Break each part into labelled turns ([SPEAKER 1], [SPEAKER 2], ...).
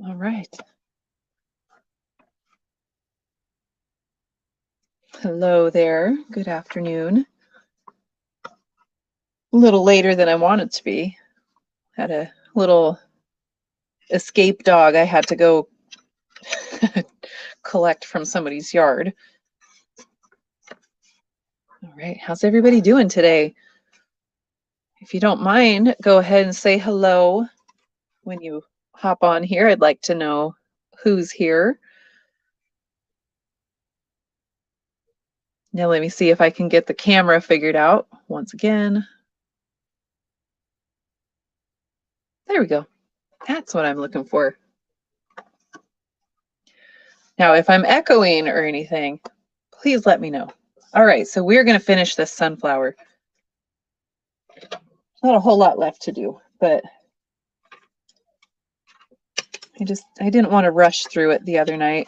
[SPEAKER 1] All right. Hello there. Good afternoon. A little later than I wanted to be. Had a little escape dog I had to go collect from somebody's yard. All right. How's everybody doing today? If you don't mind, go ahead and say hello when you hop on here. I'd like to know who's here. Now let me see if I can get the camera figured out once again. There we go. That's what I'm looking for. Now, if I'm echoing or anything, please let me know. All right, so we're going to finish this sunflower. Not a whole lot left to do, but I didn't want to rush through it the other night.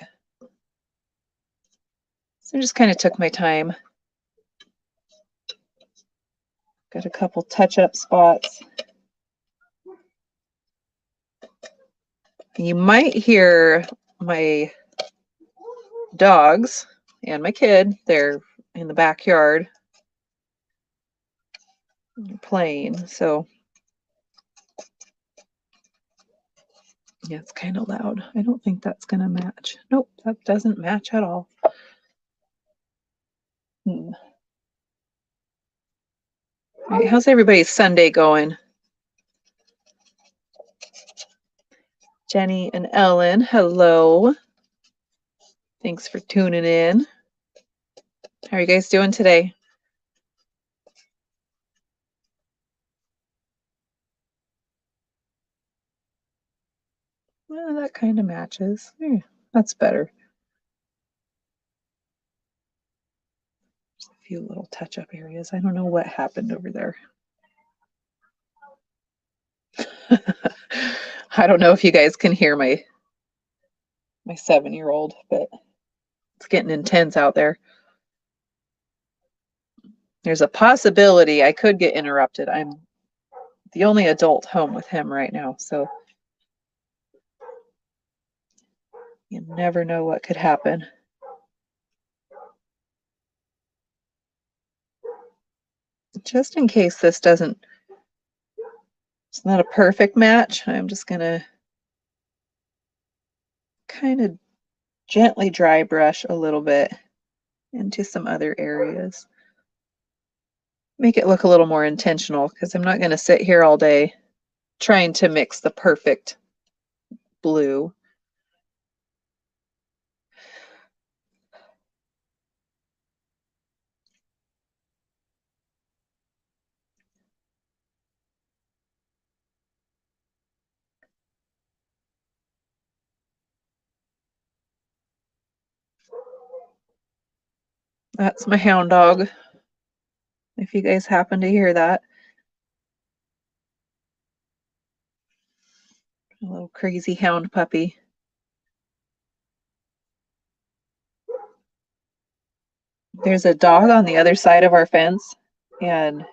[SPEAKER 1] So I just kind of took my time. Got a couple touch-up spots. You might hear my dogs and my kid. They're in the backyard playing, so yeah, it's kind of loud. I don't think that's going to match. Nope, that doesn't match at all. All right, how's everybody's Sunday going? Jenny and Ellen, hello. Thanks for tuning in. How are you guys doing today? Well, that kind of matches. That's better. Just a few little touch-up areas. I don't know what happened over there. I don't know if you guys can hear my 7-year-old, but it's getting intense out there. There's a possibility I could get interrupted. I'm the only adult home with him right now, so you never know what could happen. Just in case this doesn't, it's not a perfect match, I'm just gonna kind of gently dry brush a little bit into some other areas. Make it look a little more intentional because I'm not going to sit here all day trying to mix the perfect blue. That's my hound dog, if you guys happen to hear that. A little crazy hound puppy. There's a dog on the other side of our fence, and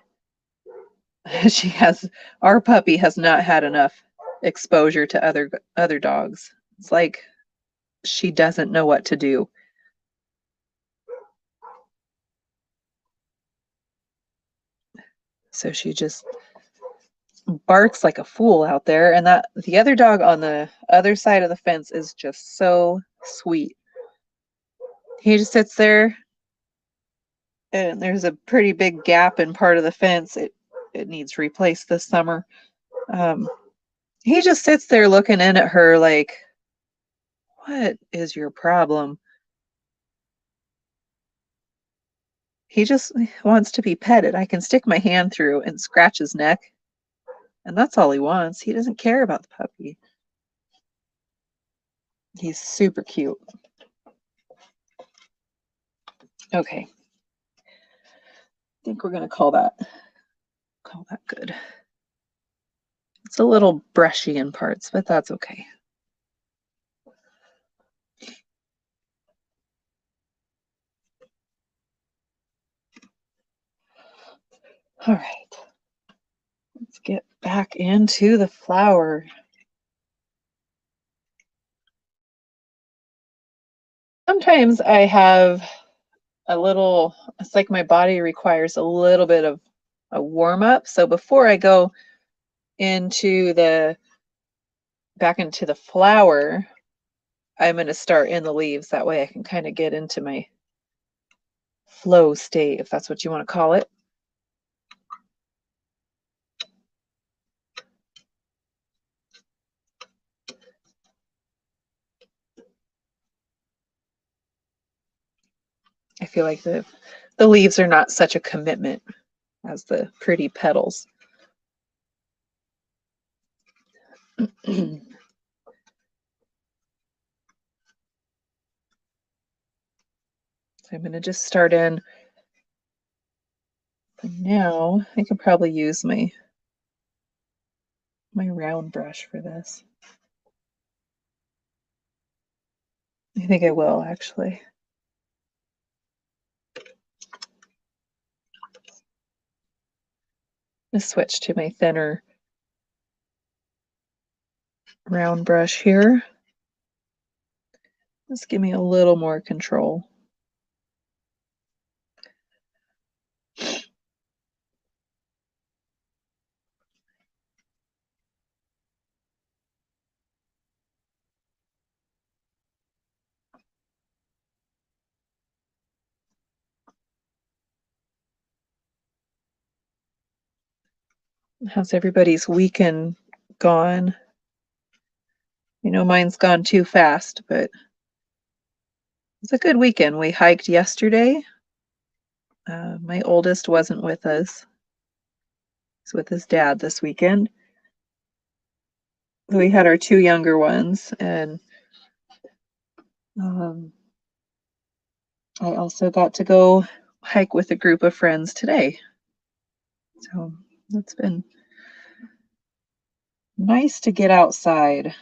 [SPEAKER 1] our puppy has not had enough exposure to other dogs. It's like she doesn't know what to do. So she just barks like a fool out there, and that the other dog on the other side of the fence is just so sweet. He just sits there, and there's a pretty big gap in part of the fence. It needs replaced this summer. He just sits there looking in at her like, what is your problem? He just wants to be petted. I can stick my hand through and scratch his neck, and that's all he wants. He doesn't care about the puppy. He's super cute. Okay. I think we're going to call that good. It's a little brushy in parts, but that's okay. All right. Let's get back into the flower. Sometimes I have a little, it's like my body requires a little bit of a warm up. So before I go into back into the flower, I'm going to start in the leaves. That way I can kind of get into my flow state, if that's what you want to call it. I feel like the leaves are not such a commitment as the pretty petals. So I'm going to just start in. For now, I could probably use my round brush for this. I think I will, actually. Let's switch to my thinner round brush here. Just give me a little more control. How's everybody's weekend gone? You know, mine's gone too fast, but it's a good weekend. We hiked yesterday. My oldest wasn't with us. He's with his dad this weekend. We had our two younger ones, and I also got to go hike with a group of friends today. So it's been nice to get outside.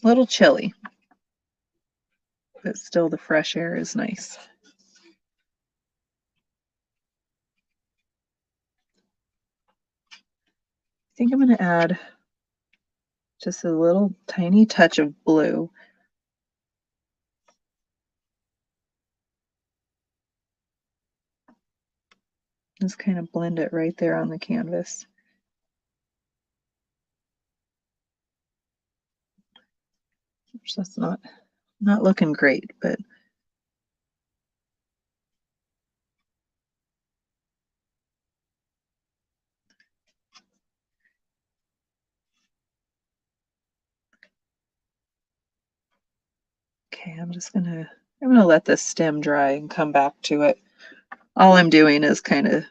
[SPEAKER 1] A little chilly, but still the fresh air is nice. I think I'm going to add just a little tiny touch of blue. Just kind of blend it right there on the canvas. Which that's not looking great, but okay, I'm gonna let this stem dry and come back to it. All I'm doing is kind of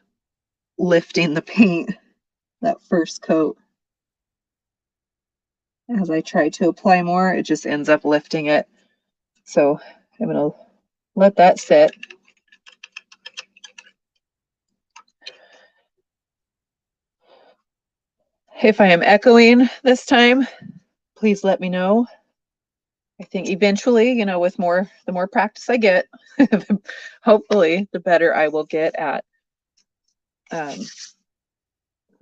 [SPEAKER 1] lifting the paint, that first coat. As I try to apply more, it just ends up lifting it. So I'm gonna let that sit. If I am echoing this time, please let me know. I think eventually, you know, with the more practice I get, hopefully the better I will get at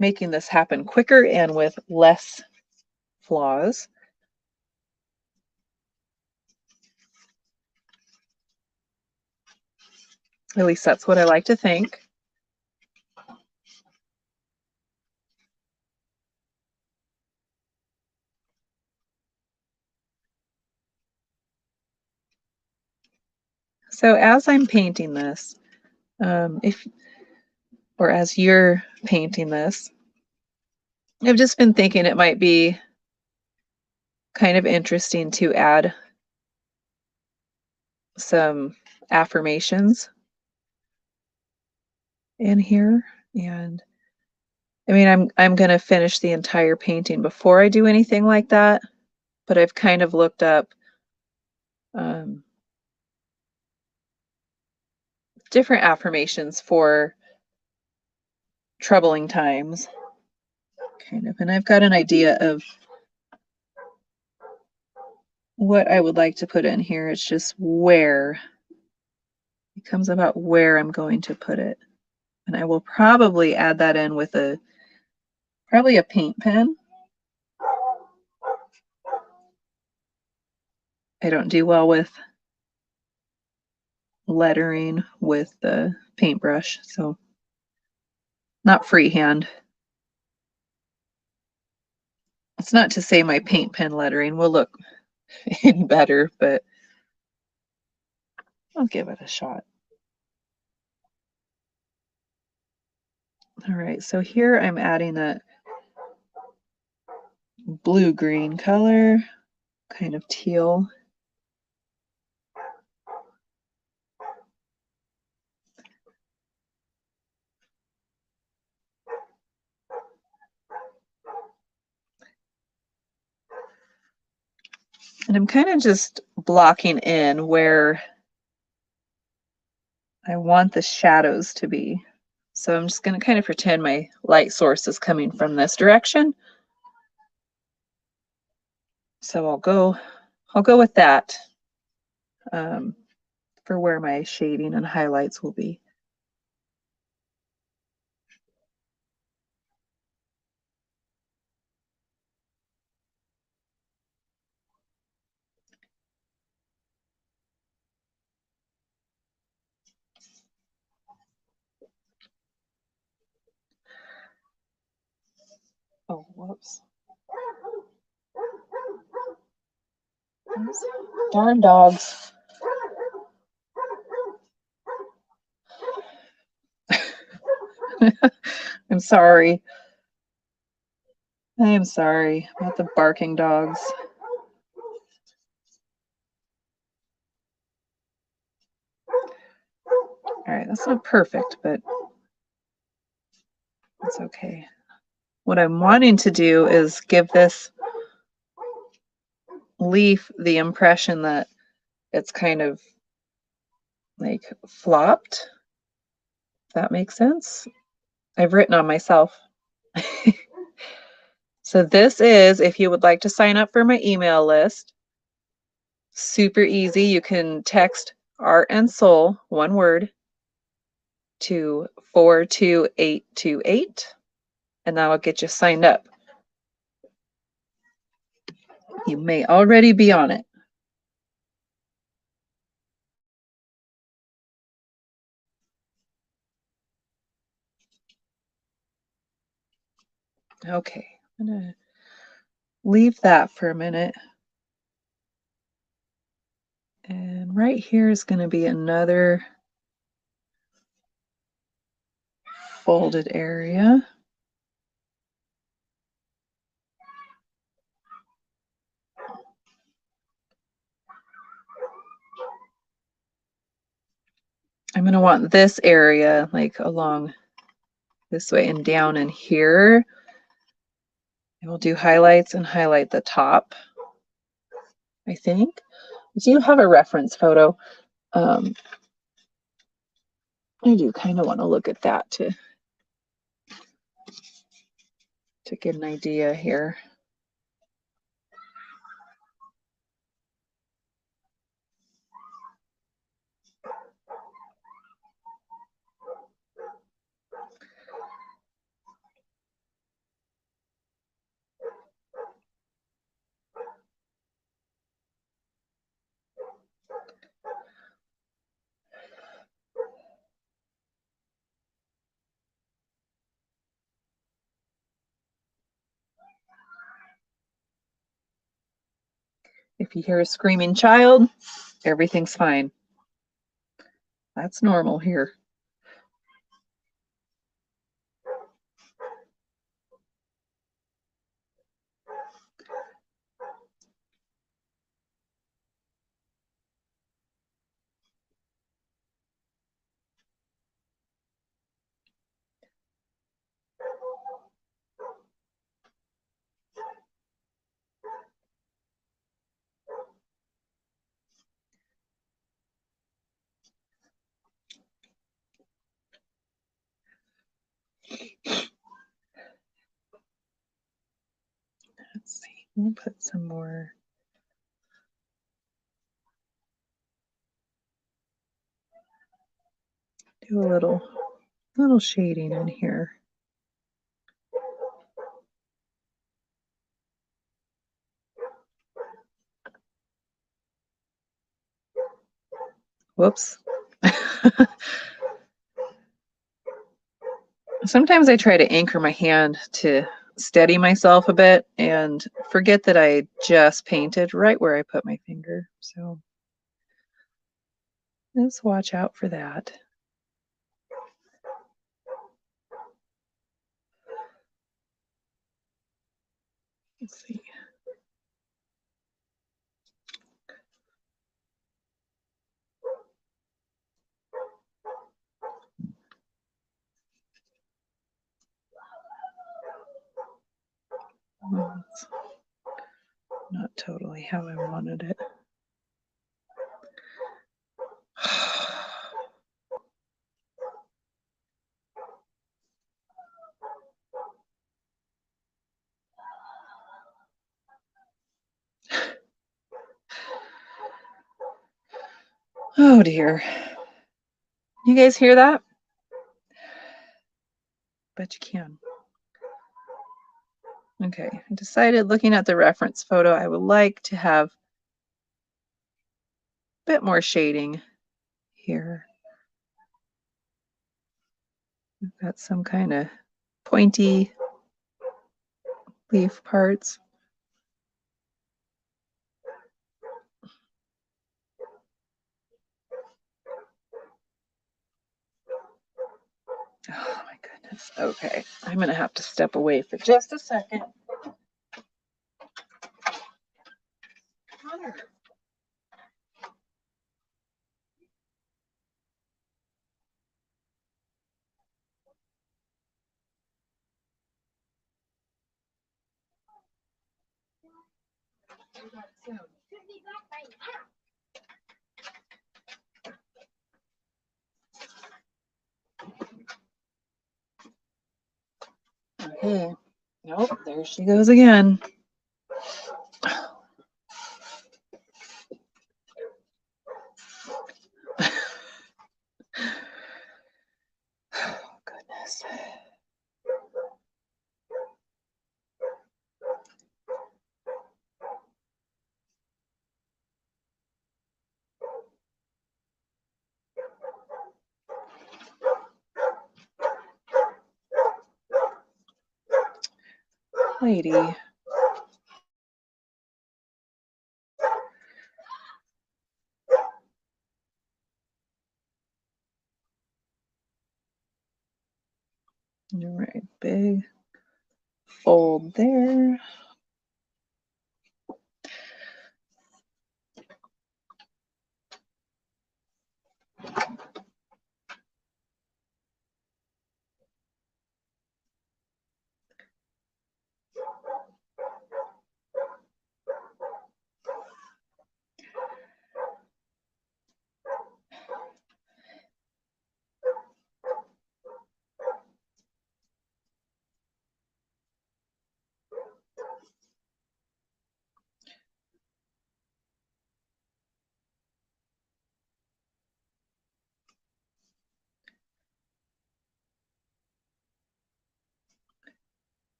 [SPEAKER 1] making this happen quicker and with less flaws. At least that's what I like to think. So as I'm painting this, as you're painting this, I've just been thinking it might be kind of interesting to add some affirmations in here. And I mean, I'm going to finish the entire painting before I do anything like that, but I've kind of looked up different affirmations for troubling times, kind of, and I've got an idea of what I would like to put in here. It's just where it comes about where I'm going to put it. And I will probably add that in with probably a paint pen. I don't do well with lettering with the paintbrush, so not freehand. It's not to say my paint pen lettering will look any better, but I'll give it a shot. All right, so here I'm adding that blue-green color, kind of teal. And I'm kind of just blocking in where I want the shadows to be. So I'm just going to kind of pretend my light source is coming from this direction. So I'll go with that for where my shading and highlights will be. Oh, whoops. Those darn dogs. I'm sorry. I am sorry about the barking dogs. All right, that's not perfect, but it's okay. What I'm wanting to do is give this leaf the impression that it's kind of like flopped. If that makes sense. I've written on myself. So this is, if you would like to sign up for my email list, super easy. You can text Art and Soul, one word, to 42828, and that will get you signed up. You may already be on it. Okay, I'm gonna leave that for a minute. And right here is going to be another folded area. I'm going to want this area like along this way and down in here. I will do highlights and highlight the top, I think. I do have a reference photo. I do kind of want to look at that to get an idea here. If you hear a screaming child, everything's fine. That's normal here. Let's see, we'll put some more. Do a little shading in here. Whoops. Sometimes I try to anchor my hand to steady myself a bit and forget that I just painted right where I put my finger. So let's watch out for that. Let's see. Well, it's not totally how I wanted it. Oh dear. You guys hear that? Bet you can. Okay, I decided looking at the reference photo, I would like to have a bit more shading here. We've got some kind of pointy leaf parts. Oh my goodness. Okay, I'm gonna have to step away for just a second. Connor. Okay. Nope, there she goes again. Oh, goodness. Lady. All right, big fold there.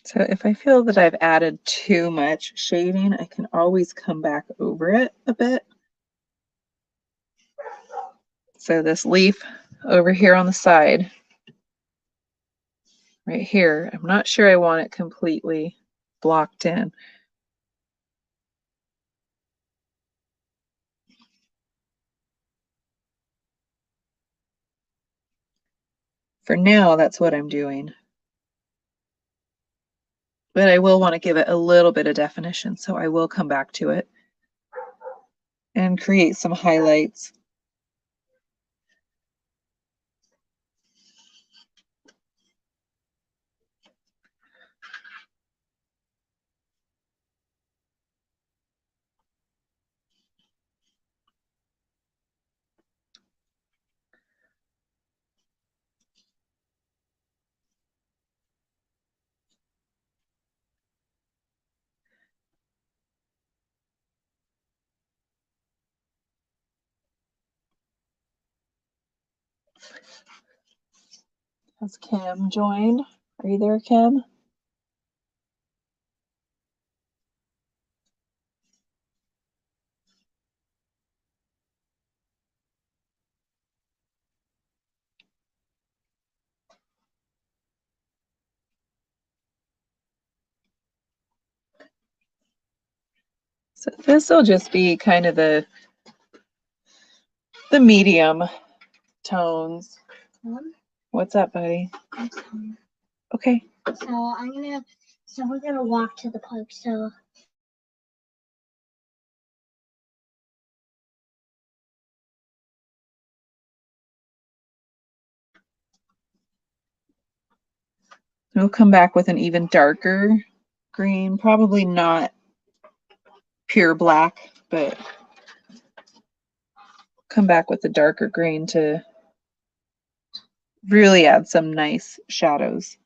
[SPEAKER 1] So if I feel that I've added too much shading, I can always come back over it a bit. So this leaf over here on the side, right here, I'm not sure I want it completely blocked in. For now, that's what I'm doing. But I will want to give it a little bit of definition, so I will come back to it and create some highlights. Has Kim joined? Are you there, Kim? So this will just be kind of the medium tones. What's up, buddy? Okay.
[SPEAKER 2] So we're gonna walk to the park. So
[SPEAKER 1] we'll come back with an even darker green, probably not pure black, but come back with the darker green to really add some nice shadows.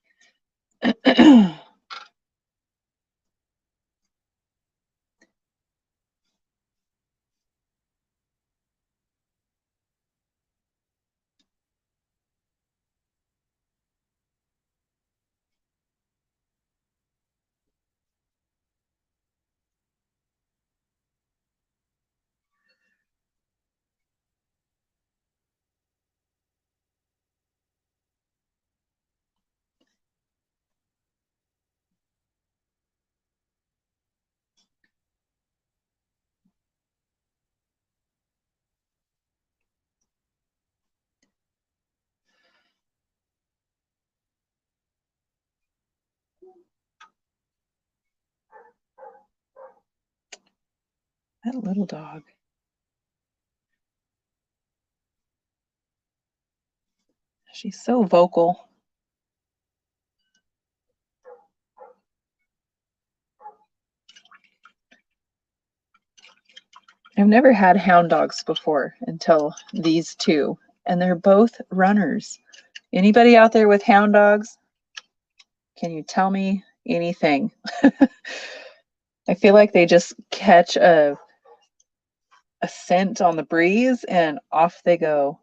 [SPEAKER 1] That little dog. She's so vocal. I've never had hound dogs before until these two, and they're both runners. Anybody out there with hound dogs? Can you tell me anything? I feel like they just catch a scent on the breeze and off they go.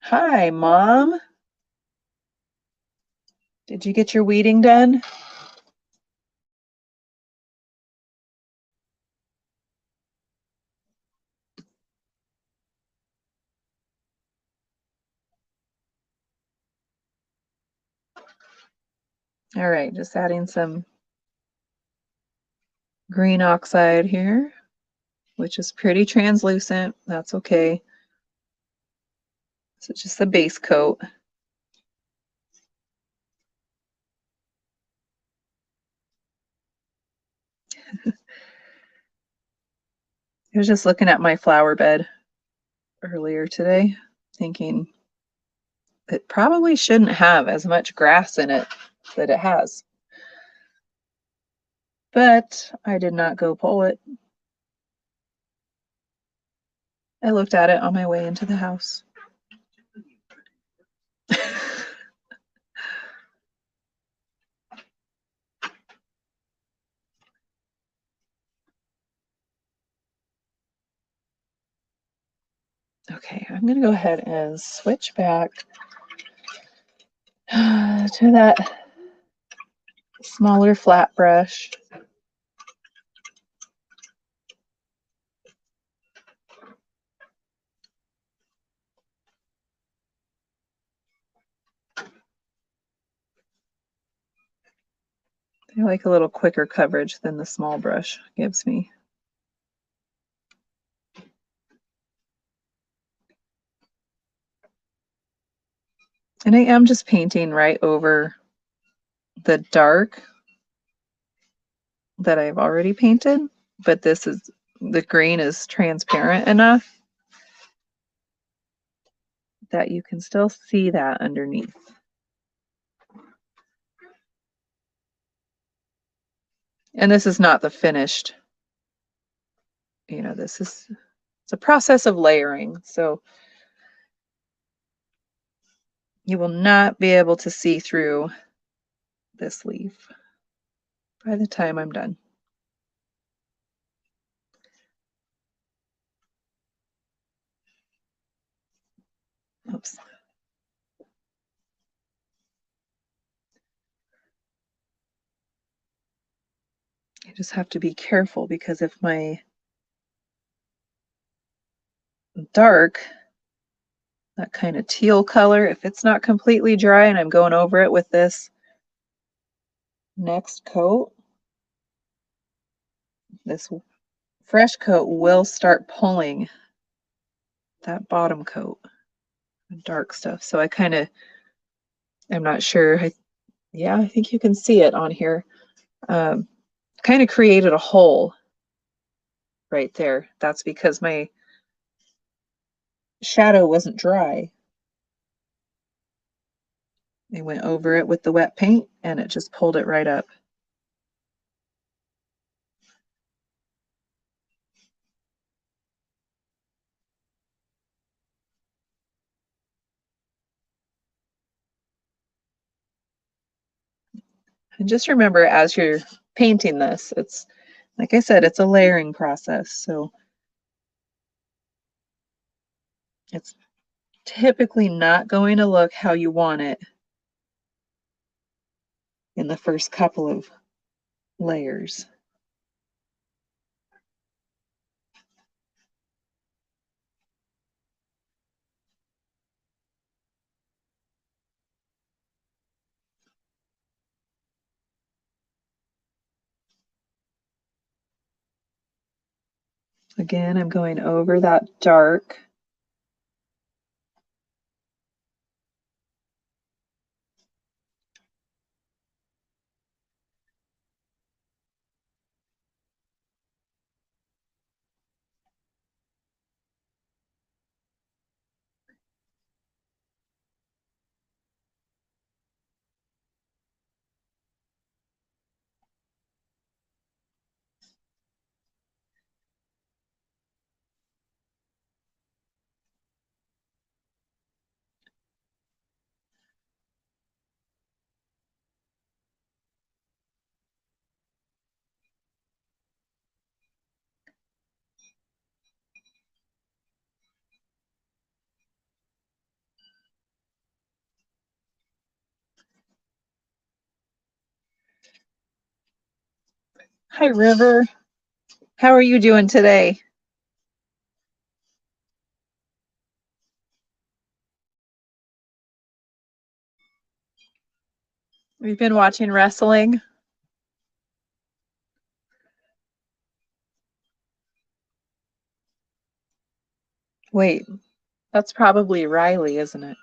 [SPEAKER 1] Hi, Mom. Did you get your weeding done? All right, just adding some green oxide here, which is pretty translucent. That's okay. So just the base coat. I was just looking at my flower bed earlier today, thinking it probably shouldn't have as much grass in it that it has. But I did not go pull it. I looked at it on my way into the house. Okay, I'm going to go ahead and switch back to that smaller flat brush. I like a little quicker coverage than the small brush gives me. And I am just painting right over the dark that I've already painted, but the green is transparent enough that you can still see that underneath. And this is not the finished, it's a process of layering. So you will not be able to see through this leaf by the time I'm done. Oops. I just have to be careful because if my dark, that kind of teal color, if it's not completely dry and I'm going over it with this next coat, this fresh coat will start pulling that bottom coat, the dark stuff. So I kind of, I'm not sure. Yeah, I think you can see it on here. Kind of created a hole right there. That's because my shadow wasn't dry. I went over it with the wet paint and it just pulled it right up. And just remember, as you're painting this, it's, like I said, it's a layering process. So it's typically not going to look how you want it in the first couple of layers. Again, I'm going over that dark. Hi, River. How are you doing today? We've been watching wrestling. Wait, that's probably Riley, isn't it?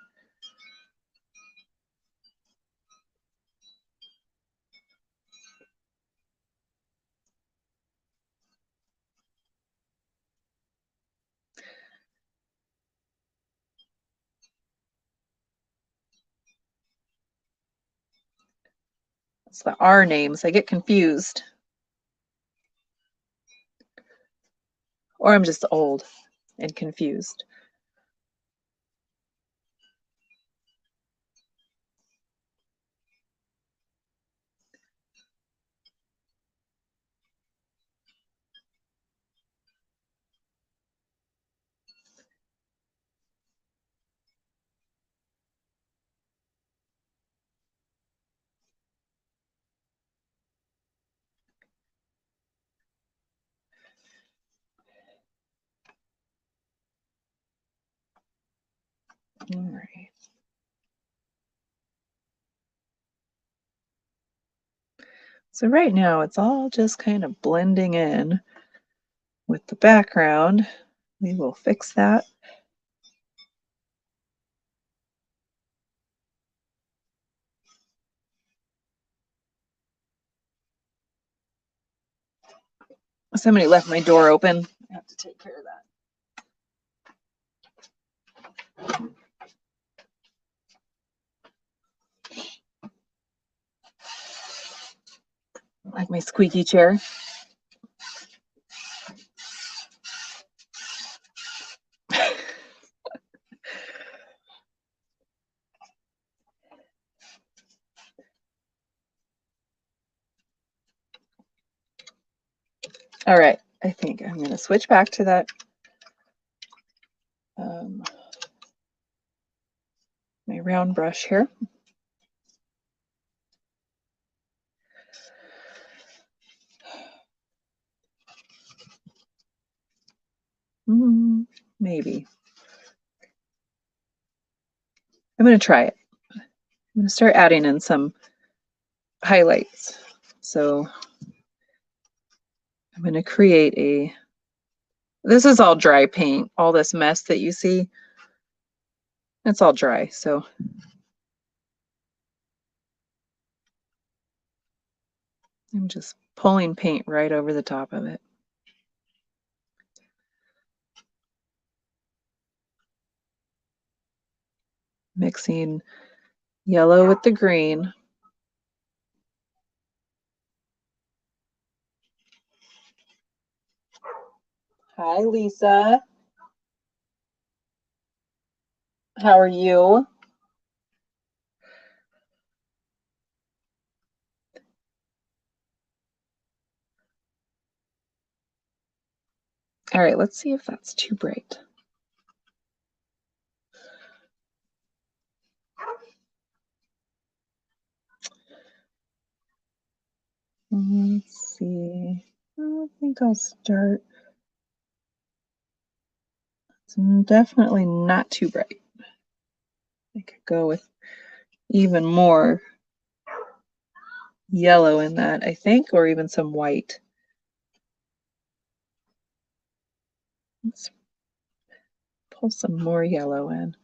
[SPEAKER 1] It's the R names. I get confused. Or I'm just old and confused. All right. So right now it's all just kind of blending in with the background. We will fix that. Somebody left my door open. I have to take care of that. Like my squeaky chair. All right, I think I'm going to switch back to that my round brush here. Maybe. I'm going to try it. I'm going to start adding in some highlights. So I'm going to create a, this is all dry paint, all this mess that you see, it's all dry. So I'm just pulling paint right over the top of it. Mixing yellow with the green. Hi, Lisa. How are you? All right, let's see if that's too bright. Let's see. I think I'll start. It's definitely not too bright. I could go with even more yellow in that, I think, or even some white. Let's pull some more yellow in.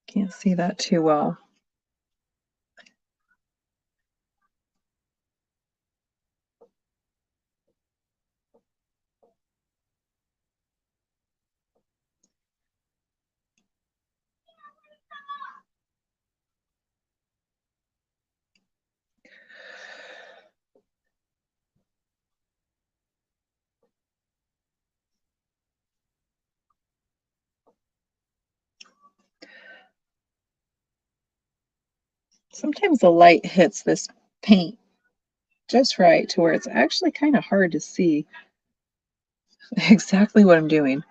[SPEAKER 1] Can't see that too well. Sometimes the light hits this paint just right to where it's actually kind of hard to see exactly what I'm doing.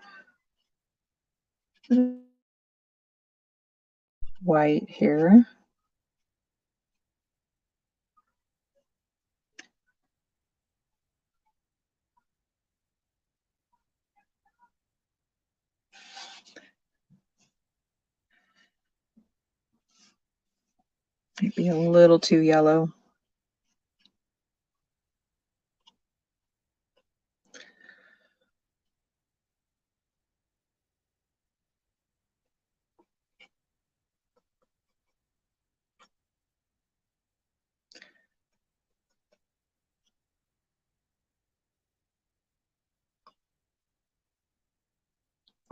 [SPEAKER 1] White here. Might be a little too yellow.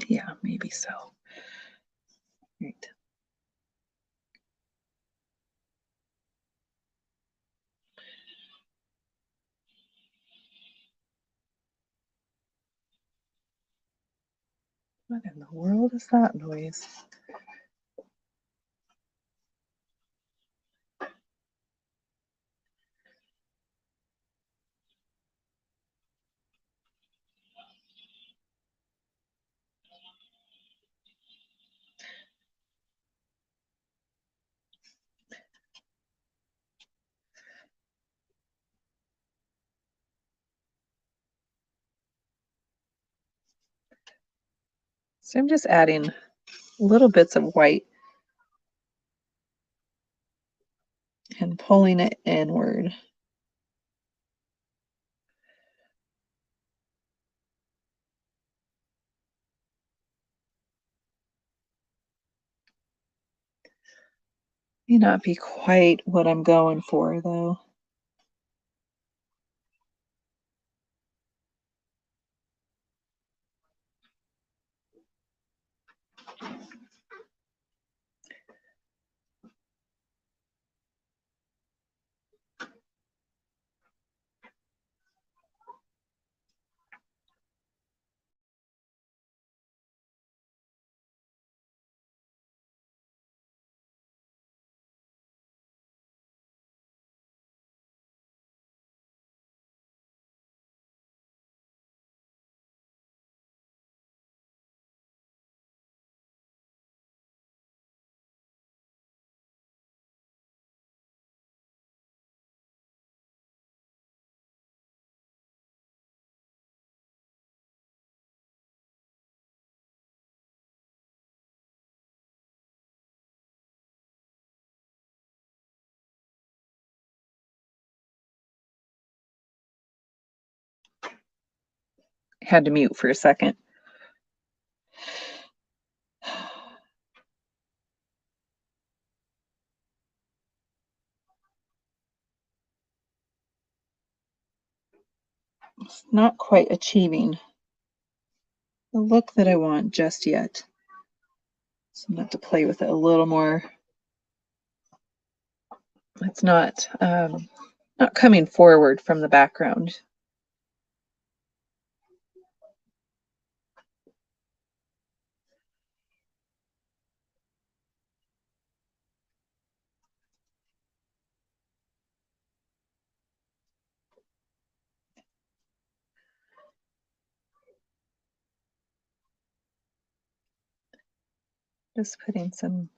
[SPEAKER 1] Yeah, maybe so. Right. What in the world is that noise? So I'm just adding little bits of white and pulling it inward. May not be quite what I'm going for though. had to mute for a second. It's not quite achieving the look that I want just yet. So I'm going to have to play with it a little more. It's not coming forward from the background. Just putting some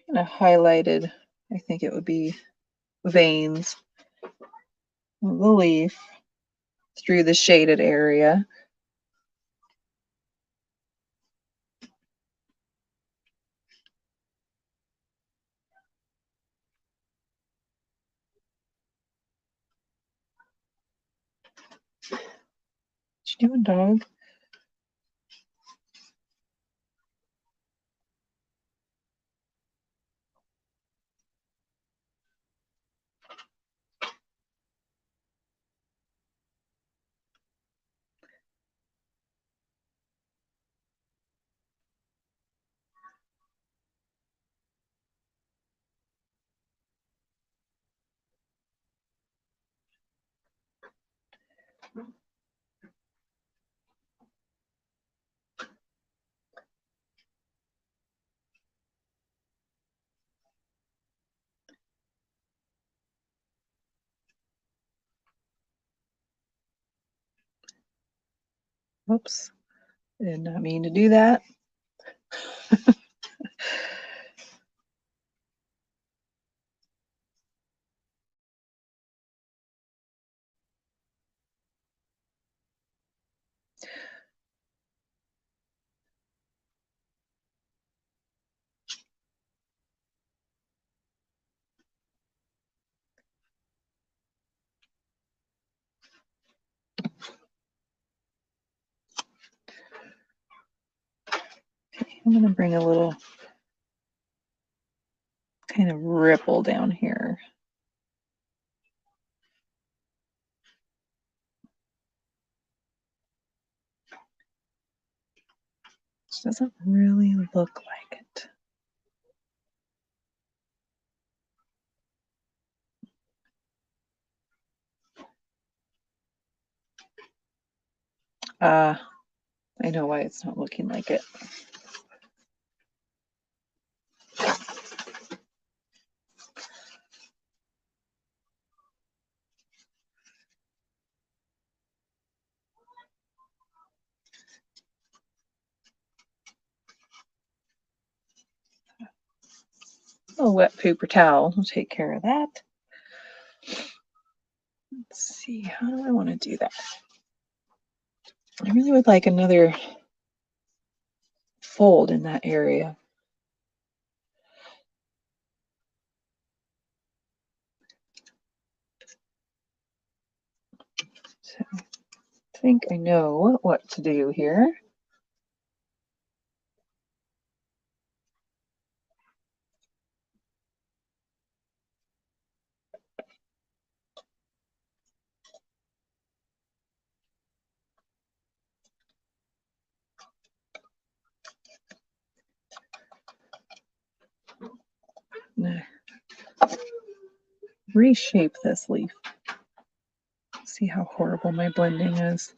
[SPEAKER 1] kind of highlighted, I think it would be veins of the leaf through the shaded area. What you doing, dog? Oops, did not mean to do that. I'm going to bring a little kind of ripple down here. This doesn't really look like it. I know why it's not looking like it. A wet paper towel will take care of that. Let's see, how do I want to do that? I really would like another fold in that area. So I think I know what to do here. Reshape this leaf. See how horrible my blending is.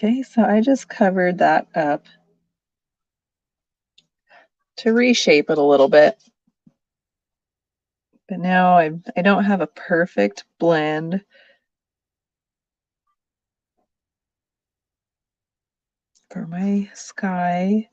[SPEAKER 1] Okay, so I just covered that up to reshape it a little bit. But now I don't have a perfect blend. For my sky.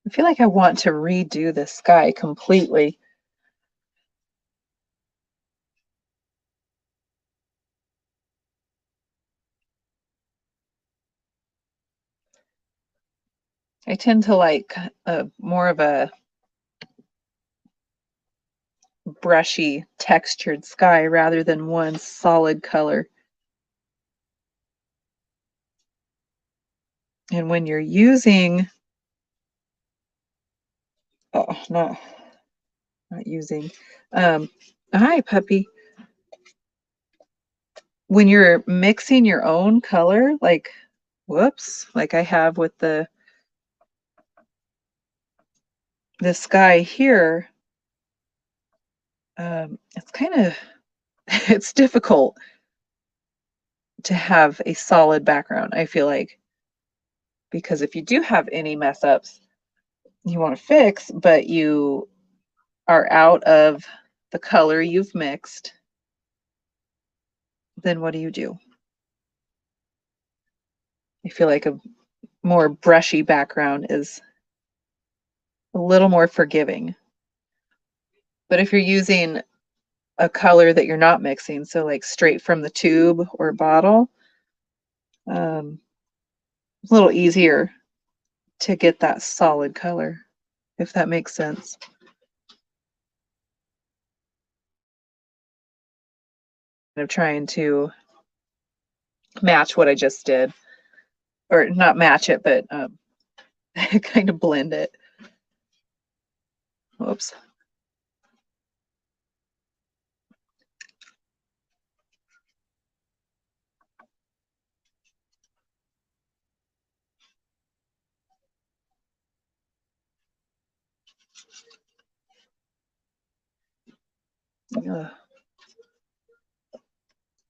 [SPEAKER 1] I feel like I want to redo the sky completely. I tend to like more of a brushy textured sky rather than one solid color. And when you're using, oh, not using, hi puppy. When you're mixing your own color, like, whoops, like I have with the sky here, it's kind of, it's difficult to have a solid background, I feel like, because if you do have any mess ups you want to fix, but you are out of the color you've mixed, then what do? I feel like a more brushy background is a little more forgiving. But if you're using a color that you're not mixing, so like straight from the tube or bottle, it's a little easier to get that solid color, if that makes sense. I'm trying to match what I just did, or not match it, but kind of blend it. Whoops.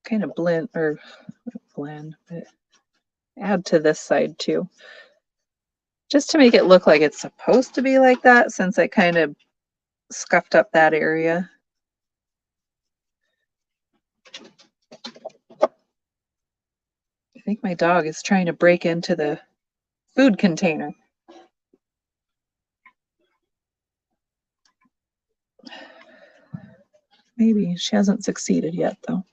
[SPEAKER 1] Kind of blend, or blend, but add to this side too, just to make it look like it's supposed to be like that, since I kind of scuffed up that area. I think my dog is trying to break into the food container. Maybe she hasn't succeeded yet, though.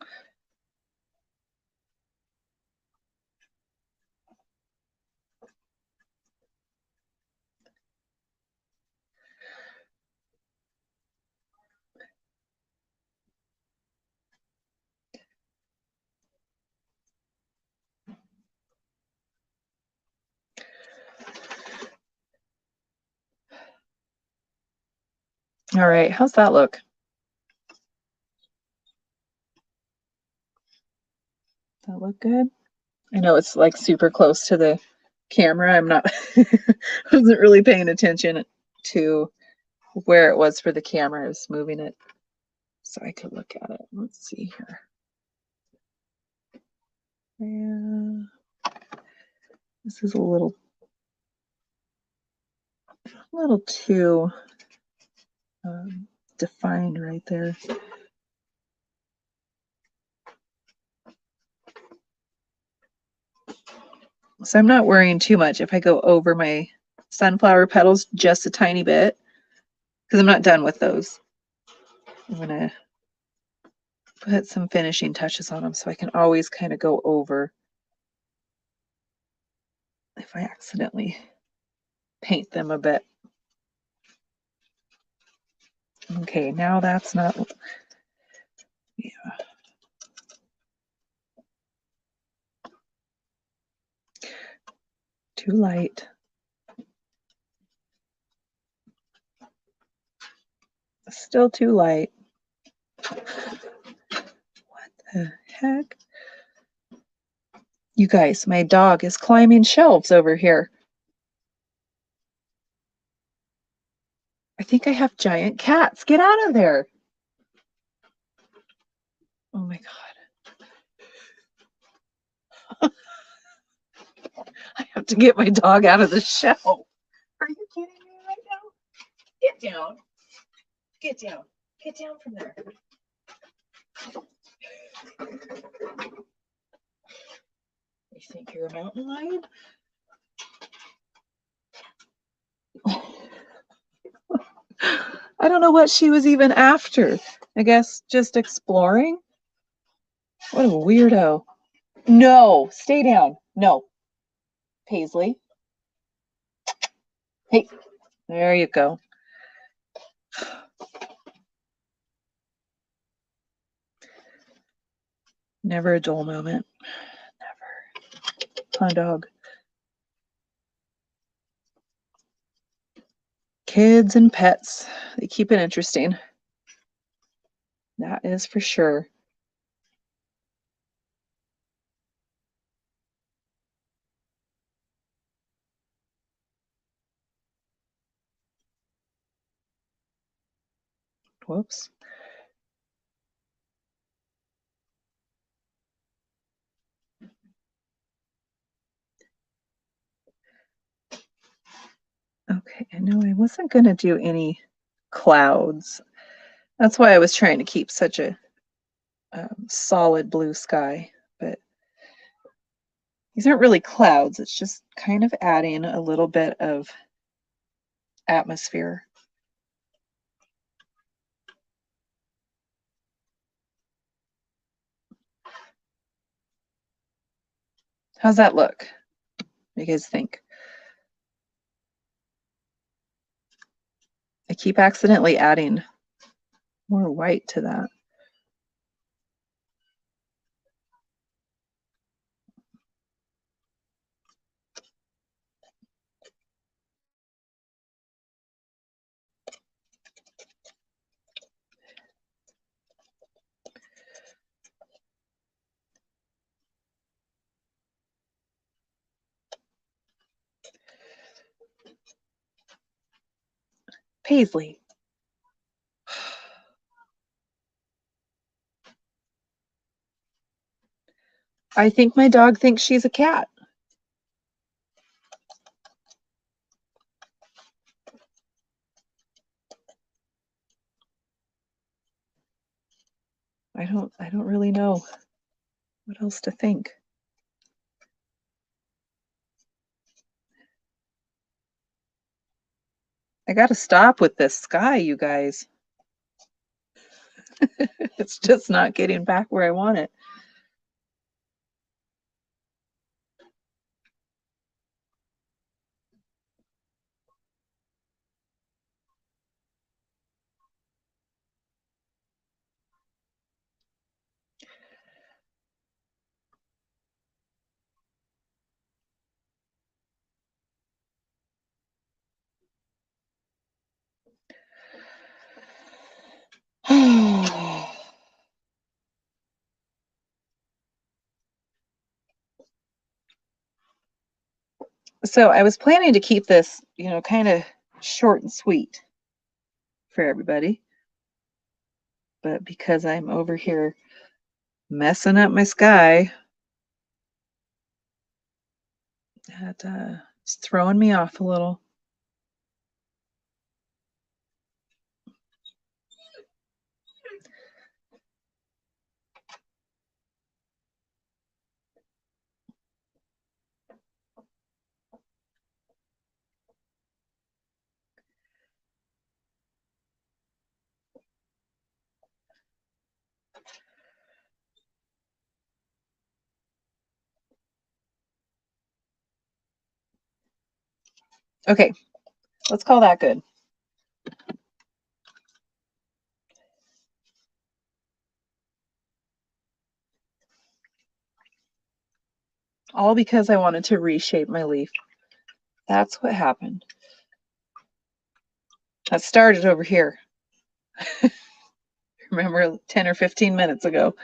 [SPEAKER 1] All right, how's that look? Does that look good? I know it's like super close to the camera. I'm not, wasn't really paying attention to where it was for the camera. I was moving it so I could look at it. Let's see here. Yeah, this is a little too defined right there. So I'm not worrying too much if I go over my sunflower petals just a tiny bit, because I'm not done with those. I'm gonna put some finishing touches on them so I can always kind of go over if I accidentally paint them a bit. Okay, now that's not, yeah. Too light. still too light. What the heck? You guys, my dog is climbing shelves over here. I think I have giant cats. Get out of there. Oh my God. I have to get my dog out of the shelf. Are you kidding me right now? Get down. Get down. Get down from there. You think you're a mountain lion? I don't know what she was even after. I guess just exploring. What a weirdo. No, stay down. No. Paisley. Hey, there you go. Never a dull moment. Never. Fun dog. Kids and pets. They keep it interesting. That is for sure. Whoops. Okay, I know I wasn't going to do any clouds. That's why I was trying to keep such a solid blue sky, but these aren't really clouds. It's just kind of adding a little bit of atmosphere. How's that look? What do you guys think? I keep accidentally adding more white to that. Paisley. I think my dog thinks she's a cat. I don't really know what else to think. I got to stop with this sky, you guys. It's just not getting back where I want it. So I was planning to keep this, kind of short and sweet for everybody. But because I'm over here messing up my sky, it's throwing me off a little. Okay, let's call that good. All because I wanted to reshape my leaf. That's what happened. That started over here. Remember 10 or 15 minutes ago.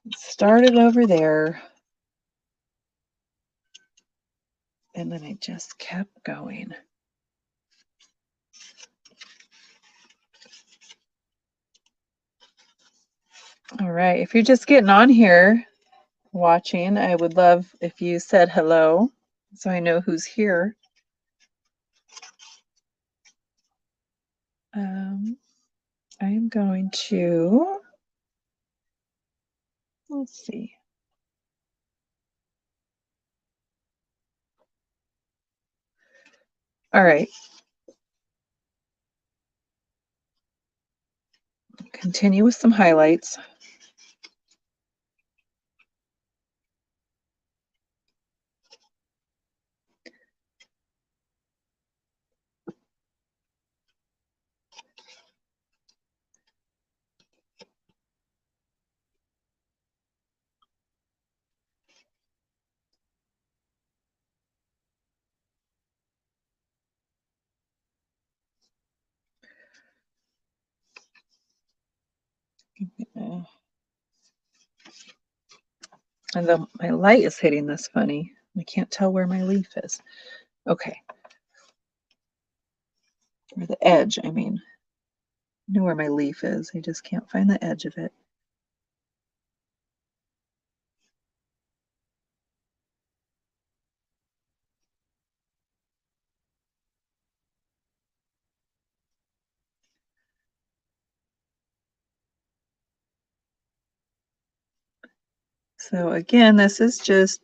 [SPEAKER 1] It started over there. And then I just kept going. All right, if you're just getting on here watching, I would love if you said hello so I know who's here. I'm going to, let's see. All right. Continue with some highlights. And my light is hitting this funny. I can't tell where my leaf is. Okay. Or the edge, I mean. I know where my leaf is. I just can't find the edge of it. So again, this is just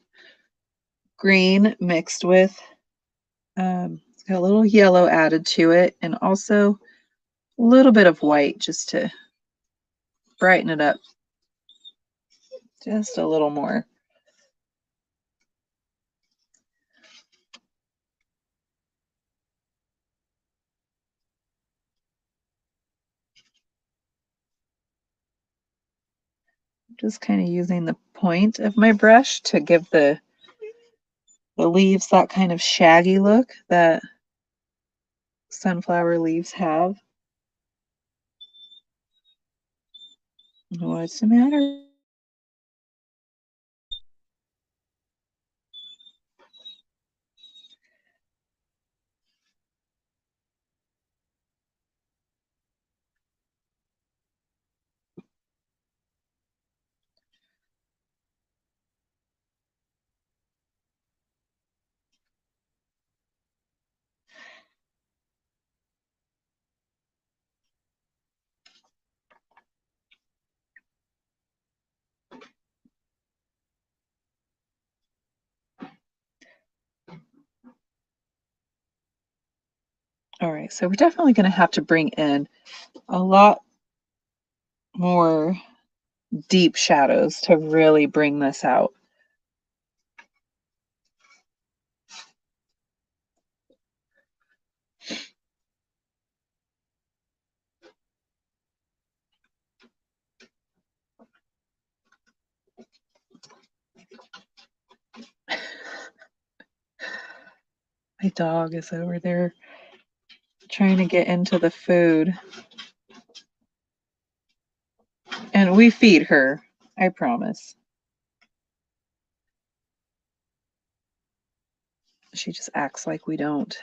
[SPEAKER 1] green mixed with, it's got a little yellow added to it, and also a little bit of white just to brighten it up just a little more. Just kind of using the point of my brush to give the leaves that kind of shaggy look that sunflower leaves have. What's the matter? All right, so we're definitely going to have to bring in a lot more deep shadows to really bring this out. My dog is over there trying to get into the food. And we feed her, I promise. She just acts like we don't.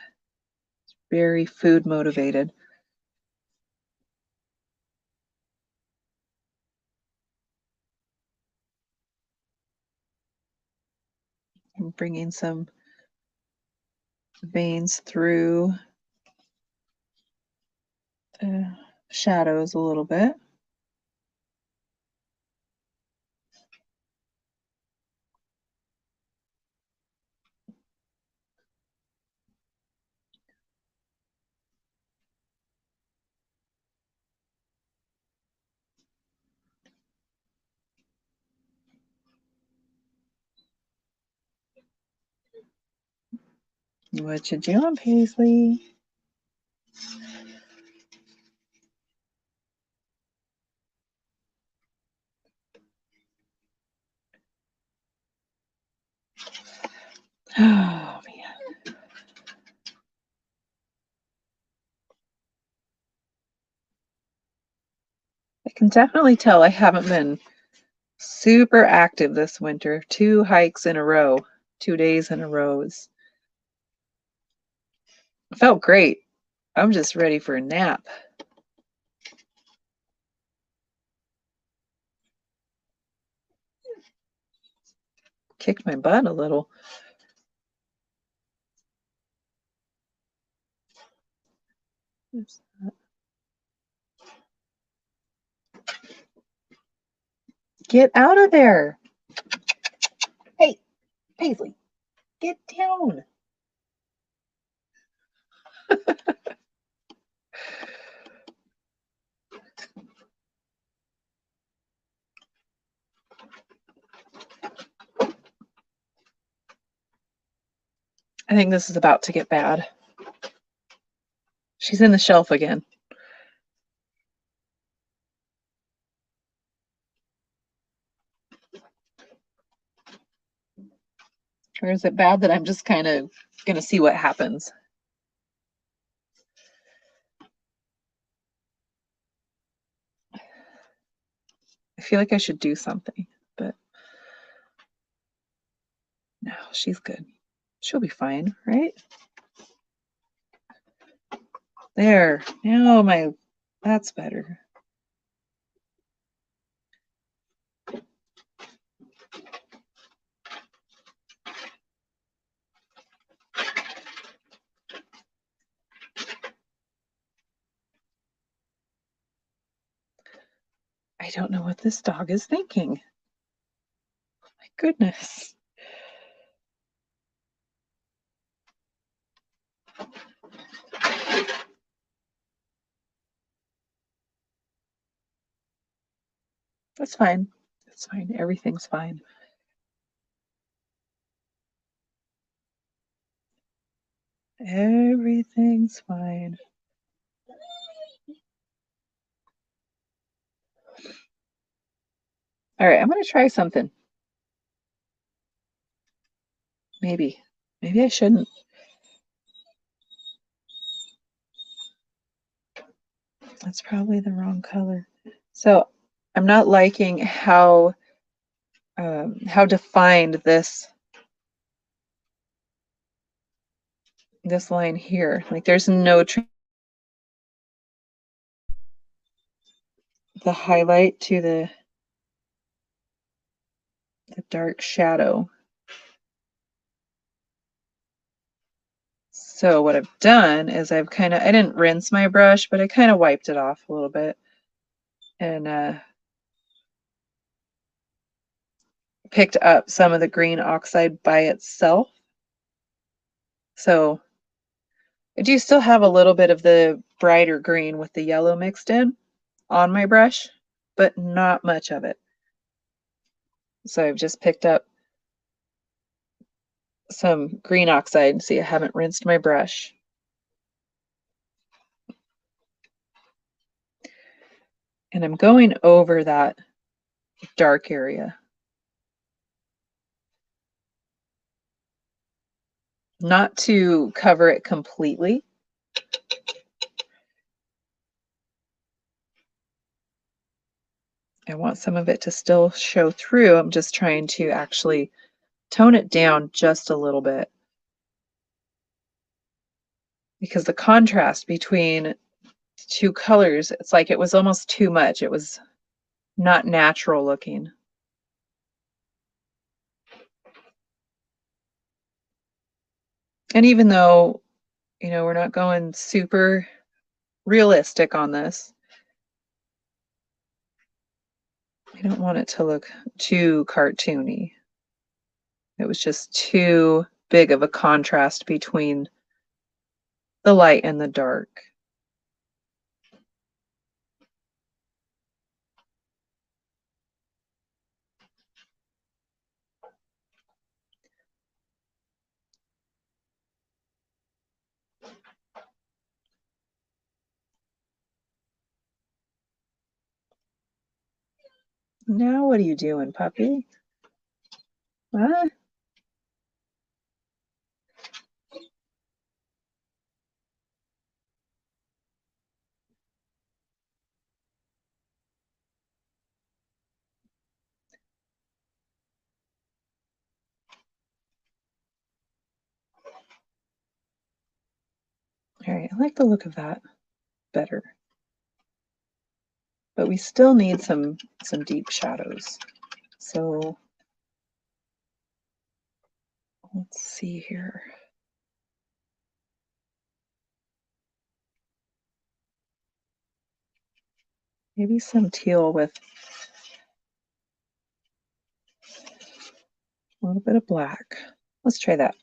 [SPEAKER 1] Very food motivated. I'm bringing some veins through the shadows a little bit. What you doing, Paisley? Oh, man. I can definitely tell I haven't been super active this winter. 2 hikes in a row, 2 days in a row felt great. I'm just ready for a nap. Kicked my butt a little. Get out of there. Hey, Paisley, get down. I think this is about to get bad. She's in the shelf again. Or is it bad that I'm just kind of going to see what happens? I feel like I should do something, but no, she's good. She'll be fine, right? There. Now that's better. I don't know what this dog is thinking. Oh my goodness. That's fine. It's fine. Everything's fine. Everything's fine. All right, I'm going to try something. Maybe. Maybe I shouldn't. That's probably the wrong color. So I'm not liking how defined this line here. Like there's no the highlight to the dark shadow. So what I've done is I didn't rinse my brush, but I kind of wiped it off a little bit and picked up some of the green oxide by itself. So I do still have a little bit of the brighter green with the yellow mixed in on my brush, but not much of it. So I've just picked up some green oxide. See, I haven't rinsed my brush. And I'm going over that dark area. Not to cover it completely. I want some of it to still show through. I'm just trying to actually tone it down just a little bit. Because the contrast between two colors, it's like it was almost too much. It was not natural looking. And even though, you know, we're not going super realistic on this, I don't want it to look too cartoony. It was just too big of a contrast between the light and the dark. Now what are you doing, puppy? What? Okay, I like the look of that better. But we still need some deep shadows. So let's see here. Maybe some teal with a little bit of black. Let's try that.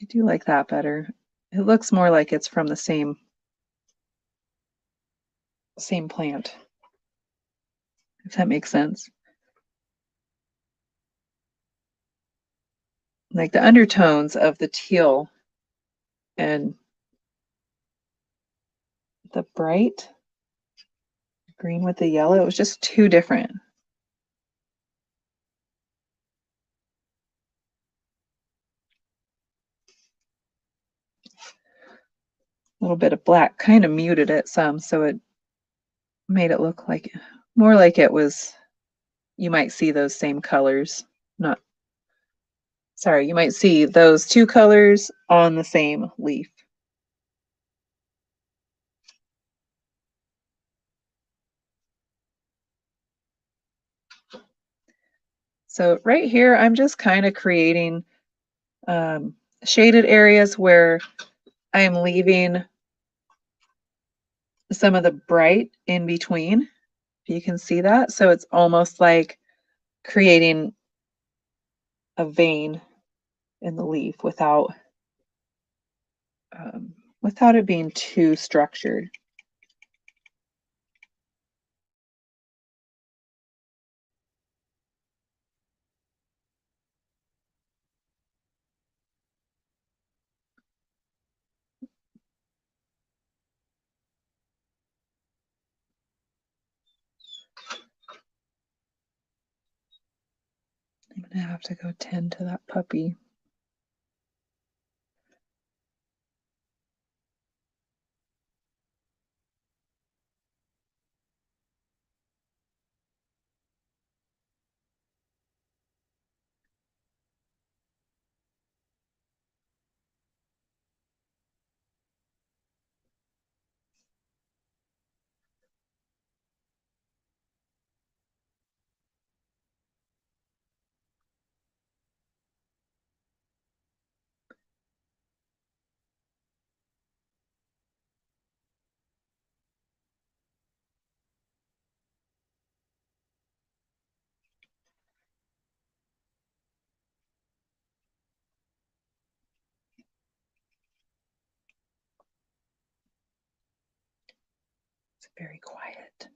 [SPEAKER 1] I do like that better. It looks more like it's from the same plant, if that makes sense. Like the undertones of the teal and the bright green with the yellow, it was just too different. A little bit of black kind of muted it some, so it made it look like more like it was, you might see those same colors. Not, sorry, you might see those two colors on the same leaf. So right here, I'm just kind of creating shaded areas where I am leaving some of the bright in between. If you can see that. So it's almost like creating a vein in the leaf without it being too structured. I'm gonna have to go tend to that puppy. It's very quiet.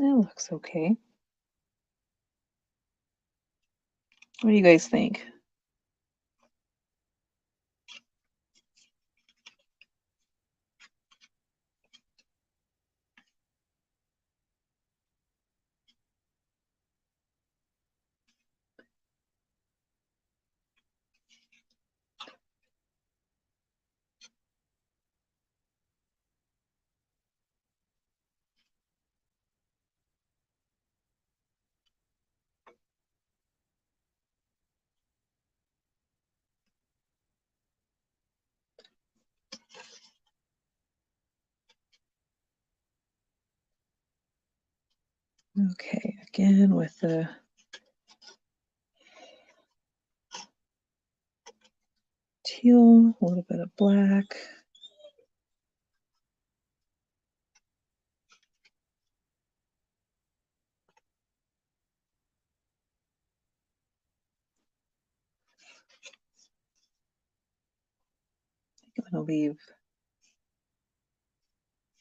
[SPEAKER 1] It looks okay. What do you guys think? Okay, again with the teal, a little bit of black. I'm gonna leave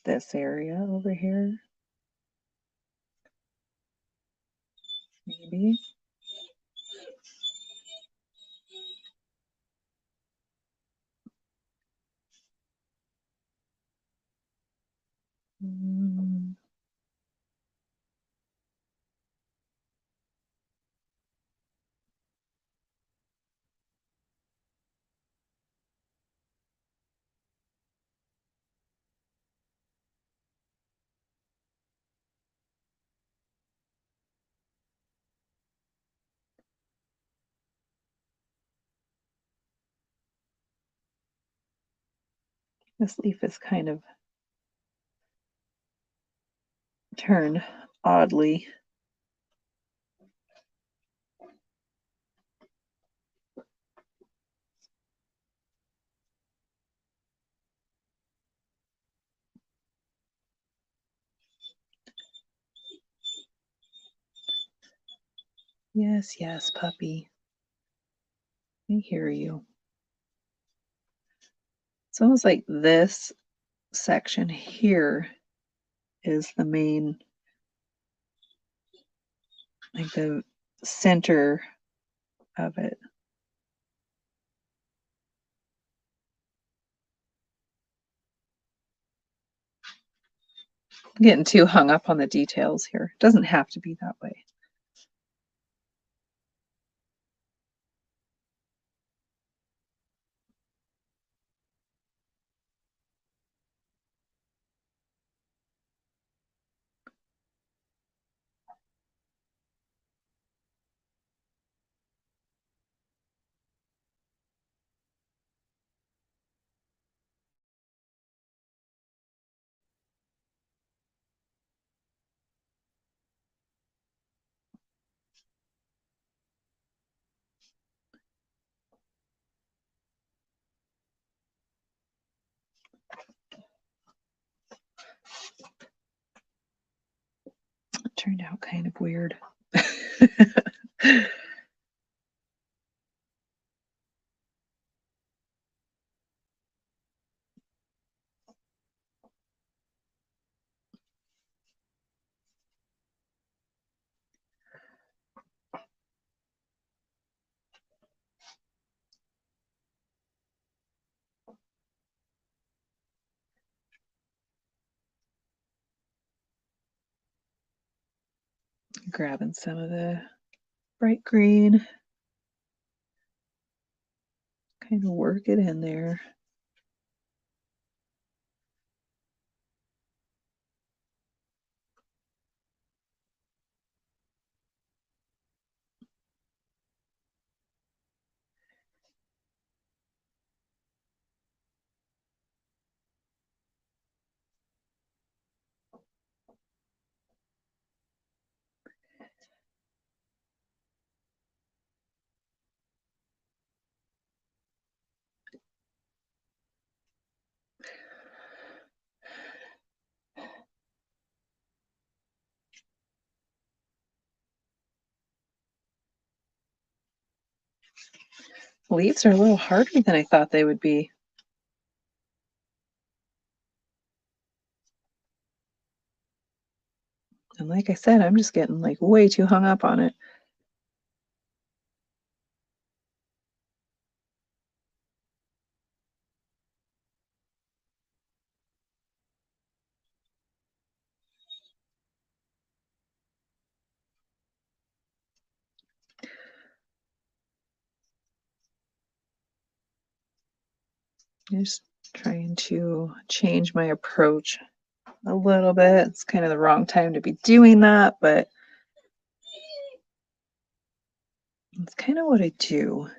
[SPEAKER 1] this area over here. Maybe. Mm. This leaf is kind of turned oddly. Yes, yes, puppy. I hear you. It's almost like this section here is the main, like the center of it. I'm getting too hung up on the details here. It doesn't have to be that way. It turned out kind of weird. Grabbing some of the bright green, kind of work it in there. Leaves are a little harder than I thought they would be. And like I said, I'm just getting like way too hung up on it. Just trying to change my approach a little bit. It's kind of the wrong time to be doing that, but it's kind of what I do.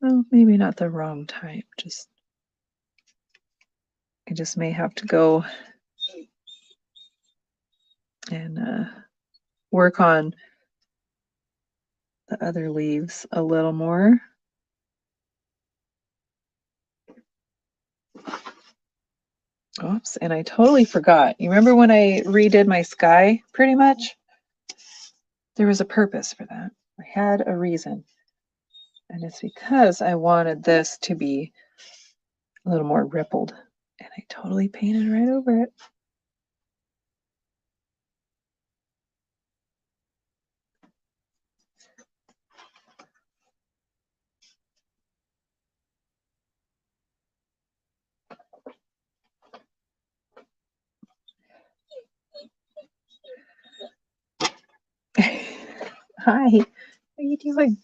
[SPEAKER 1] Well, maybe not the wrong time, just I just may have to go and work on the other leaves a little more. Oops, and I totally forgot. You remember when I redid my sky pretty much? There was a purpose for that. I had a reason. And it's because I wanted this to be a little more rippled. And I totally painted right over it. Hi, how are you doing?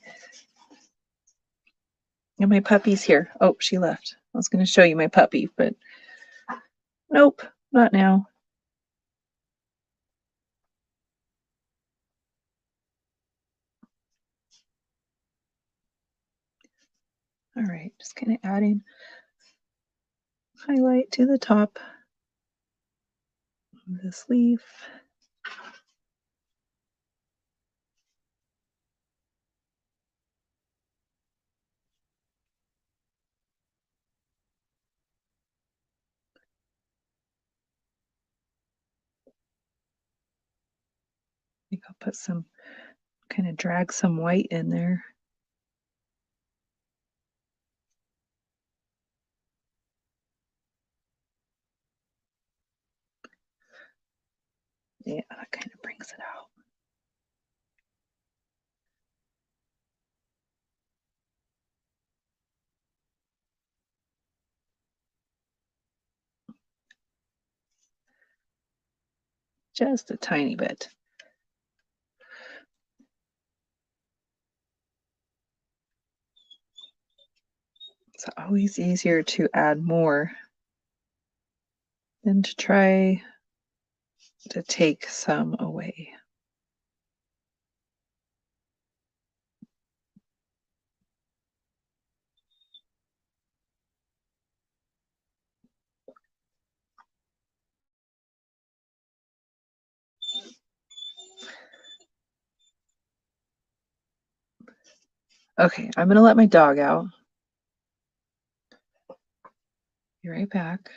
[SPEAKER 1] And my puppy's here. Oh, she left. I was going to show you my puppy, but nope, not now. All right, just kind of adding highlight to the top of this leaf. I think I'll put some, kind of drag some white in there. Yeah, that kind of brings it out. Just a tiny bit. It's always easier to add more than to try to take some away. Okay, I'm gonna let my dog out. Be right back.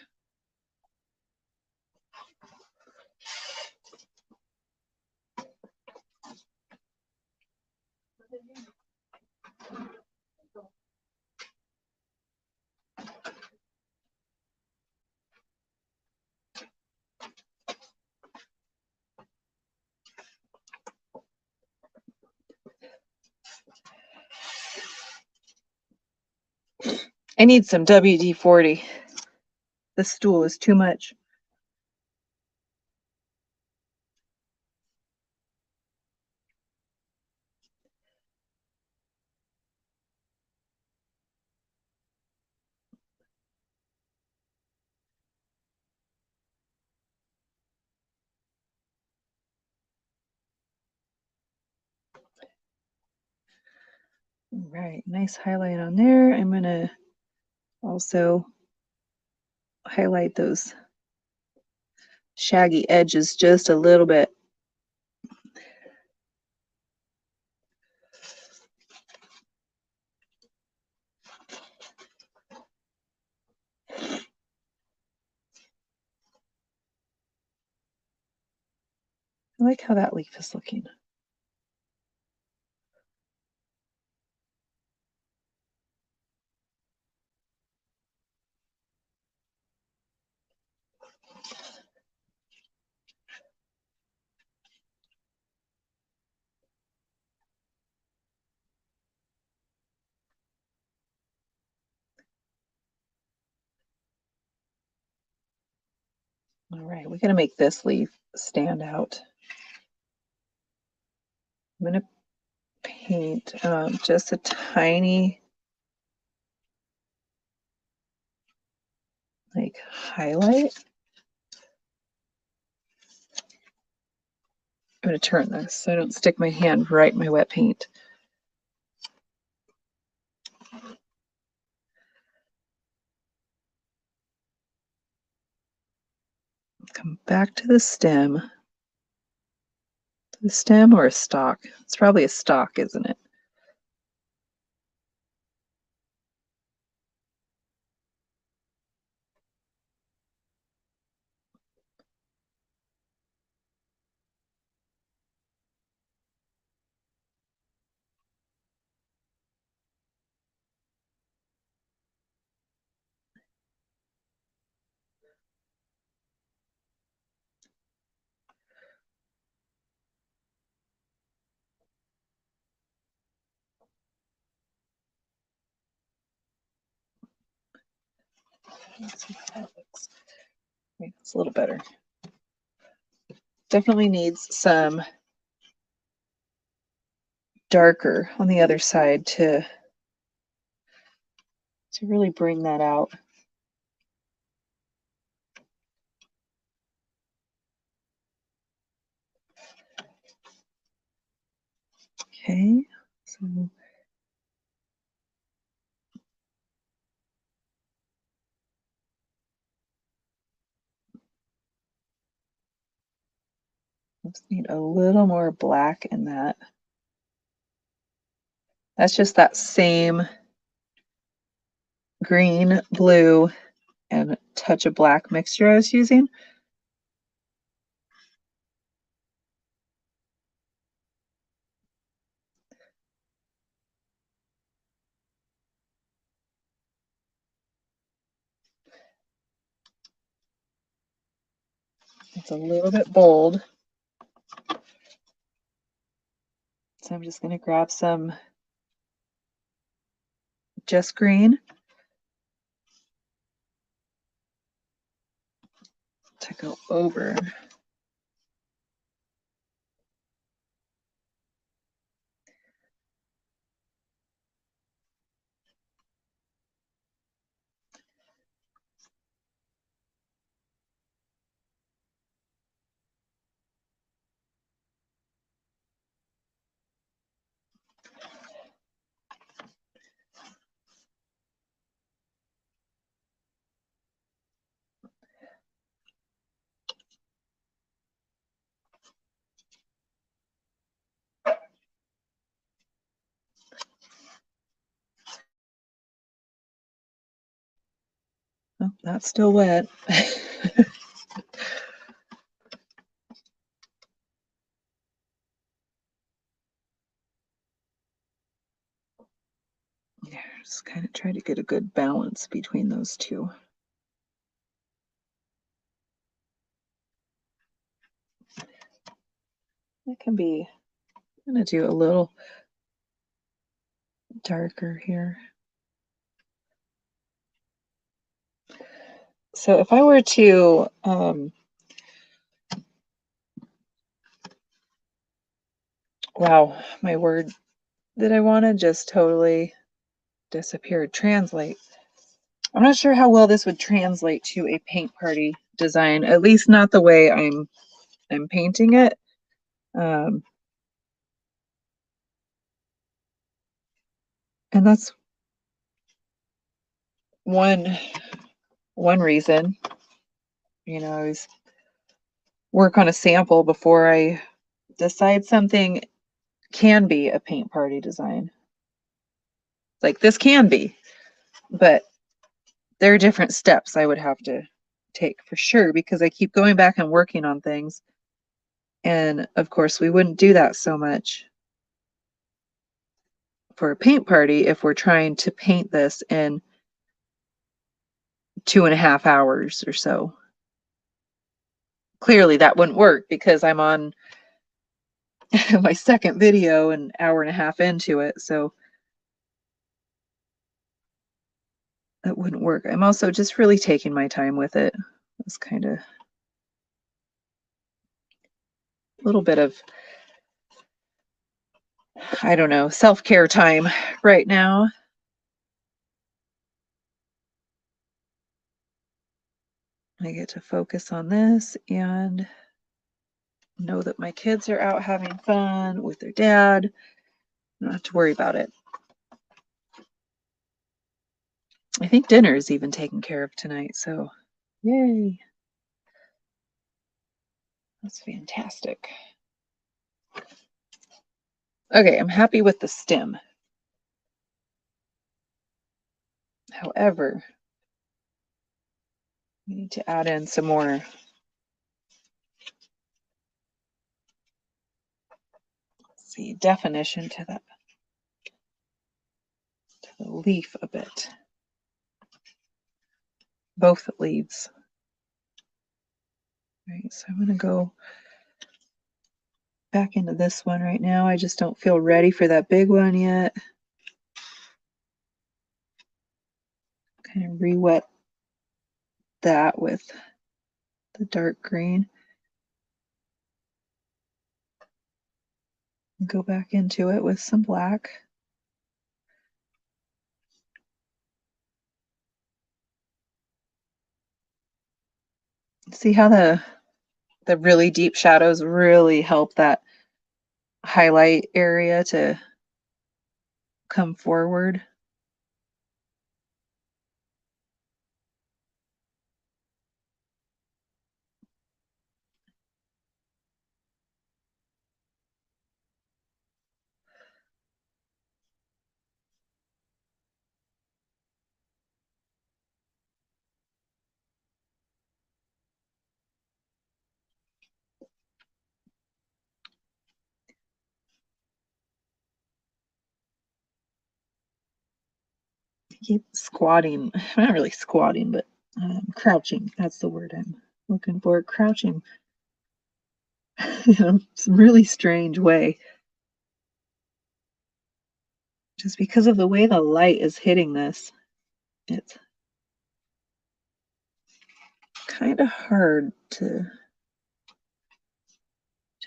[SPEAKER 1] I need some WD-40. This stool is too much. All right, nice highlight on there. I'm gonna also highlight those shaggy edges just a little bit. I like how that leaf is looking. All right, we're gonna make this leaf stand out. I'm gonna paint just a tiny like highlight. I'm gonna turn this so I don't stick my hand right in my wet paint. come back to the stem. The stem or a stalk? It's probably a stalk, isn't it? Let's see how that looks. Maybe it's a little better. Definitely needs some darker on the other side to really bring that out. Okay, so just need a little more black in that. That's just that same green, blue, and touch of black mixture I was using. It's a little bit bold. So I'm just going to grab some just green to go over. Oh, that's still wet. Yeah, just kind of try to get a good balance between those two. It can be, I'm going to do a little darker here. So if I were to wow, my word that I wanted just totally disappeared. Translate. I'm not sure how well this would translate to a paint party design, at least not the way I'm painting it. And that's one reason. You know, I always work on a sample before I decide something can be a paint party design. Like this can be, but there are different steps I would have to take for sure because I keep going back and working on things. And of course, we wouldn't do that so much for a paint party if we're trying to paint this in 2.5 hours or so. Clearly that wouldn't work because I'm on my second video an hour and a half into it, so that wouldn't work. I'm also just really taking my time with it. It's kind of a little bit of, I don't know, self-care time right now. I get to focus on this and know that my kids are out having fun with their dad. I don't have to worry about it. I think dinner is even taken care of tonight, so yay. That's fantastic. Okay, I'm happy with the stem. However, we need to add in some more definition to the leaf a bit. Both leaves. All right, so I'm going to go back into this one right now. I just don't feel ready for that big one yet. Kind of re-wet that with the dark green. Go back into it with some black. See how the really deep shadows really help that highlight area to come forward. Keep squatting. I'm not really squatting, but crouching. That's the word I'm looking for. Crouching in some really strange way. Just because of the way the light is hitting this, it's kind of hard to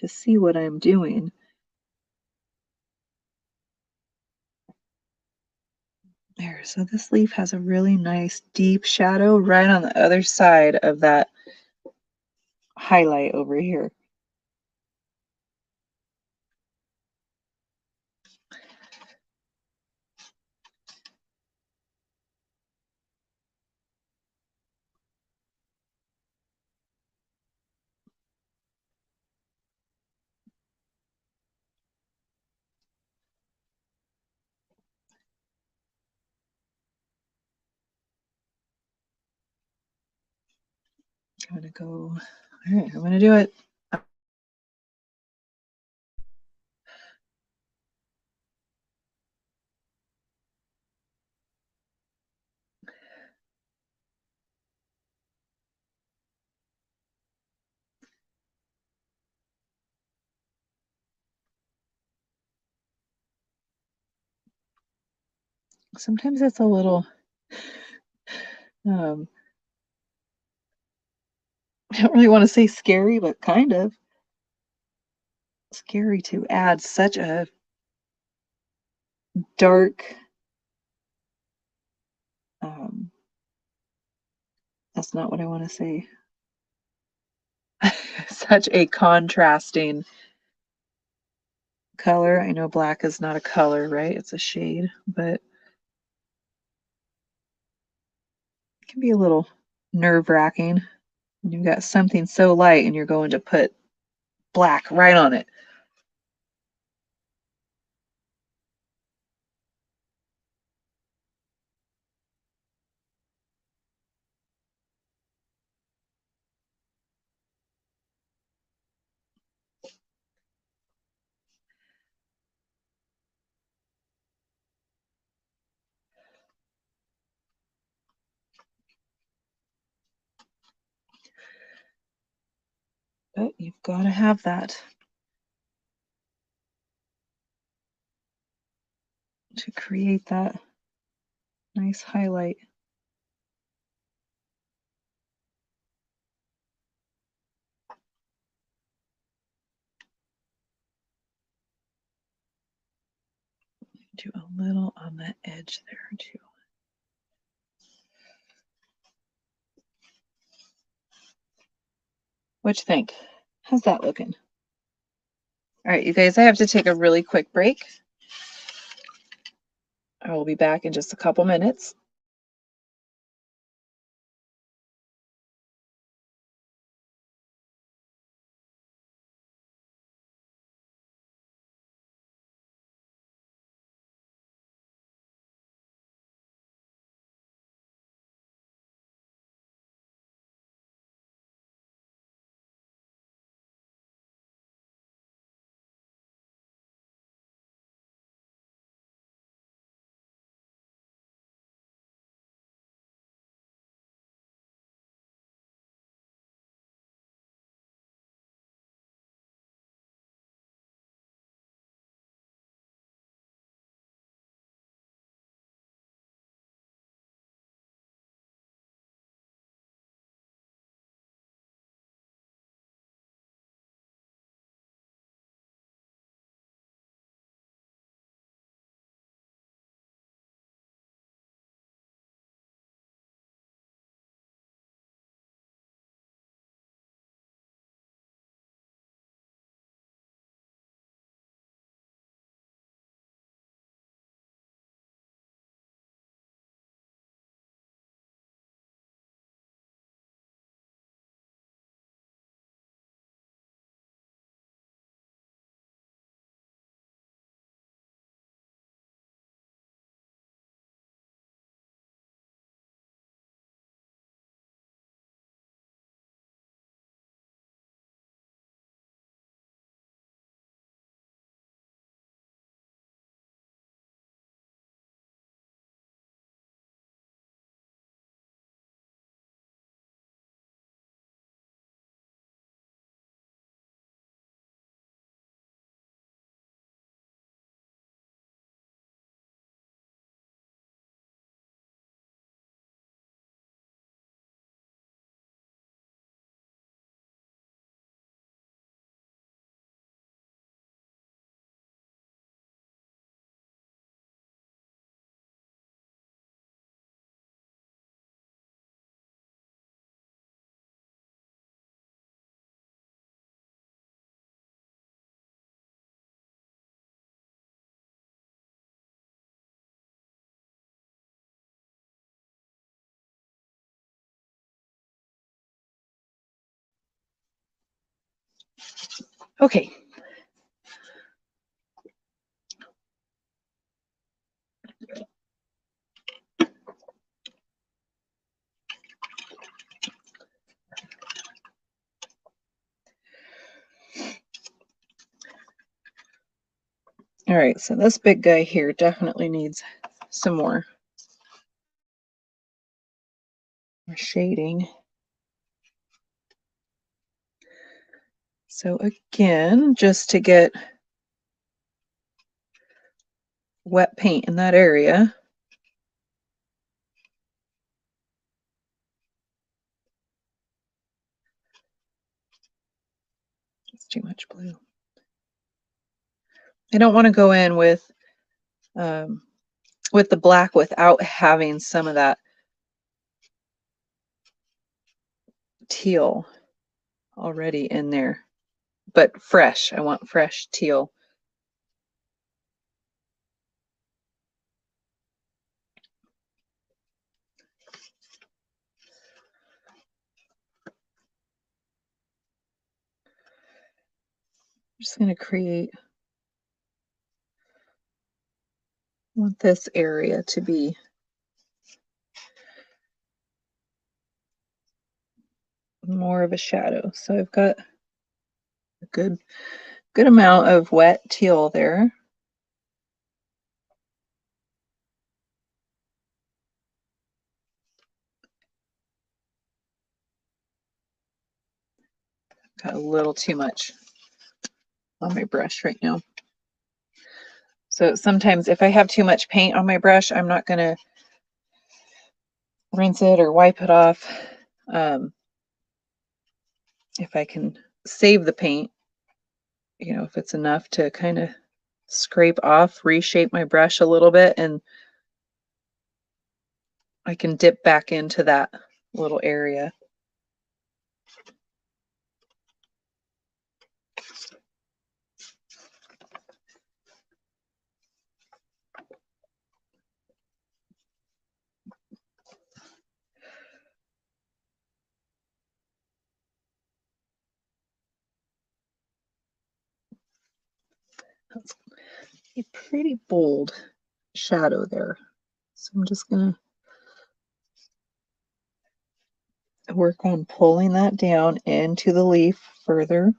[SPEAKER 1] see what I'm doing. There, so this leaf has a really nice deep shadow right on the other side of that highlight over here. I'm gonna go, all right, I'm gonna do it. Sometimes it's a little, I don't really want to say scary, but kind of scary to add such a dark, that's not what I want to say, such a contrasting color. I know black is not a color, right? It's a shade, but it can be a little nerve-wracking when you've got something so light and you're going to put black right on it. But you've got to have that to create that nice highlight. Do a little on the edge there too. What you think? How's that looking? All right, you guys, I have to take a really quick break. I will be back in just a couple minutes. Okay. All right, so this big guy here definitely needs some more shading. So again, just to get wet paint in that area. It's too much blue. I don't want to go in with the black without having some of that teal already in there, but fresh. I want fresh teal. I'm just going to create, I want this area to be more of a shadow. So I've got a good amount of wet teal there. Got a little too much on my brush right now. So sometimes if I have too much paint on my brush, I'm not going to rinse it or wipe it off. If I can save the paint, you know, if it's enough to kind of scrape off, reshape my brush a little bit, and I can dip back into that little area. That's a pretty bold shadow there. So I'm just gonna work on pulling that down into the leaf further.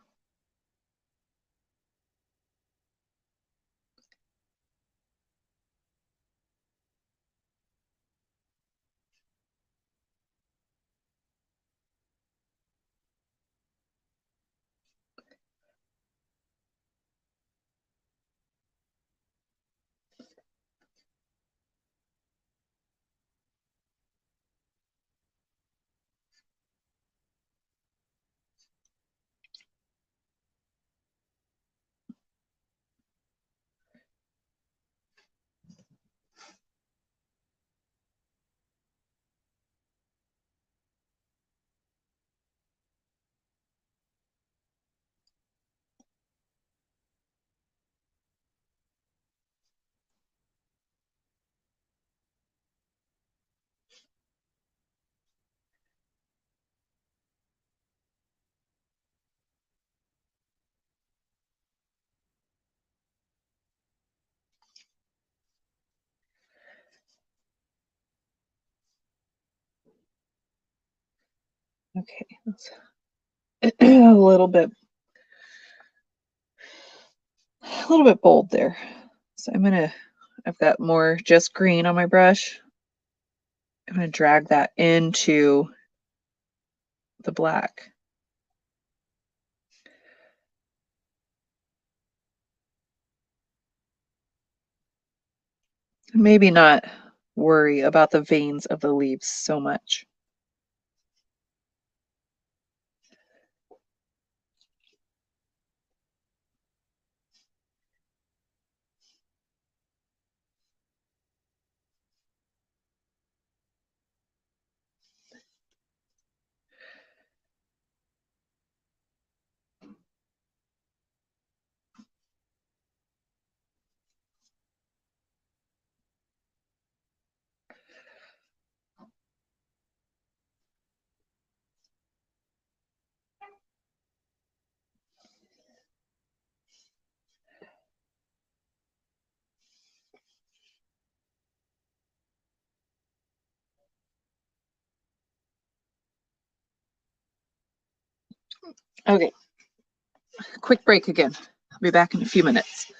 [SPEAKER 1] Okay, that's a little bit bold there. So I've got more just green on my brush. I'm gonna drag that into the black. Maybe not worry about the veins of the leaves so much. Okay, quick break again. I'll be back in a few minutes.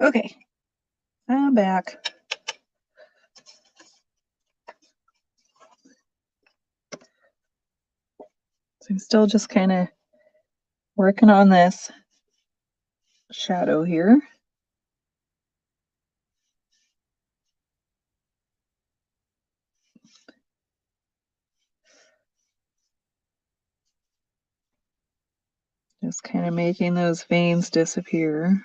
[SPEAKER 1] Okay, I'm back. So I'm still just kind of working on this shadow here. Just kind of making those veins disappear.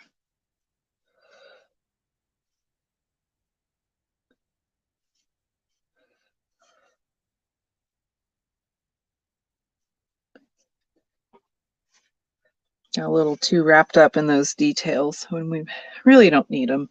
[SPEAKER 1] A little too wrapped up in those details when we really don't need them.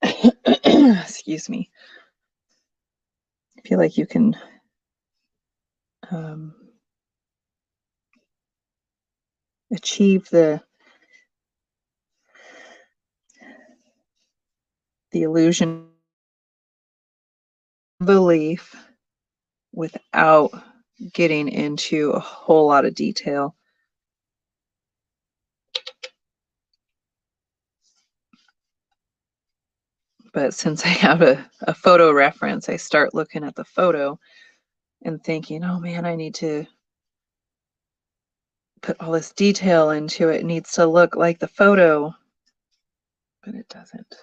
[SPEAKER 1] Excuse me. I feel like you can achieve the illusion of belief without getting into a whole lot of detail. But since I have a photo reference, I start looking at the photo and thinking, oh man, I need to put all this detail into it. It needs to look like the photo. But it doesn't.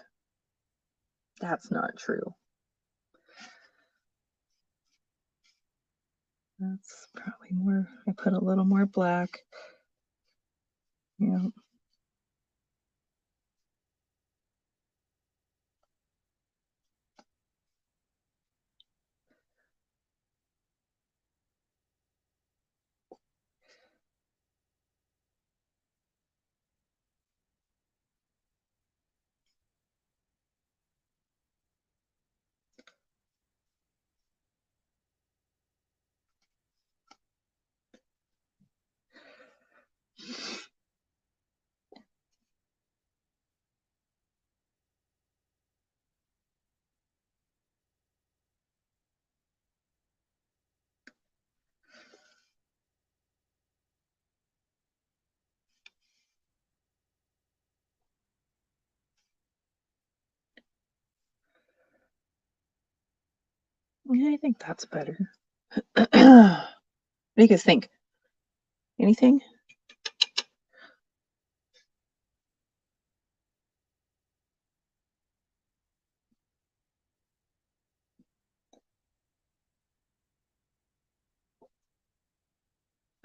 [SPEAKER 1] That's not true. That's probably more, I put a little more black. Yeah. Yeah, I think that's better. What do you guys think? Anything?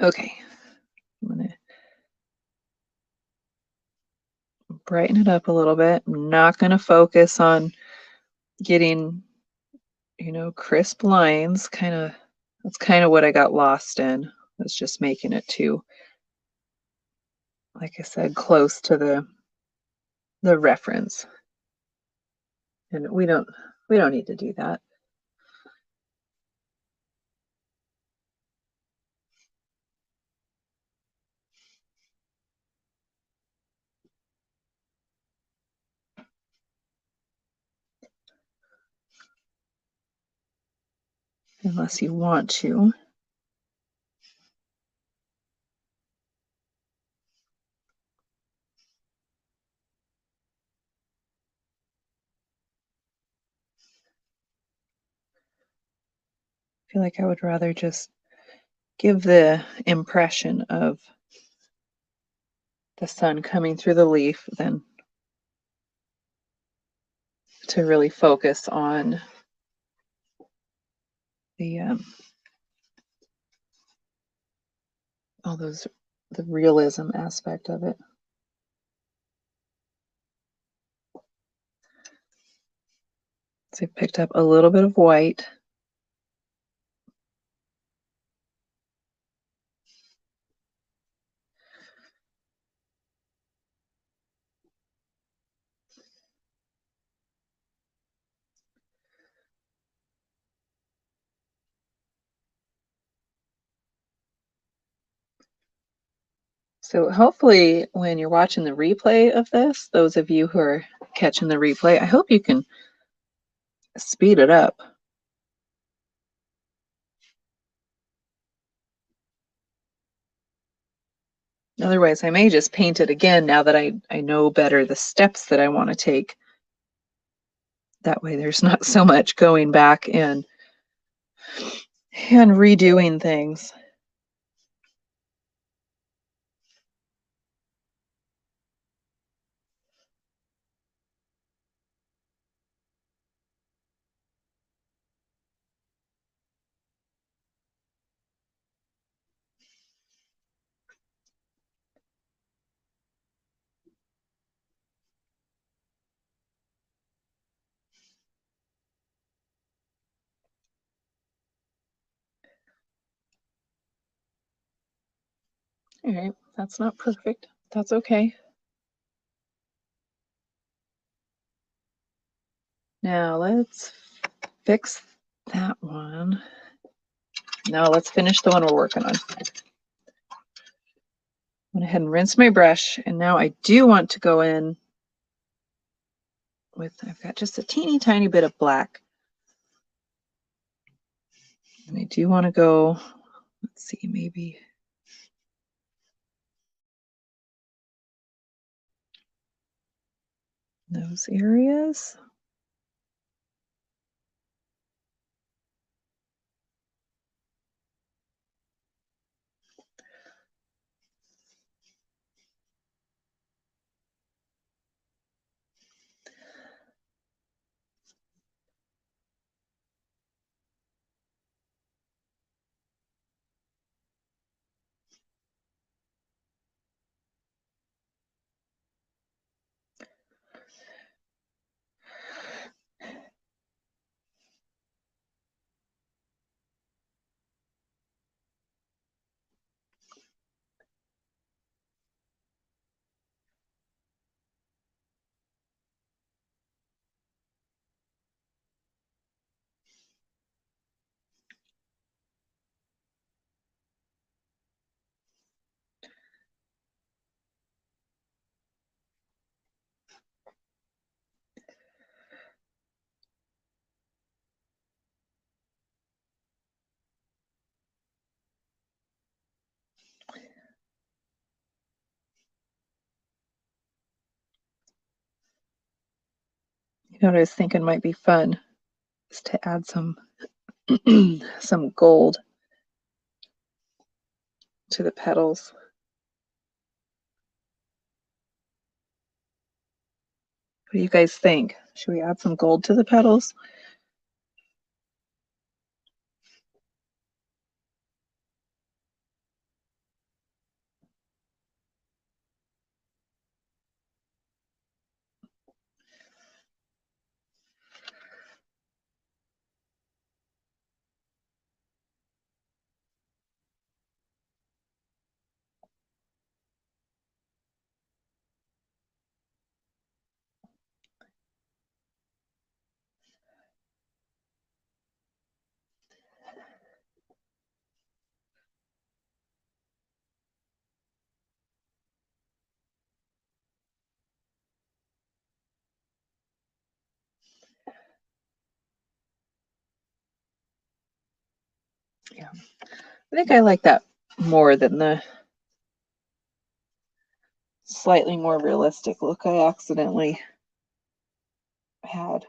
[SPEAKER 1] Okay. I'm gonna brighten it up a little bit. I'm not gonna focus on getting, crisp lines. That's kind of what I got lost in. Was just making it too, like I said, close to the reference. And we don't need to do that. Unless you want to. I feel like I would rather just give the impression of the sun coming through the leaf than to really focus on the the realism aspect of it. So I picked up a little bit of white. So hopefully when you're watching the replay of this, those of you who are catching the replay, I hope you can speed it up. Otherwise, I may just paint it again now that I know better the steps that I want to take. That way there's not so much going back and redoing things. All right, that's not perfect. That's okay. Now let's fix that one. Now let's finish the one we're working on. Went ahead and rinse my brush, and now I do want to go in with, I've got just a teeny tiny bit of black. And I do want to go, let's see, maybe those areas. You know what I was thinking might be fun is to add some some gold to the petals. What do you guys think? Should we add some gold to the petals? Yeah, I think I like that more than the slightly more realistic look I accidentally had.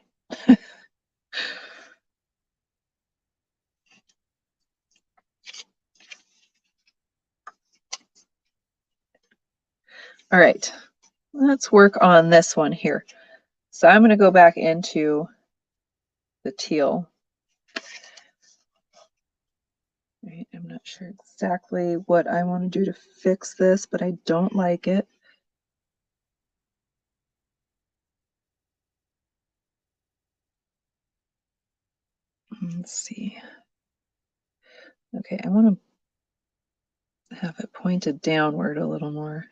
[SPEAKER 1] All right, let's work on this one here. So I'm going to go back into the teal. Right, I'm not sure exactly what I want to do to fix this, but I don't like it. Let's see. Okay, I want to have it pointed downward a little more.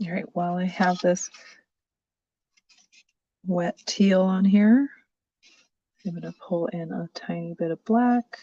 [SPEAKER 1] All right, while I have this wet teal on here, I'm going to pull in a tiny bit of black.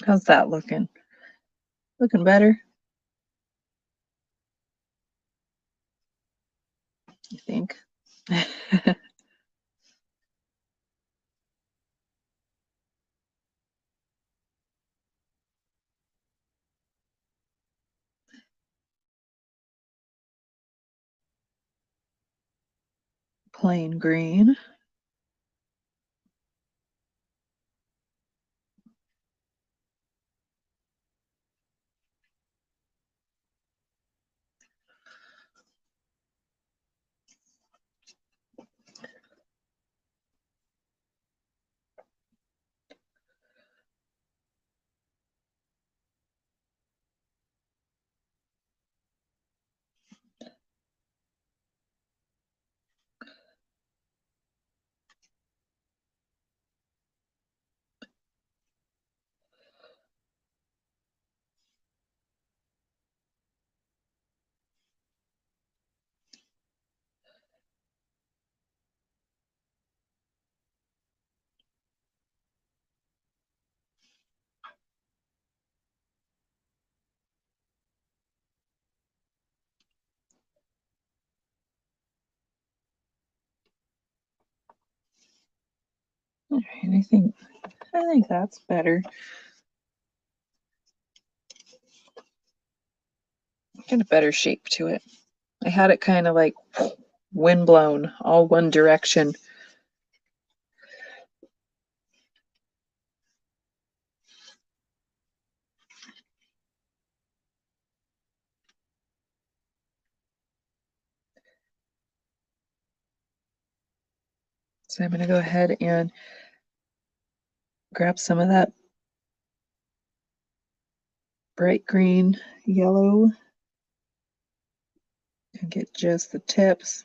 [SPEAKER 1] How's that looking? Looking better, I think. Plain green. All right, I think that's better. Got a better shape to it. I had it kind of like wind blown all one direction. So I'm going to go ahead and grab some of that bright green yellow and get just the tips.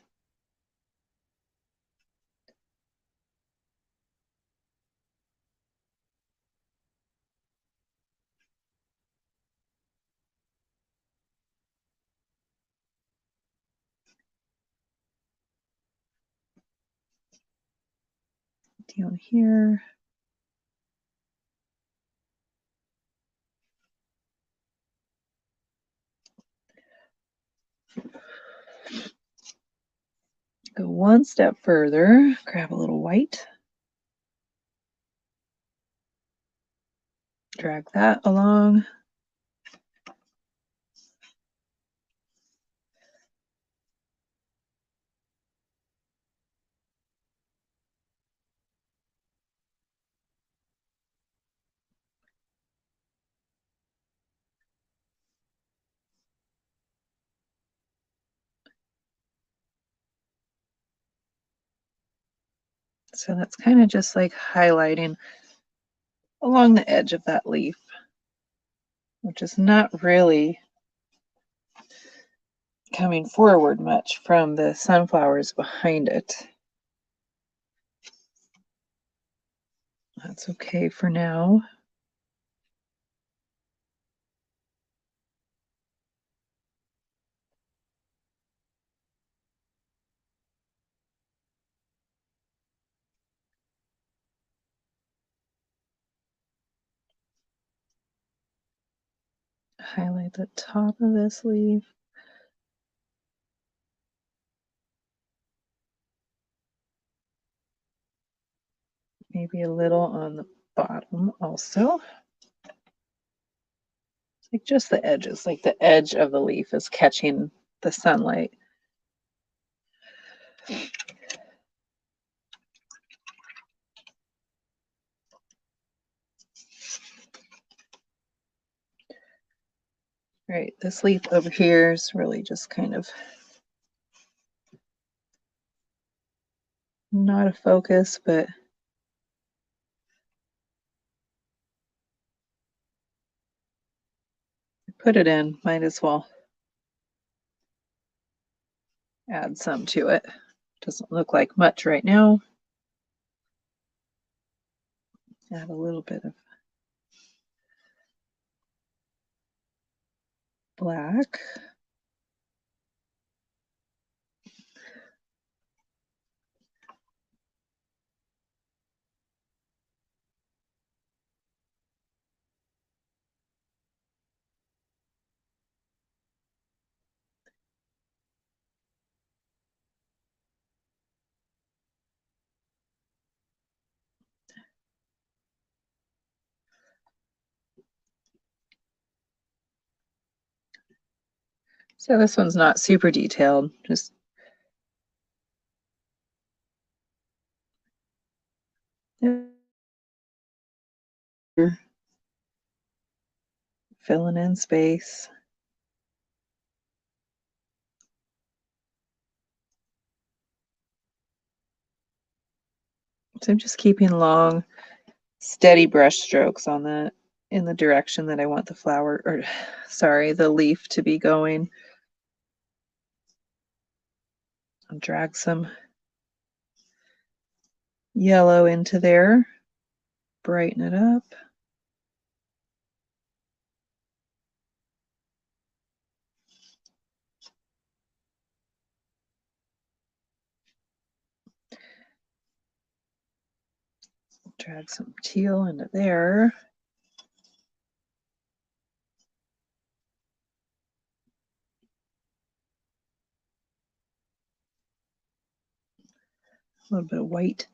[SPEAKER 1] Down here. Go one step further, grab a little white. Drag that along. So that's kind of just like highlighting along the edge of that leaf, which is not really coming forward much from the sunflowers behind it. That's okay for now. Highlight the top of this leaf. Maybe a little on the bottom also. Like just the edges, like the edge of the leaf is catching the sunlight. Right, this leaf over here is really just kind of not a focus, but put it in, might as well add some to it. Doesn't look like much right now. Add a little bit of black. So this one's not super detailed, just filling in space. So I'm just keeping long, steady brush strokes on that in the direction that I want the flower, or sorry, the leaf to be going. I'll drag some yellow into there, brighten it up. Drag some teal into there. A little bit of white.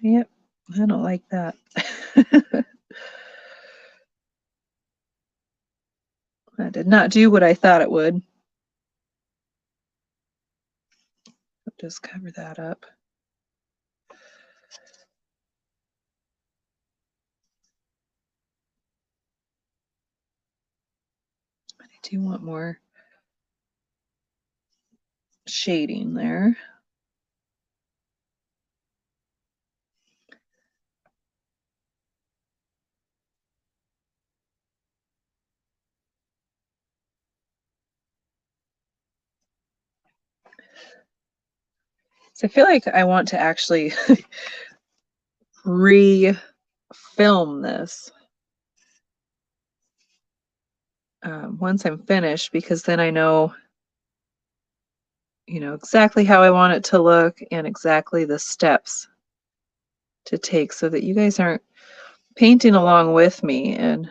[SPEAKER 1] Yep, I don't like that. That did not do what I thought it would. I'll just cover that up. I do want more shading there. So I feel like I want to actually re-film this once I'm finished, because then I know, exactly how I want it to look and exactly the steps to take, so that you guys aren't painting along with me and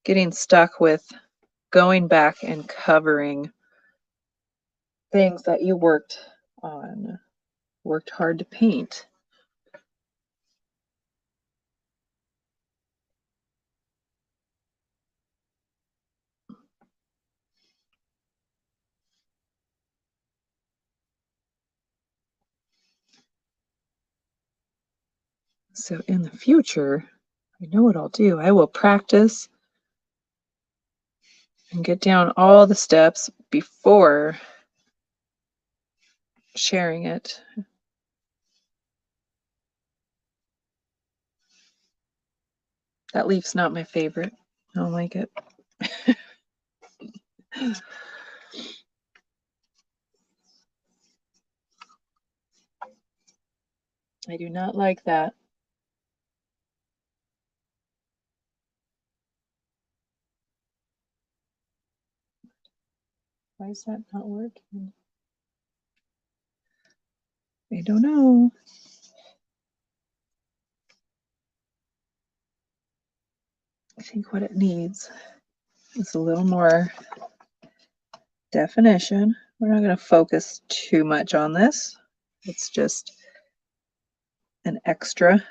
[SPEAKER 1] getting stuck with going back and covering things that you worked hard to paint. So in the future, I know what I'll do. I will practice and get down all the steps before sharing it. That leaf's not my favorite. I don't like it. I do not like that. Why is that not working? I don't know. I think what it needs is a little more definition. We're not going to focus too much on this. It's just an extra.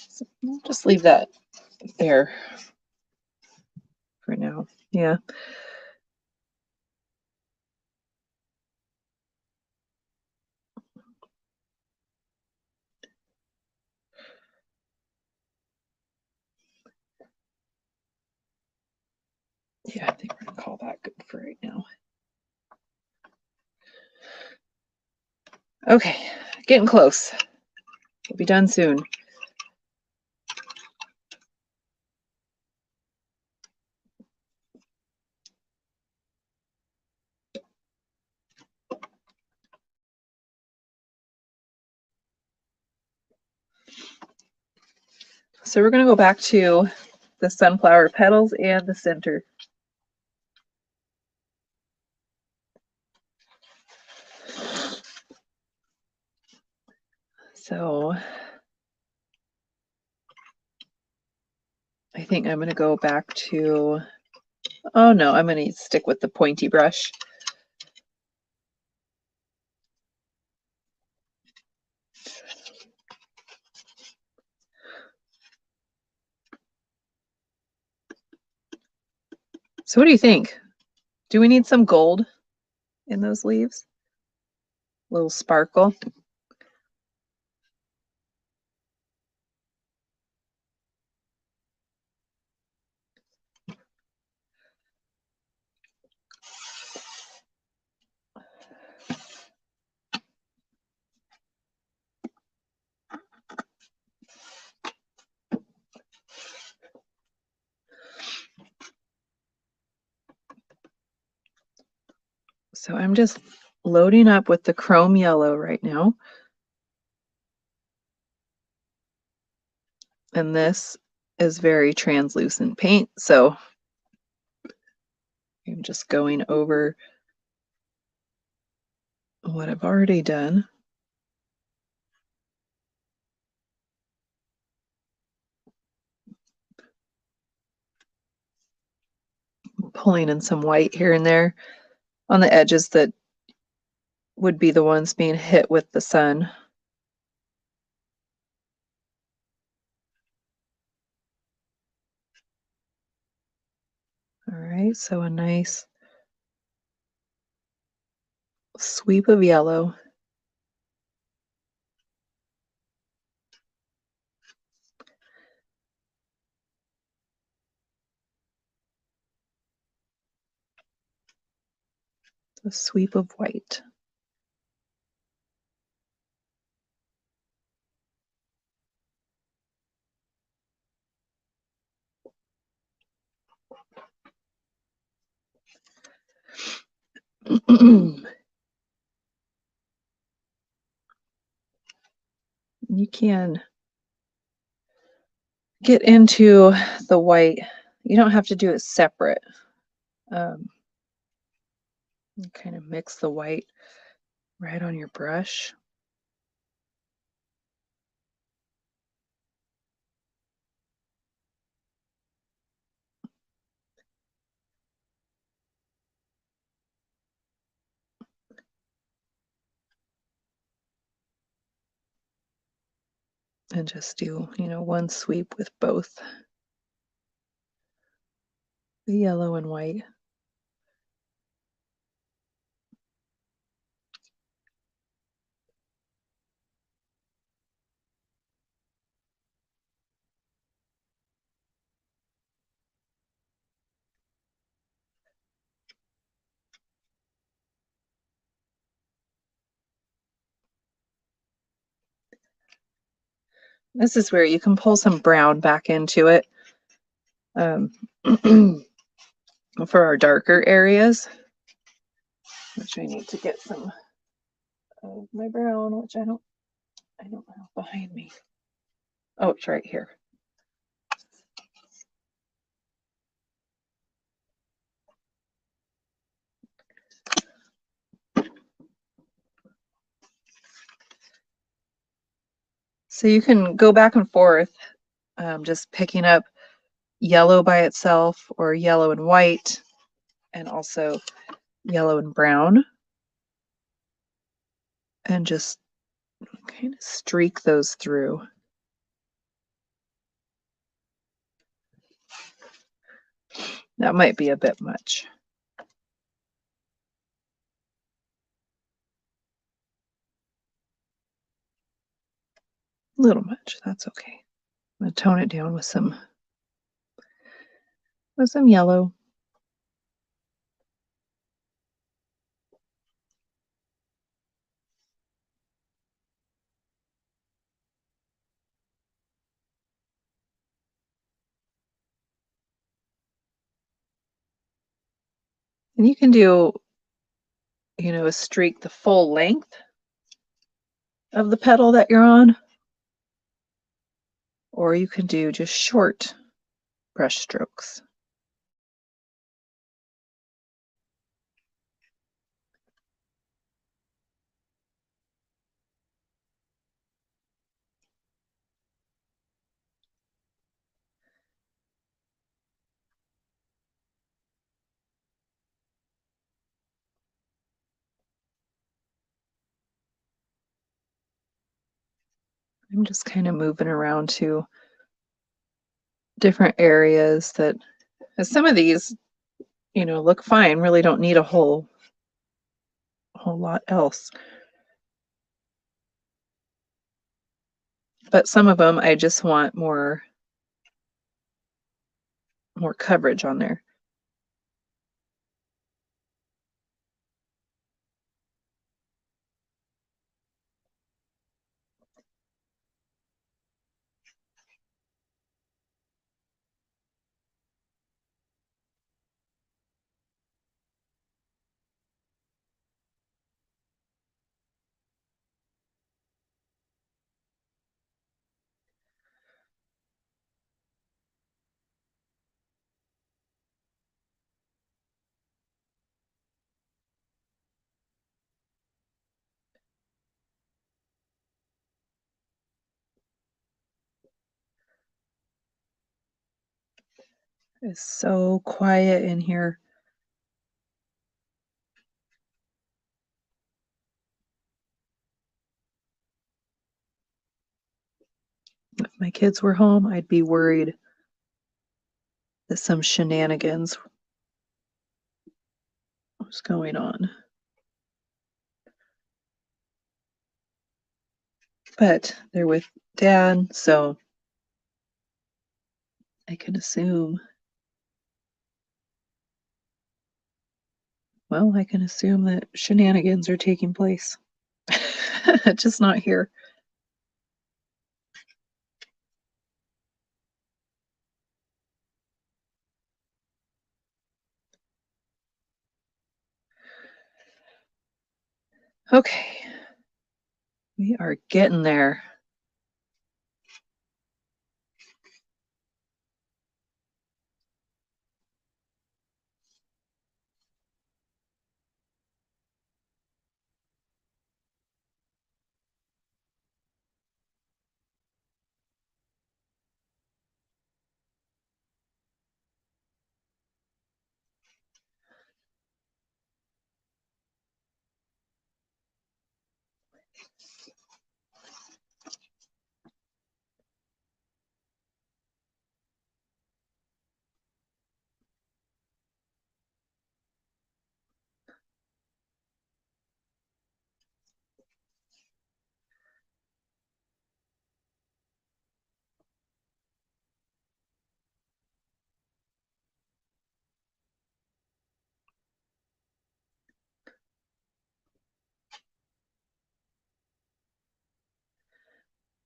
[SPEAKER 1] So we'll just leave that there for now. Yeah. Yeah, I think we're gonna call that good for right now. Okay, getting close. We'll be done soon. So we're going to go back to the sunflower petals and the center. So I think I'm going to go back to, oh no, I'm going to stick with the pointy brush. So what do you think? Do we need some gold in those leaves? A little sparkle. So I'm just loading up with the chrome yellow right now. And this is very translucent paint, so I'm just going over what I've already done. Pulling in some white here and there on the edges that would be the ones being hit with the sun. All right, so a nice sweep of yellow. A sweep of white. You can get into the white. You don't have to do it separate. Kind of mix the white right on your brush. And just do, one sweep with both the yellow and white. This is where you can pull some brown back into it for our darker areas, which I need to get some of my brown, which I don't have behind me. Oh, it's right here. So you can go back and forth, just picking up yellow by itself or yellow and white, and also yellow and brown, and just kind of streak those through. That might be a bit much. A little much, that's okay. I'm gonna tone it down with some yellow. And you can do, a streak the full length of the petal that you're on, or you can do just short brush strokes. I'm just kind of moving around to different areas that, as some of these, look fine, really don't need a whole lot else. But some of them I just want more coverage on there. It's so quiet in here. If my kids were home, I'd be worried that some shenanigans was going on. But they're with Dad, so I can assume. Well, I can assume that shenanigans are taking place. Just not here. Okay. We are getting there.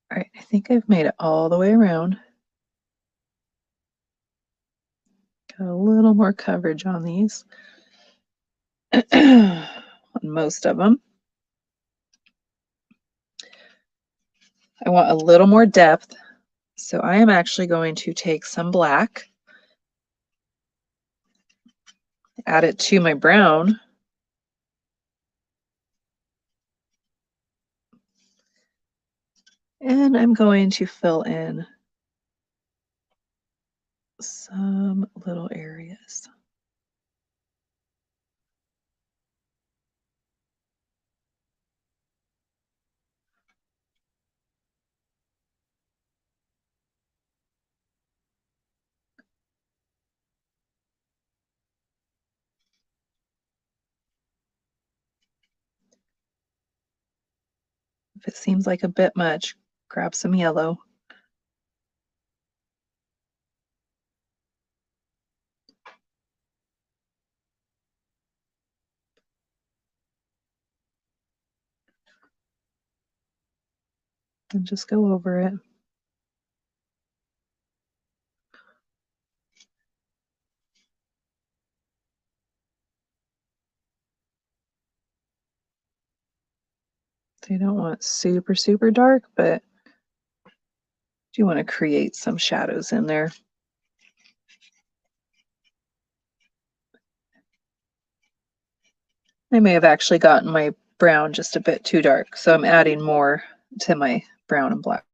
[SPEAKER 1] All right, I think I've made it all the way around. Got a little more coverage on these. On most of them. I want a little more depth, so I am actually going to take some black, add it to my brown, and I'm going to fill in some little areas. If it seems like a bit much, grab some yellow. And just go over it. They don't want super, super dark, but do want to create some shadows in there. I may have actually gotten my brown just a bit too dark, so I'm adding more to my brown and black.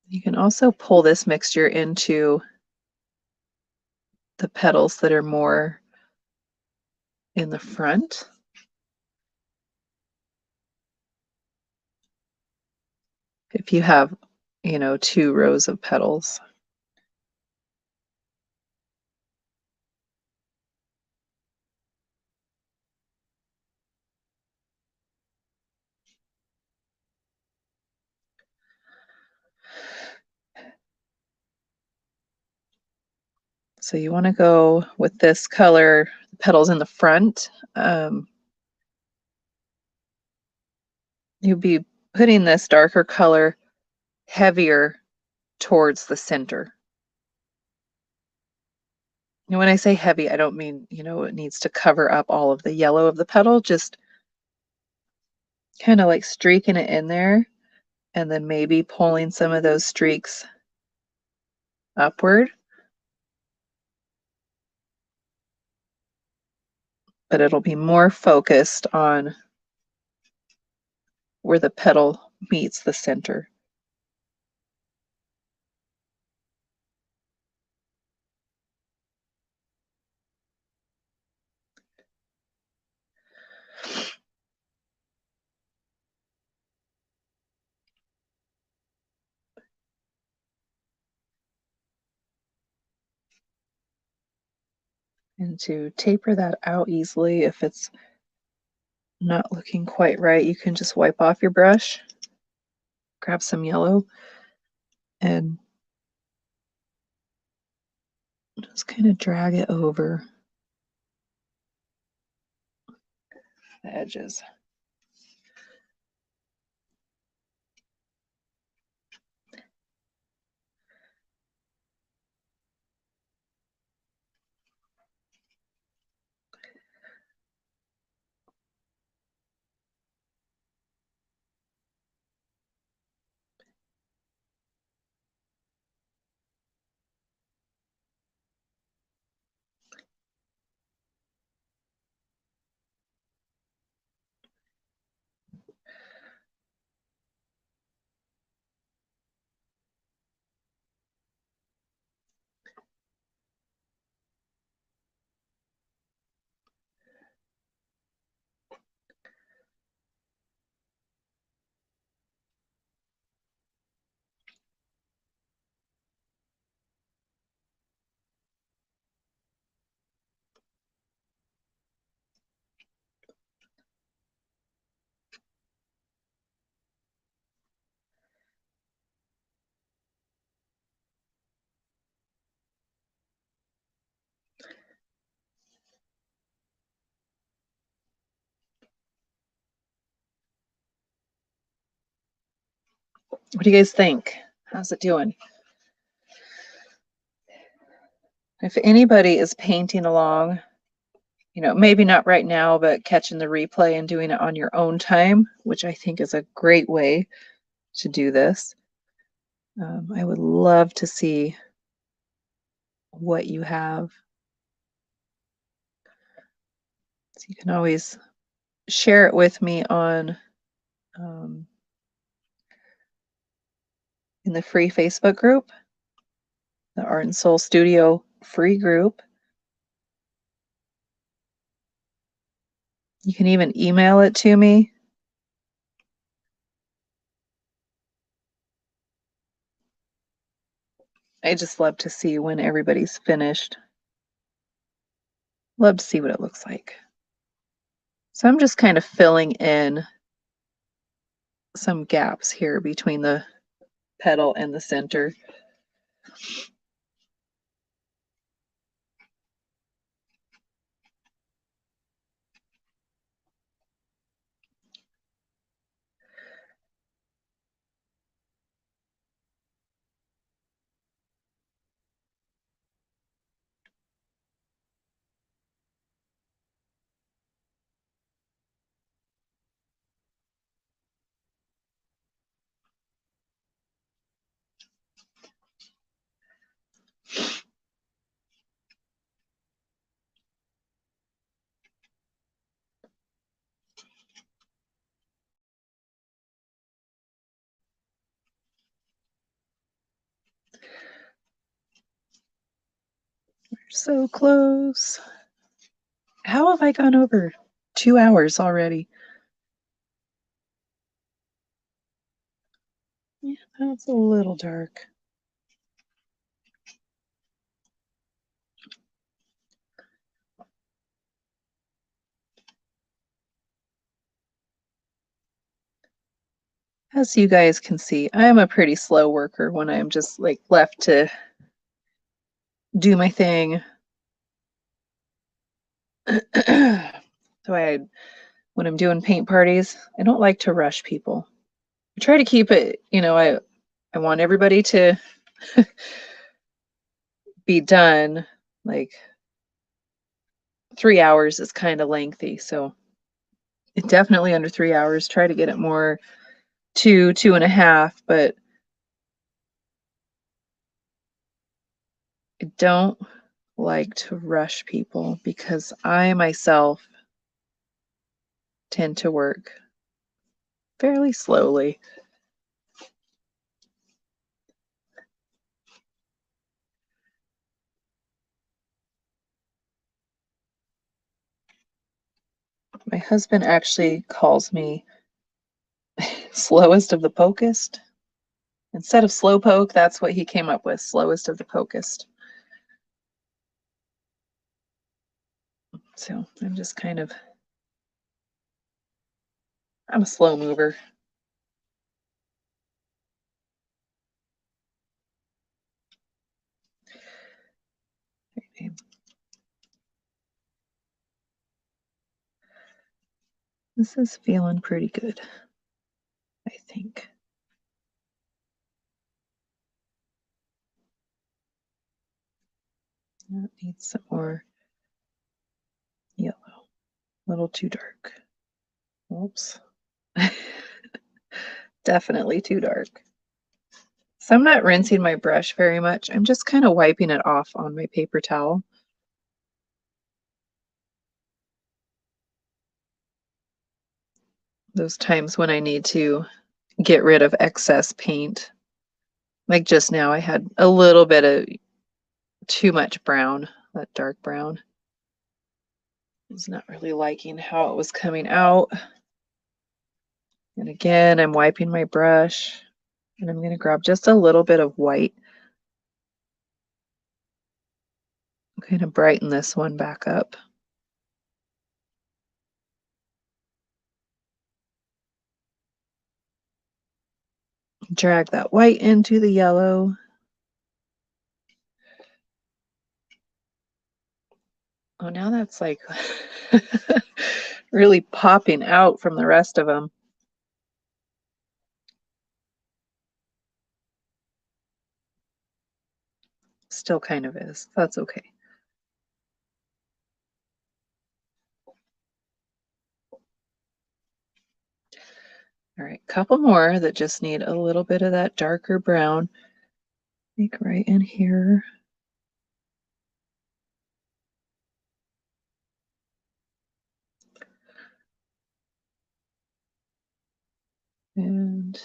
[SPEAKER 1] You can also pull this mixture into the petals that are more in the front. If you have, you know, 2 rows of petals. So you want to go with this color, the petals in the front. You'll be putting this darker color heavier towards the center. And when I say heavy, I don't mean, you know, it needs to cover up all of the yellow of the petal, just kind of like streaking it in there and then maybe pulling some of those streaks upward. But it'll be more focused on where the petal meets the center. And to taper that out easily, if it's not looking quite right, you can just wipe off your brush, grab some yellow, and just kind of drag it over the edges. What do you guys think? How's it doing? If anybody is painting along, you know, maybe not right now, but catching the replay and doing it on your own time, which I think is a great way to do this. I would love to see what you have. So you can always share it with me on in the free Facebook group, the Art and Soul Studio free group. You can even email it to me. I just love to see when everybody's finished. Love to see what it looks like. So I'm just kind of filling in some gaps here between the petal and the center. So close. How have I gone over 2 hours already? Yeah, that's a little dark. As you guys can see, I am a pretty slow worker when I'm just like left to do my thing. So when I'm doing paint parties, I don't like to rush people. I try to keep it, I want everybody to be done. Like 3 hours is kind of lengthy, so definitely under 3 hours. Try to get it more 2.5, but I don't like to rush people because I myself tend to work fairly slowly. My husband actually calls me slowest of the pokest. Instead of slow poke, that's what he came up with, slowest of the pokest. So I'm just I'm a slow mover. Okay. This is feeling pretty good, I think. That needs some more yellow. A little too dark. Oops. Definitely too dark. So I'm not rinsing my brush very much. I'm just kind of wiping it off on my paper towel. Those times when I need to get rid of excess paint. Like just now, I had a little bit of too much brown, that dark brown. I was not really liking how it was coming out. And again, I'm wiping my brush and I'm going to grab just a little bit of white. I'm going to brighten this one back up. Drag that white into the yellow. Oh, now that's like really popping out from the rest of them. Still kind of is. That's okay. All right, couple more that just need a little bit of that darker brown. Like right in here. And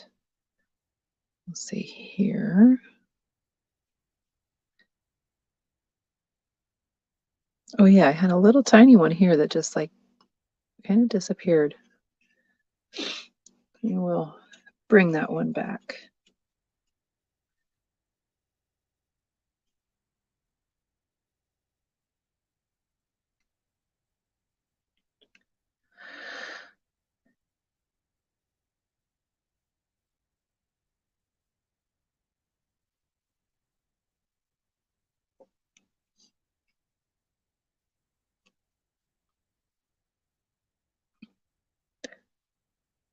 [SPEAKER 1] let's see here. Oh yeah, I had a little tiny one here that just like kind of disappeared. We will bring that one back.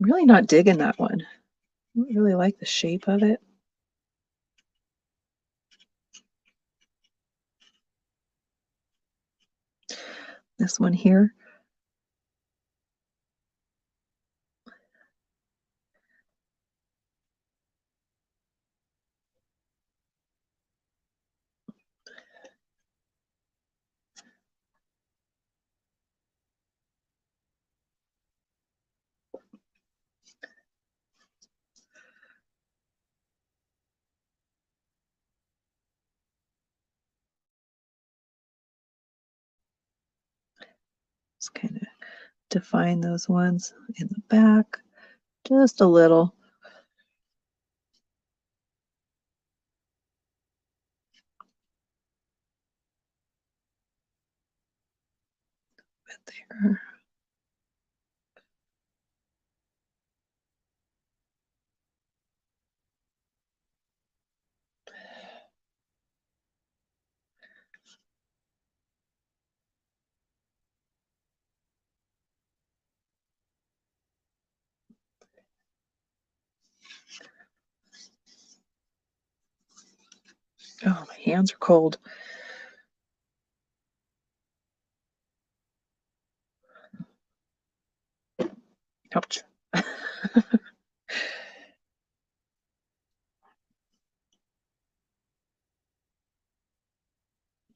[SPEAKER 1] I'm really not digging that one. I don't really like the shape of it. This one here. Just kind of define those ones in the back just a little. There. Oh, my hands are cold. Ouch.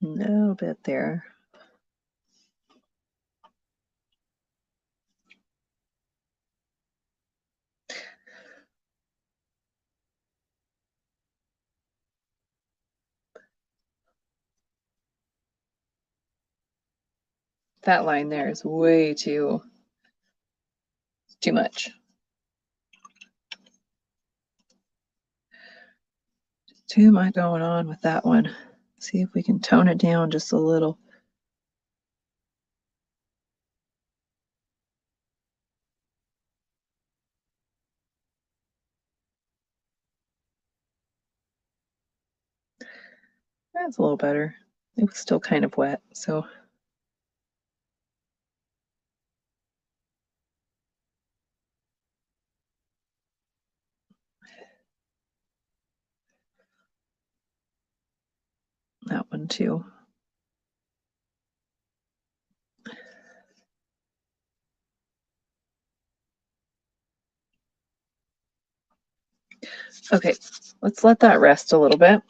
[SPEAKER 1] No bit there. That line there is way too much. Too much going on with that one. See if we can tone it down just a little. That's a little better. It was still kind of wet, so. That one too. Okay, let's let that rest a little bit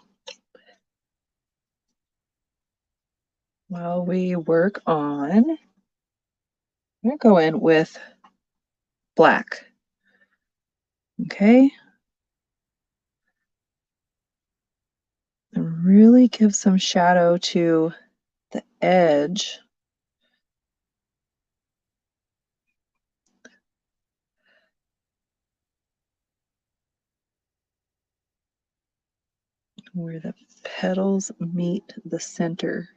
[SPEAKER 1] while we work on, I'm gonna go in with black. Okay. And really give some shadow to the edge. Where the petals meet the center.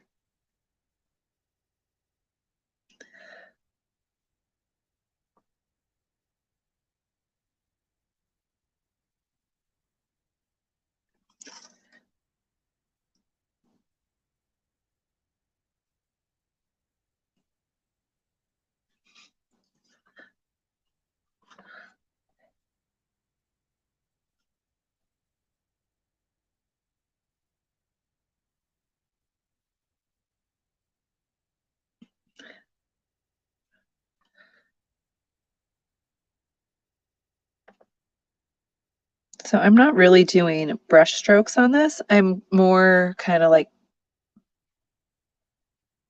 [SPEAKER 1] So I'm not really doing brush strokes on this. I'm more kind of like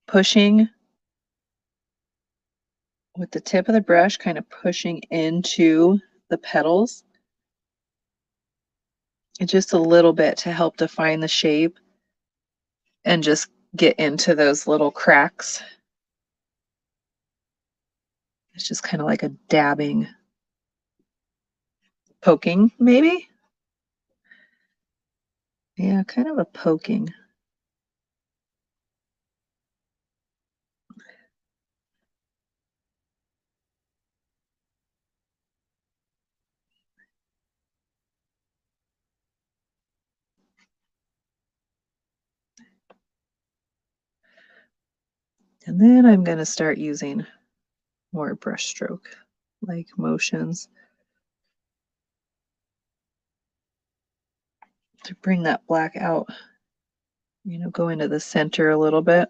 [SPEAKER 1] pushing with the tip of the brush, kind of pushing into the petals. And just a little bit to help define the shape and just get into those little cracks. It's just kind of like a dabbing, poking maybe. Yeah, kind of a poking. And then I'm going to start using more brush stroke like motions to bring that black out, you know, go into the center a little bit.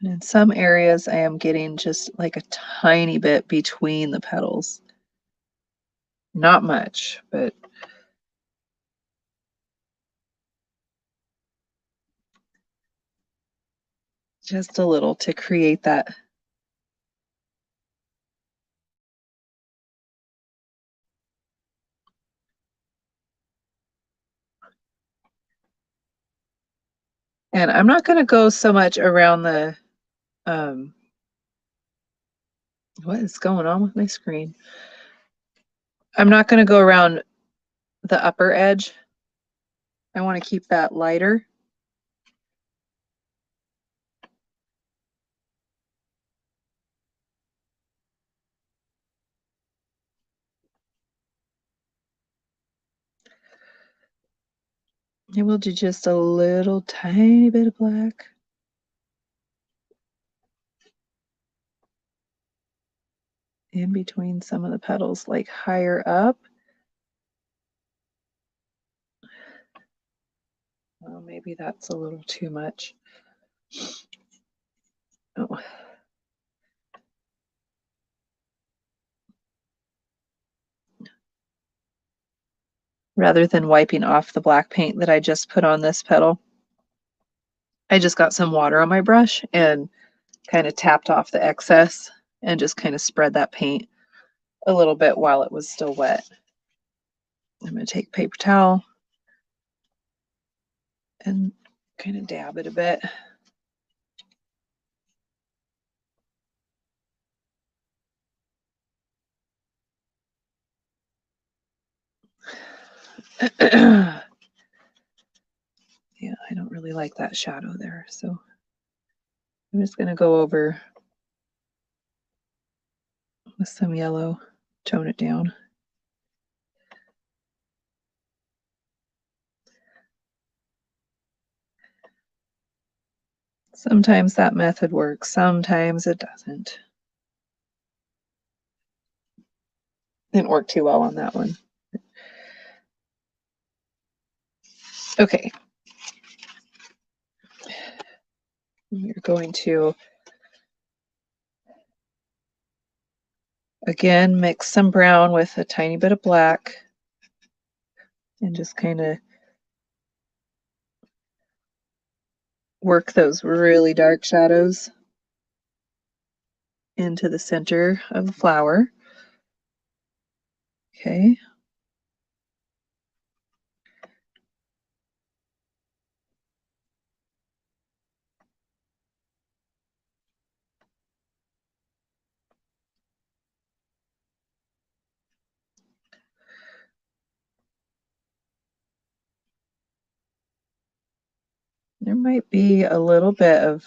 [SPEAKER 1] And in some areas, I am getting just like a tiny bit between the petals. Not much, but Just a little to create that. And I'm not going to go so much around the, what is going on with my screen? I'm not going to go around the upper edge. I want to keep that lighter. And we'll do just a little tiny bit of black. In between some of the petals, like higher up. Well, maybe that's a little too much. Oh. Rather than wiping off the black paint that I just put on this petal, I just got some water on my brush and kind of tapped off the excess and just kind of spread that paint a little bit while it was still wet. I'm going to take paper towel and kind of dab it a bit. Yeah, I don't really like that shadow there, so I'm just going to go over with some yellow, tone it down. Sometimes that method works, sometimes it doesn't. Didn't work too well on that one. Okay. We're going to, again, mix some brown with a tiny bit of black and just kind of work those really dark shadows into the center of the flower. Okay. There might be a little bit of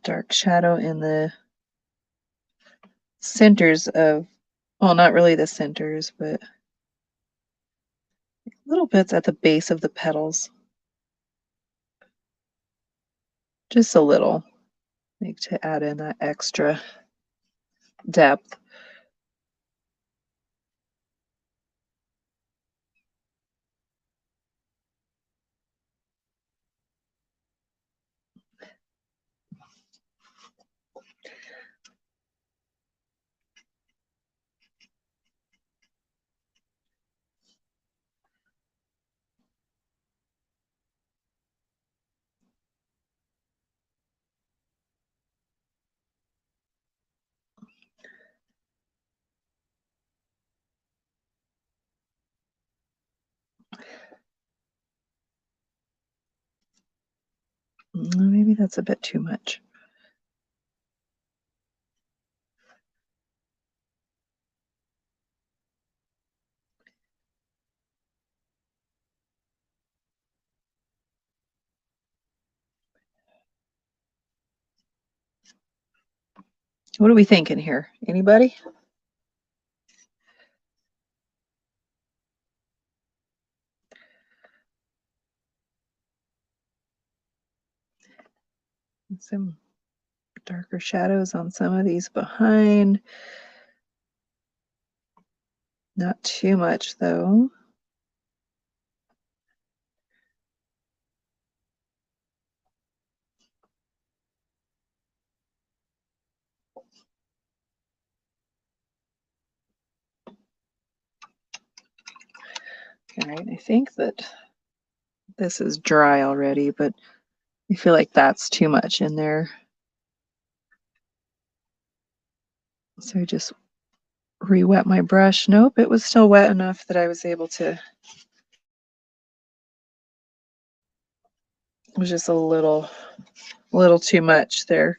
[SPEAKER 1] dark shadow in the centers of, well, not really the centers, but little bits at the base of the petals. Just a little, like to add in that extra depth. Maybe that's a bit too much. What are we thinking here? Anybody? Some darker shadows on some of these behind. Not too much though. All right, I think that this is dry already, but I feel like that's too much in there. So I just re-wet my brush. Nope, it was still wet enough that I was able to. It was just a little too much there.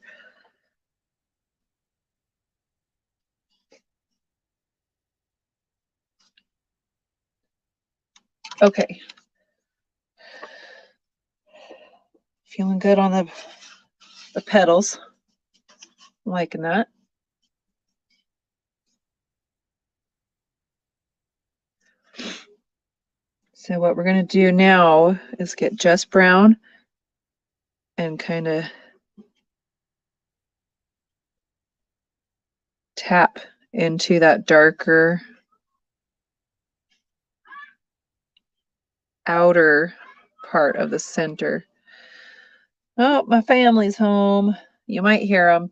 [SPEAKER 1] Okay. Feeling good on the petals. Liking that. So what we're going to do now is get just brown and kind of tap into that darker outer part of the center. Oh, my family's home. You might hear them.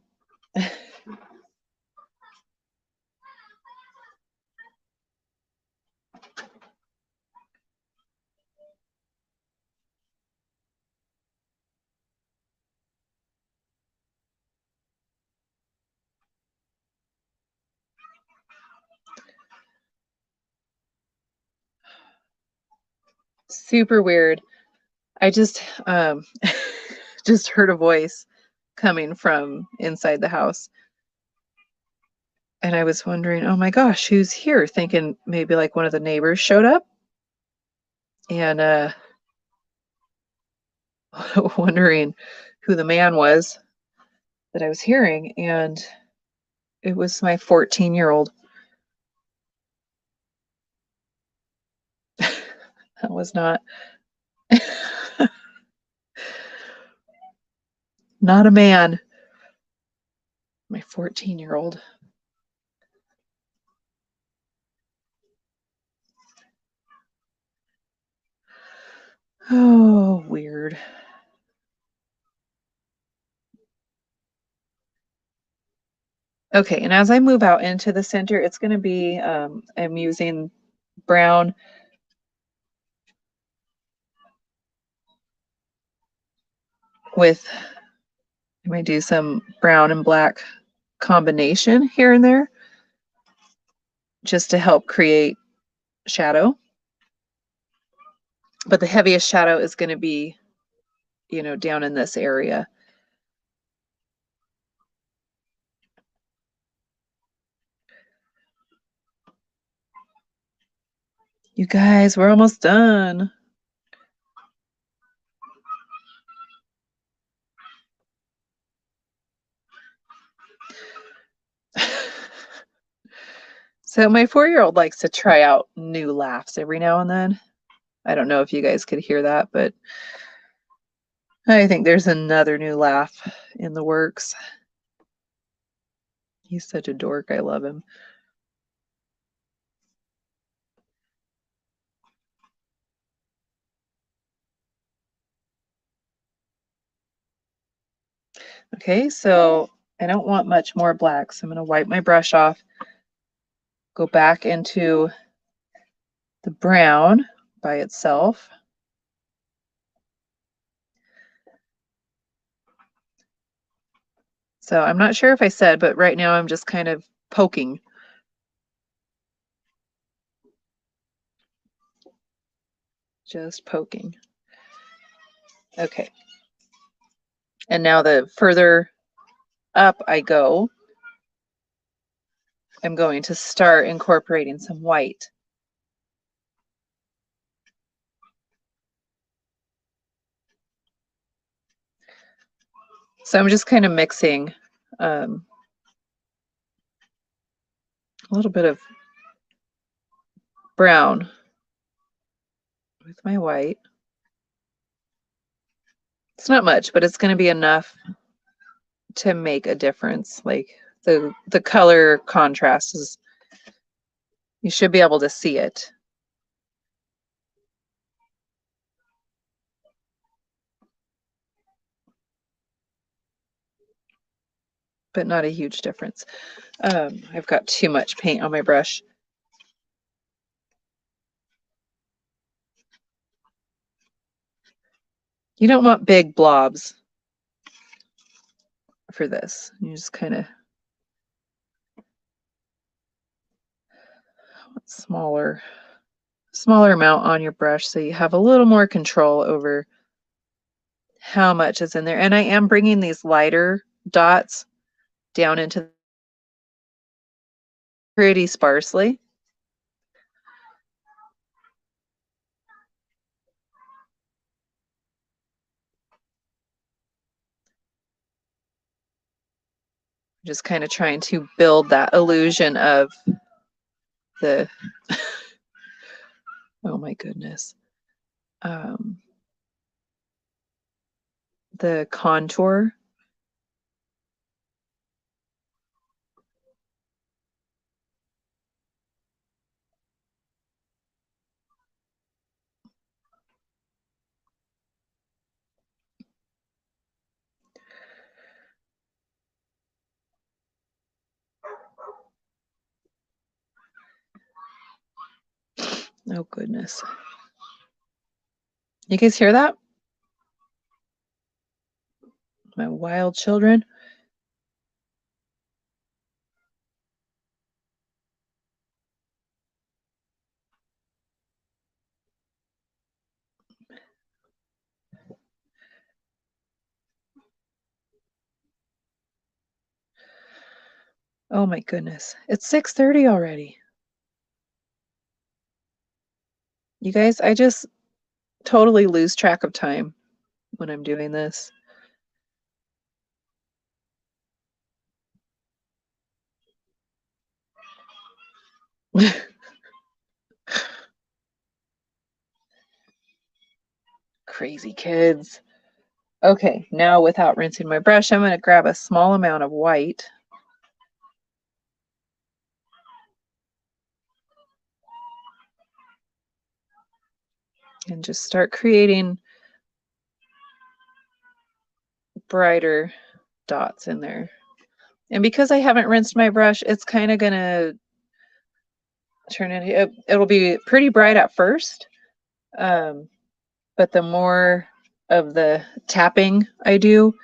[SPEAKER 1] Super weird. I just just heard a voice coming from inside the house. And I was wondering, oh my gosh, who's here? Thinking maybe like one of the neighbors showed up. And wondering who the man was that I was hearing. And it was my 14-year-old. That was not not a man. My 14-year-old. Oh, weird. Okay, and as I move out into the center, it's going to be, I'm using brown with, I might do some brown and black combination here and there just to help create shadow. But the heaviest shadow is going to be, you know, down in this area. You guys, we're almost done. So my 4-year-old likes to try out new laughs every now and then. I don't know if you guys could hear that, but I think there's another new laugh in the works. He's such a dork. I love him. Okay, so I don't want much more black, so I'm going to wipe my brush off, go back into the brown by itself. So I'm not sure if I said, but right now I'm just kind of poking. Just poking. Okay. And now the further up I go, I'm going to start incorporating some white. So I'm just kind of mixing a little bit of brown with my white. It's not much, but it's going to be enough to make a difference. Like the color contrast is, you should be able to see it. But not a huge difference. I've got too much paint on my brush. You don't want big blobs for this. You just kind of smaller amount on your brush so you have a little more control over how much is in there. And I am bringing these lighter dots down into pretty sparsely. Just kind of trying to build that illusion of the, oh my goodness, the contour. Oh goodness. You guys hear that? My wild children. Oh my goodness. It's 6:30 already. You guys, I just totally lose track of time when I'm doing this. Crazy kids. Okay, now without rinsing my brush, I'm going to grab a small amount of white. And just start creating brighter dots in there. And because I haven't rinsed my brush, it's kind of going to turn into, it'll be pretty bright at first. But the more of the tapping I do,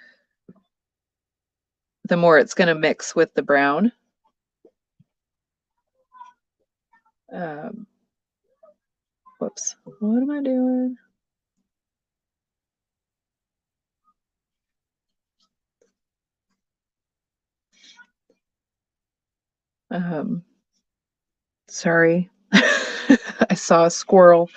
[SPEAKER 1] the more it's going to mix with the brown. Whoops, what am I doing? Sorry, I saw a squirrel.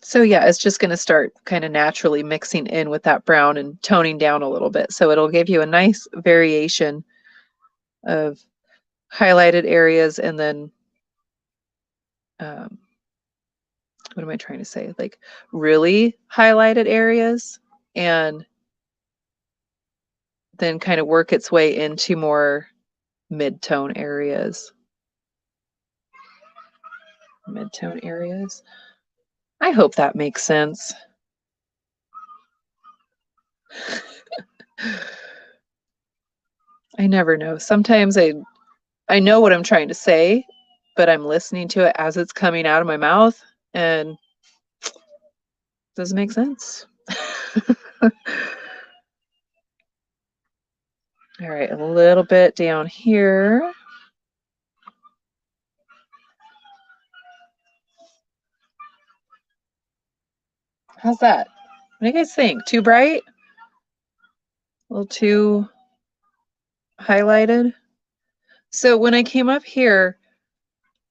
[SPEAKER 1] So yeah, it's just going to start kind of naturally mixing in with that brown and toning down a little bit. So it'll give you a nice variation of highlighted areas and then, what am I trying to say? Like really highlighted areas, and then kind of work its way into more mid-tone areas. Mid-tone areas. I hope that makes sense. I never know. Sometimes I know what I'm trying to say, but I'm listening to it as it's coming out of my mouth and it doesn't make sense. All right, a little bit down here. How's that? What do you guys think? Too bright? A little too highlighted? So when I came up here,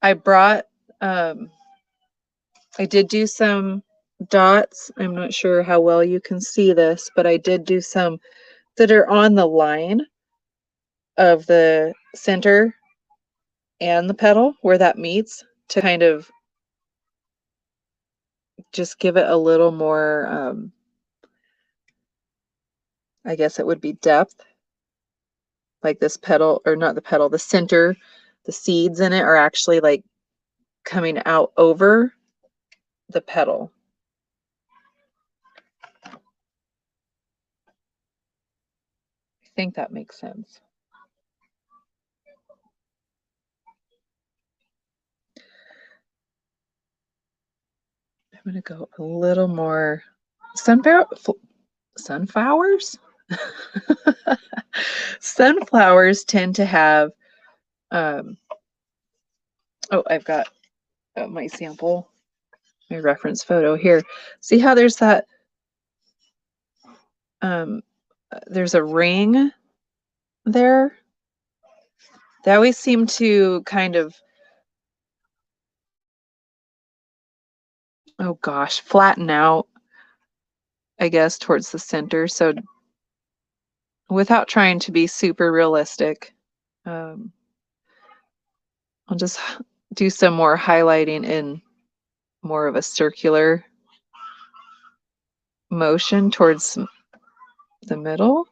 [SPEAKER 1] I brought, I did do some dots. I'm not sure how well you can see this, but I did do some that are on the line of the center and the petal where that meets to kind of just give it a little more, I guess it would be depth. Like this petal, or not the petal, the center, the seeds in it are actually like coming out over the petal. I think that makes sense. I'm going to go a little more sunflowers. Sunflowers tend to have, oh, I've got my sample, my reference photo here. See how there's that, there's a ring there? They always seem to kind of, oh gosh, flatten out, I guess, towards the center. So without trying to be super realistic, I'll just do some more highlighting in more of a circular motion towards the middle.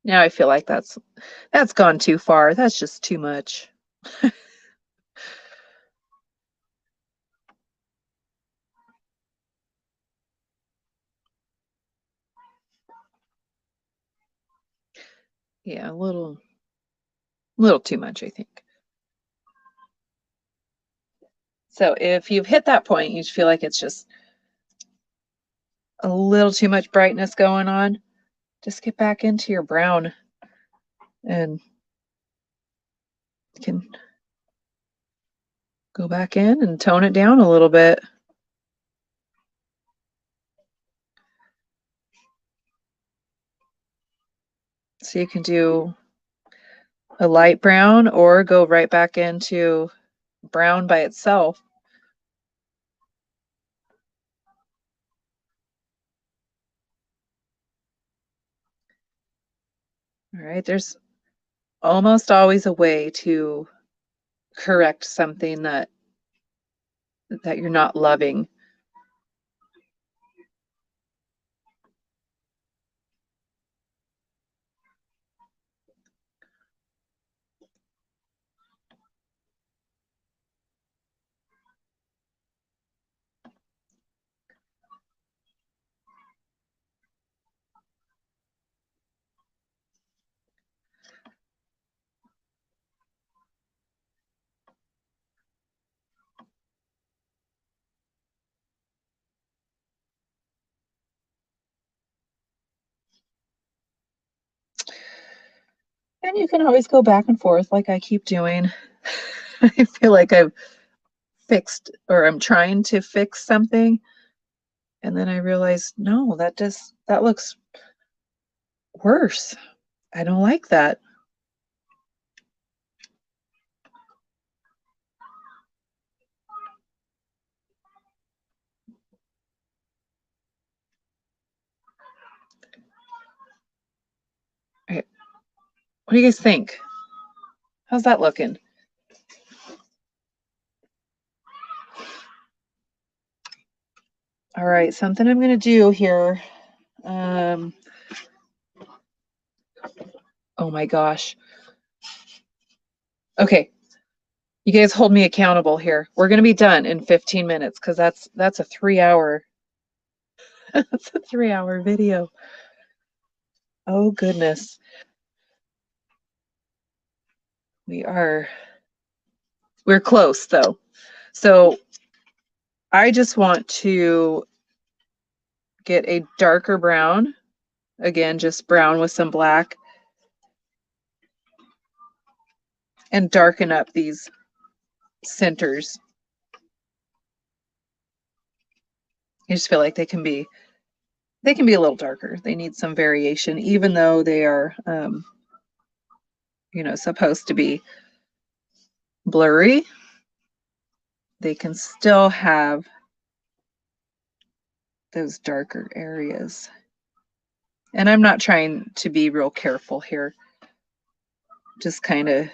[SPEAKER 1] Now I feel like that's gone too far. That's just too much. Yeah, a little too much, I think. So if you've hit that point, you feel like it's just a little too much brightness going on, just get back into your brown and you can go back in and tone it down a little bit. So you can do a light brown or go right back into brown by itself. All right, there's almost always a way to correct something that you're not loving. And you can always go back and forth like I keep doing. I feel like I've fixed, or I'm trying to fix something, and then I realize, no, that looks worse. I don't like that. All right. What do you guys think? How's that looking? All right, something I'm going to do here. Oh my gosh. Okay, you guys hold me accountable here. We're going to be done in 15 minutes because that's a 3-hour that's a 3-hour video. Oh goodness. We're close though. So I just want to get a darker brown. Again, just brown with some black. And darken up these centers. I just feel like they can be a little darker. They need some variation, even though they are, supposed to be blurry. They can still have those darker areas. And I'm not trying to be real careful here. Just kind of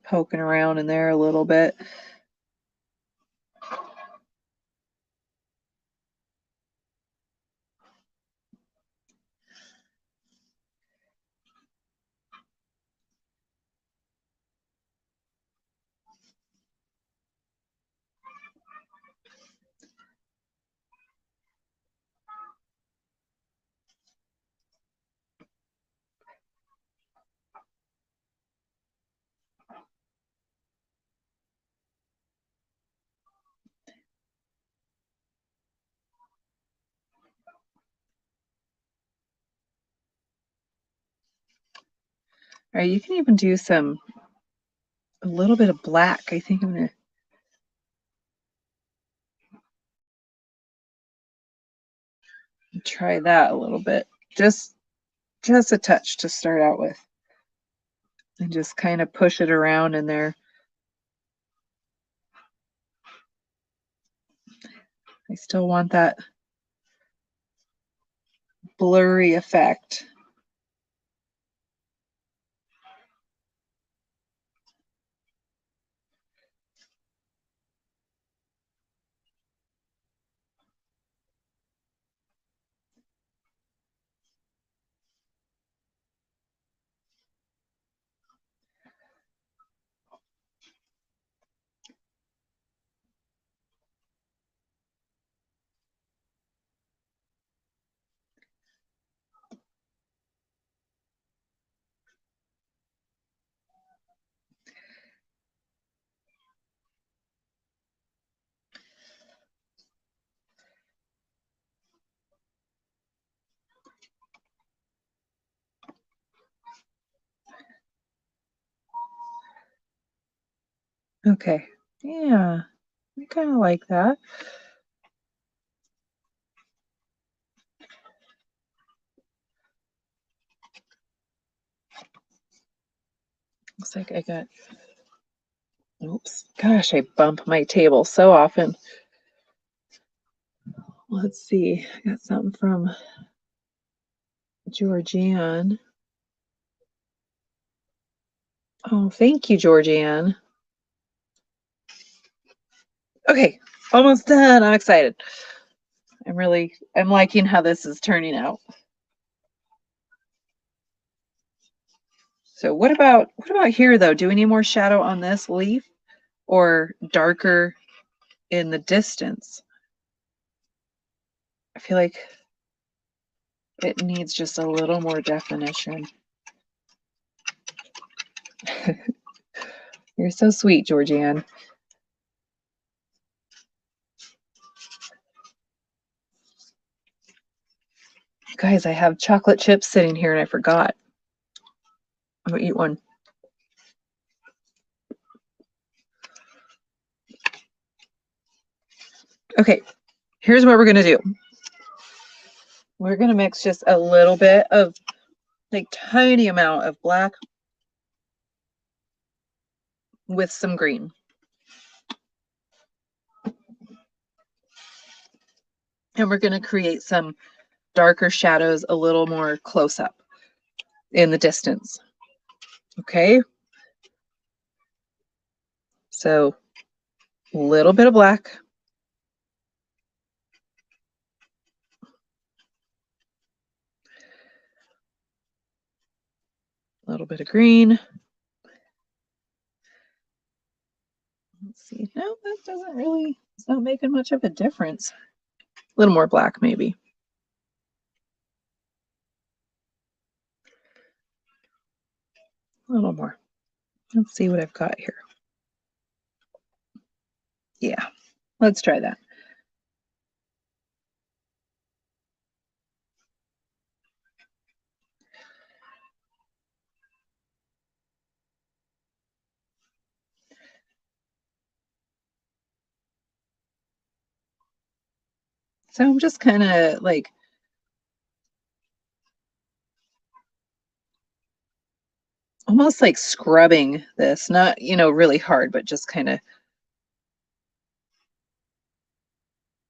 [SPEAKER 1] poking around in there a little bit. All right, you can even do a little bit of black. I think I'm gonna try that a little bit. Just a touch to start out with. And just kind of push it around in there. I still want that blurry effect. Okay, yeah, I kind of like that. Looks like I got, oops, gosh, I bump my table so often. Let's see, I got something from Georgianne. Oh, thank you, Georgianne. Okay, almost done. I'm excited. I'm liking how this is turning out. So what about here though? Do we need more shadow on this leaf or darker in the distance? I feel like it needs just a little more definition. You're so sweet, Georgianne. Guys, I have chocolate chips sitting here and I forgot. I'm gonna eat one. Okay, here's what we're gonna do. We're gonna mix just a little bit of, like, tiny amount of black with some green. And we're gonna create some darker shadows a little more close up in the distance. Okay, so a little bit of black, a little bit of green. Let's see. No, that doesn't really, it's not making much of a difference. A little more black, maybe. A little more. Let's see what I've got here. Yeah, let's try that. So I'm just kind of like almost like scrubbing this, not, really hard, but just kind of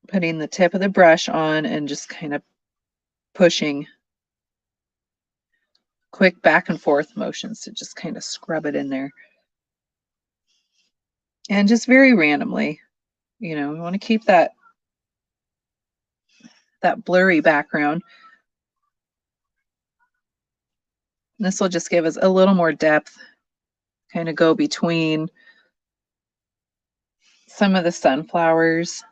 [SPEAKER 1] putting the tip of the brush on and just kind of pushing quick back and forth motions to just kind of scrub it in there. And just very randomly, we want to keep that blurry background. This will just give us a little more depth, kind of go between some of the sunflowers.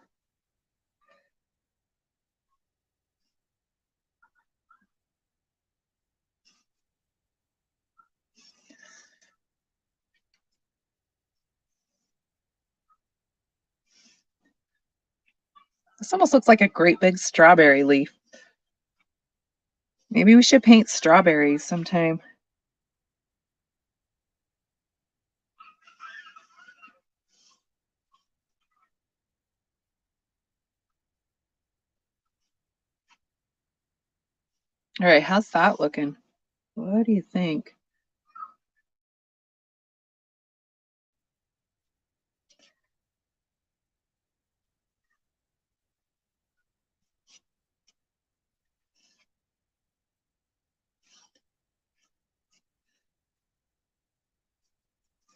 [SPEAKER 1] This almost looks like a great big strawberry leaf. Maybe we should paint strawberries sometime. All right, how's that looking? What do you think?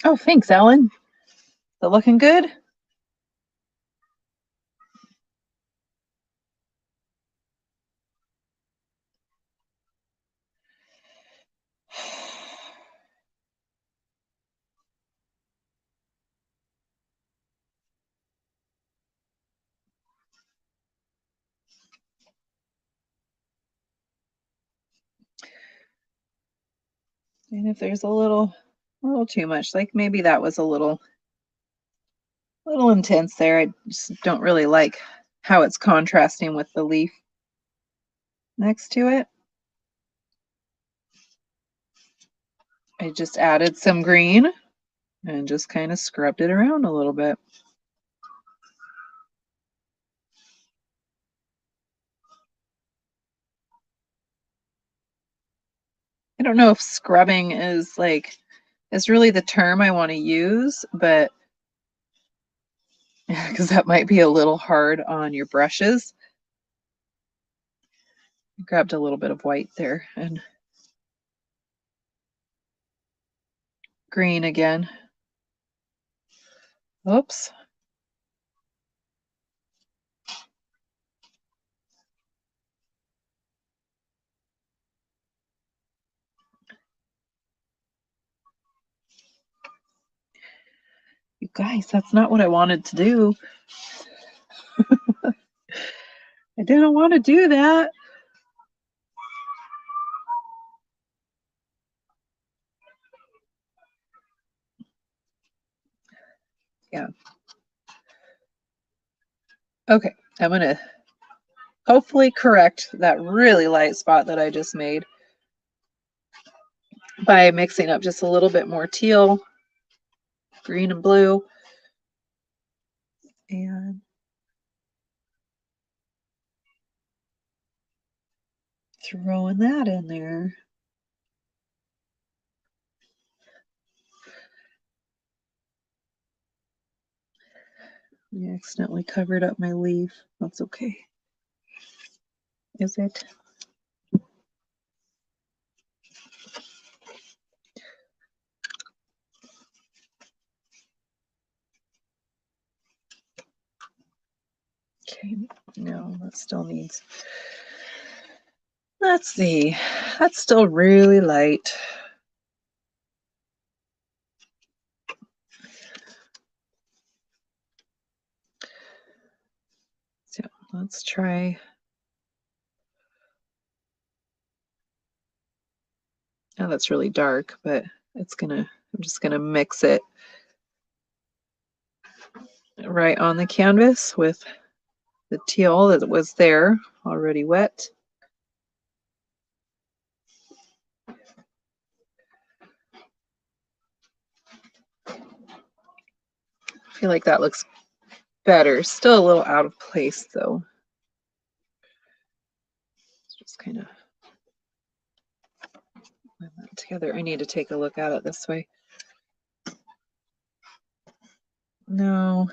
[SPEAKER 1] Oh, thanks, Ellen. Is it looking good? And if there's a little too much, like maybe that was a little intense there. I just don't really like how it's contrasting with the leaf next to it. I just added some green and just kind of scrubbed it around a little bit. I don't know if scrubbing is really the term I want to use, but because that might be a little hard on your brushes. I grabbed a little bit of white there and green again. Oops. You guys, that's not what I wanted to do. I didn't want to do that. Yeah. Okay, I'm gonna hopefully correct that really light spot that I just made by mixing up just a little bit more teal, green and blue, and throwing that in there. I accidentally covered up my leaf. That's okay. Is it? Okay, no, that still needs. Let's see. That's still really light. So let's try. Oh, that's really dark, but I'm just gonna mix it right on the canvas with the teal that was there already wet. I feel like that looks better. Still a little out of place though. Just kind of blend that together. I need to take a look at it this way. No.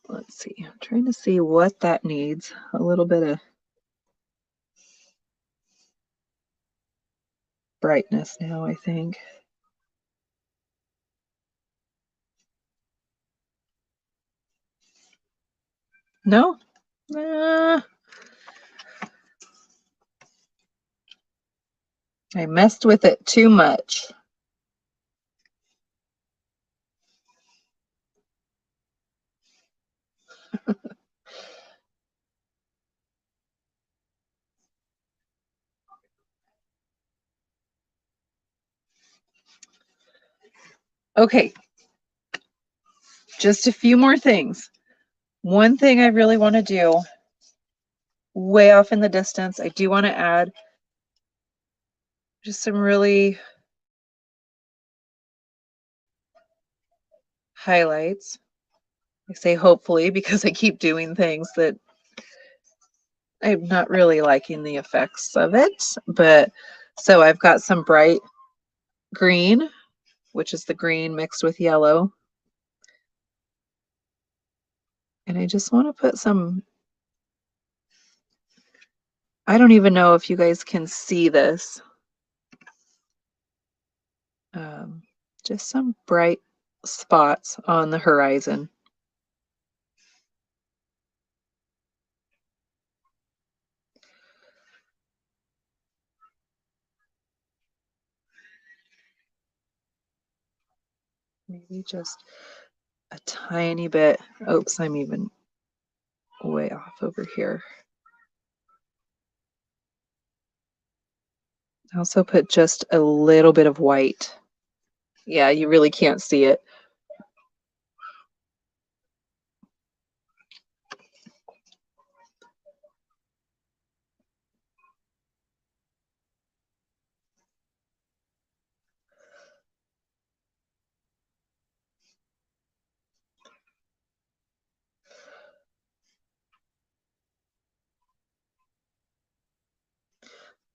[SPEAKER 1] Let's see. I'm trying to see what that needs. A little bit of brightness now, I think. No? I messed with it too much. Okay, just a few more things. One thing I really want to do, way off in the distance, I do want to add just some really highlights. I say hopefully because I keep doing things that I'm not really liking the effects of it. But so I've got some bright green, which is the green mixed with yellow. And I just want to put some, I don't even know if you guys can see this. Just some bright spots on the horizon. Maybe just a tiny bit. Oops, I'm even way off over here. I also put just a little bit of white. Yeah, you really can't see it.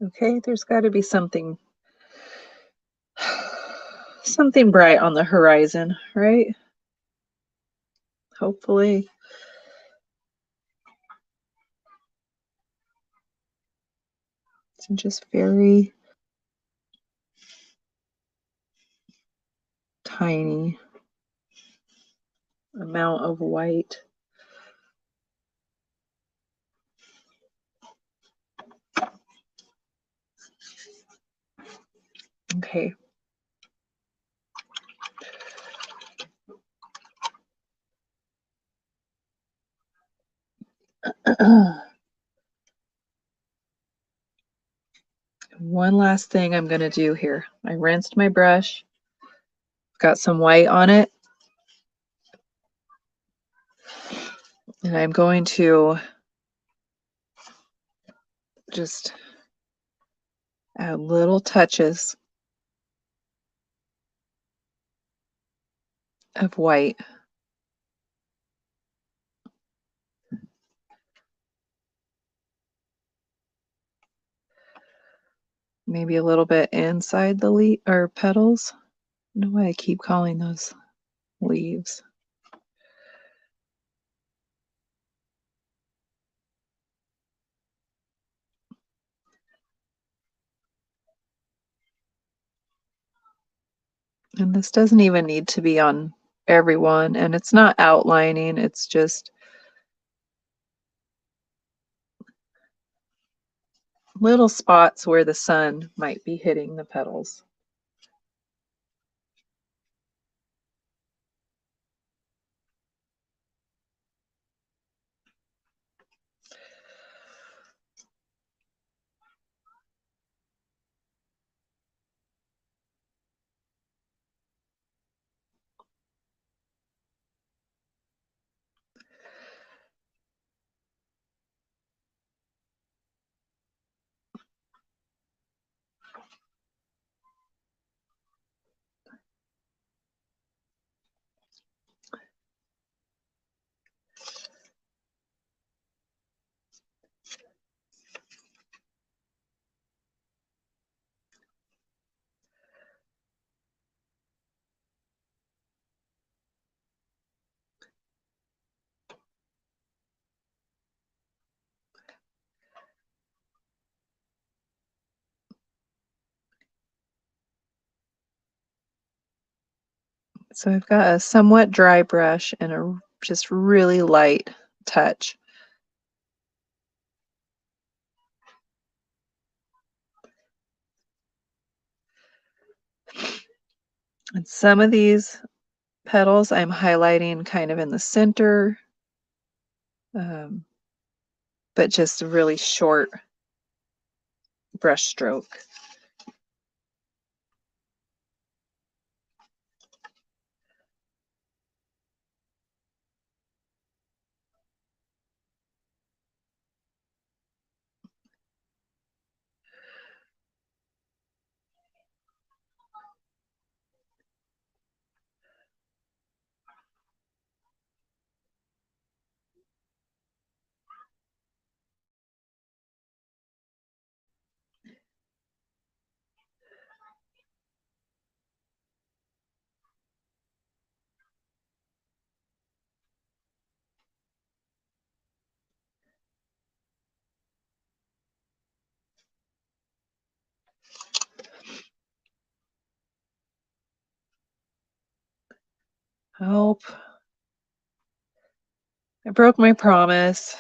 [SPEAKER 1] Okay, there's got to be something bright on the horizon, right? Hopefully. It's just very tiny amount of white. Okay. One last thing I'm going to do here. I rinsed my brush, got some white on it, and I'm going to just add little touches of white. Maybe a little bit inside the leaf or petals. I don't know why I keep calling those leaves. And this doesn't even need to be on everyone, and it's not outlining, it's just little spots where the sun might be hitting the petals. So I've got a somewhat dry brush and a just really light touch. And some of these petals I'm highlighting kind of in the center, but just a really short brush stroke. Help. I broke my promise.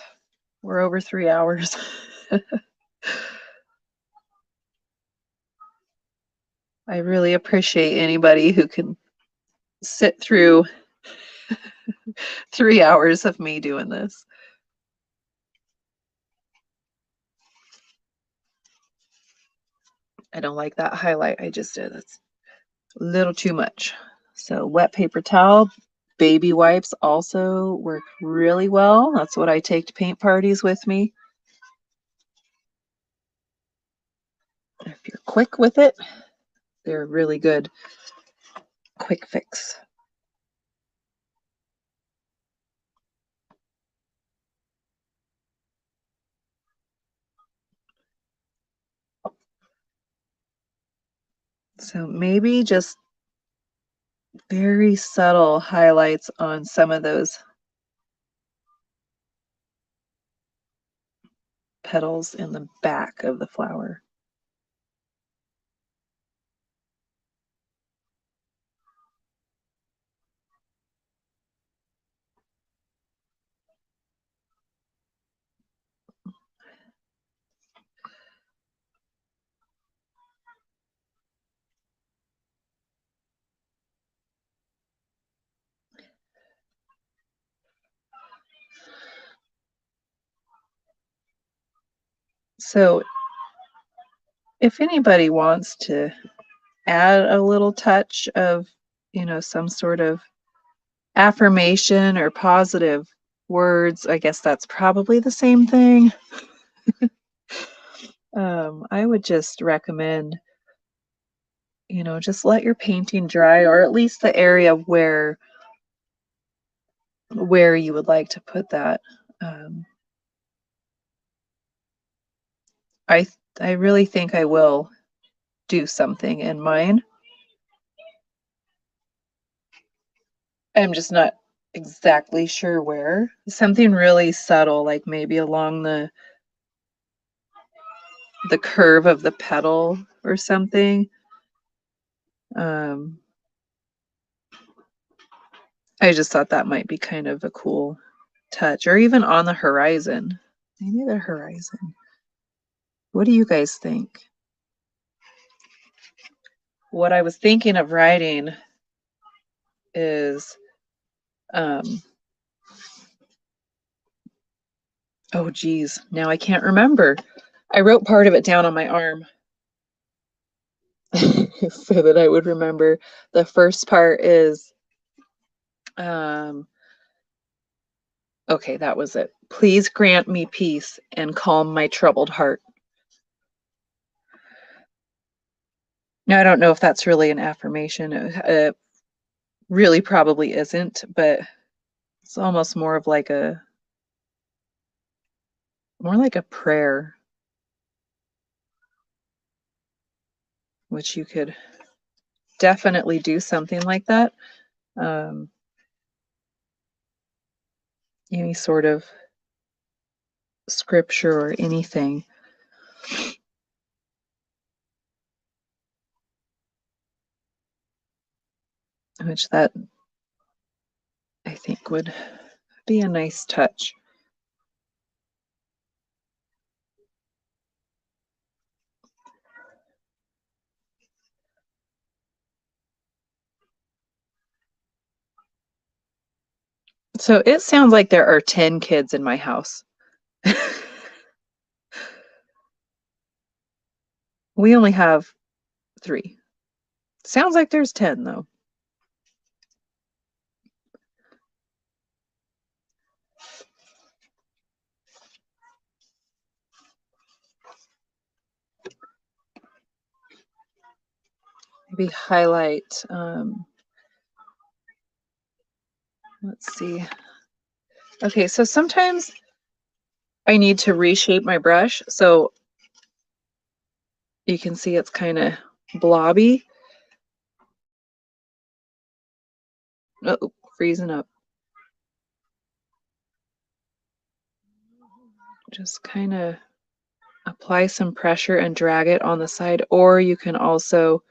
[SPEAKER 1] We're over 3 hours. I really appreciate anybody who can sit through 3 hours of me doing this. I don't like that highlight I just did. That's a little too much. So wet paper towel, baby wipes also work really well. That's what I take to paint parties with me. If you're quick with it, they're really good quick fix. So maybe just very subtle highlights on some of those petals in the back of the flower. So if anybody wants to add a little touch of, some sort of affirmation or positive words, I guess that's probably the same thing. I would just recommend, just let your painting dry, or at least the area where you would like to put that. I really think I will do something in mine. I'm just not exactly sure where. Something really subtle, like maybe along the curve of the petal or something. I just thought that might be kind of a cool touch, or even on the horizon. Maybe the horizon. What do you guys think? What I was thinking of writing is, oh geez, now I can't remember. I wrote part of it down on my arm so that I would remember. The first part is, okay, that was it. Please grant me peace and calm my troubled heart. Now, I don't know if that's really an affirmation. It really probably isn't, but it's almost more like a prayer, which you could definitely do something like that. Any sort of scripture or anything. Which that I think would be a nice touch. So it sounds like there are 10 kids in my house. We only have 3. Sounds like there's 10 though. Maybe highlight, let's see. Okay, so sometimes I need to reshape my brush. So you can see it's kind of blobby. Oh, freezing up. Just kind of apply some pressure and drag it on the side, or you can also,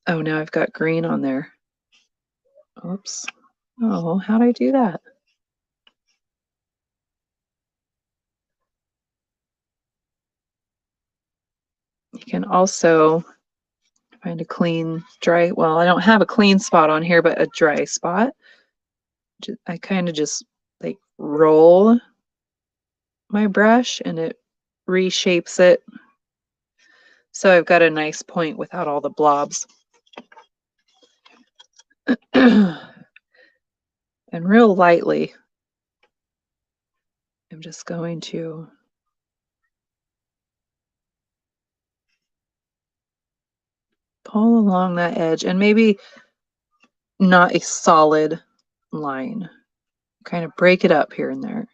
[SPEAKER 1] oh, now I've got green on there. Oops. Oh, how'd I do that? You can also find a clean, dry, well, I don't have a clean spot on here, but a dry spot. I kind of just like roll my brush and it reshapes it. So I've got a nice point without all the blobs. And real lightly, I'm just going to pull along that edge, and maybe not a solid line. Kind of break it up here and there.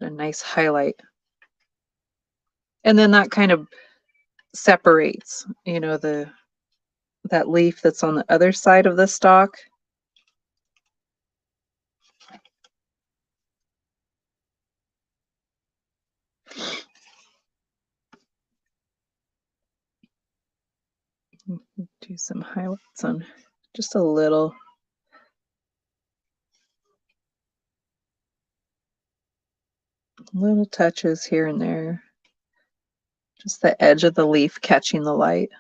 [SPEAKER 1] A nice highlight. And then that kind of separates, you know, that leaf that's on the other side of the stalk. Do some highlights on just a little. Little touches here and there. Just the edge of the leaf catching the light.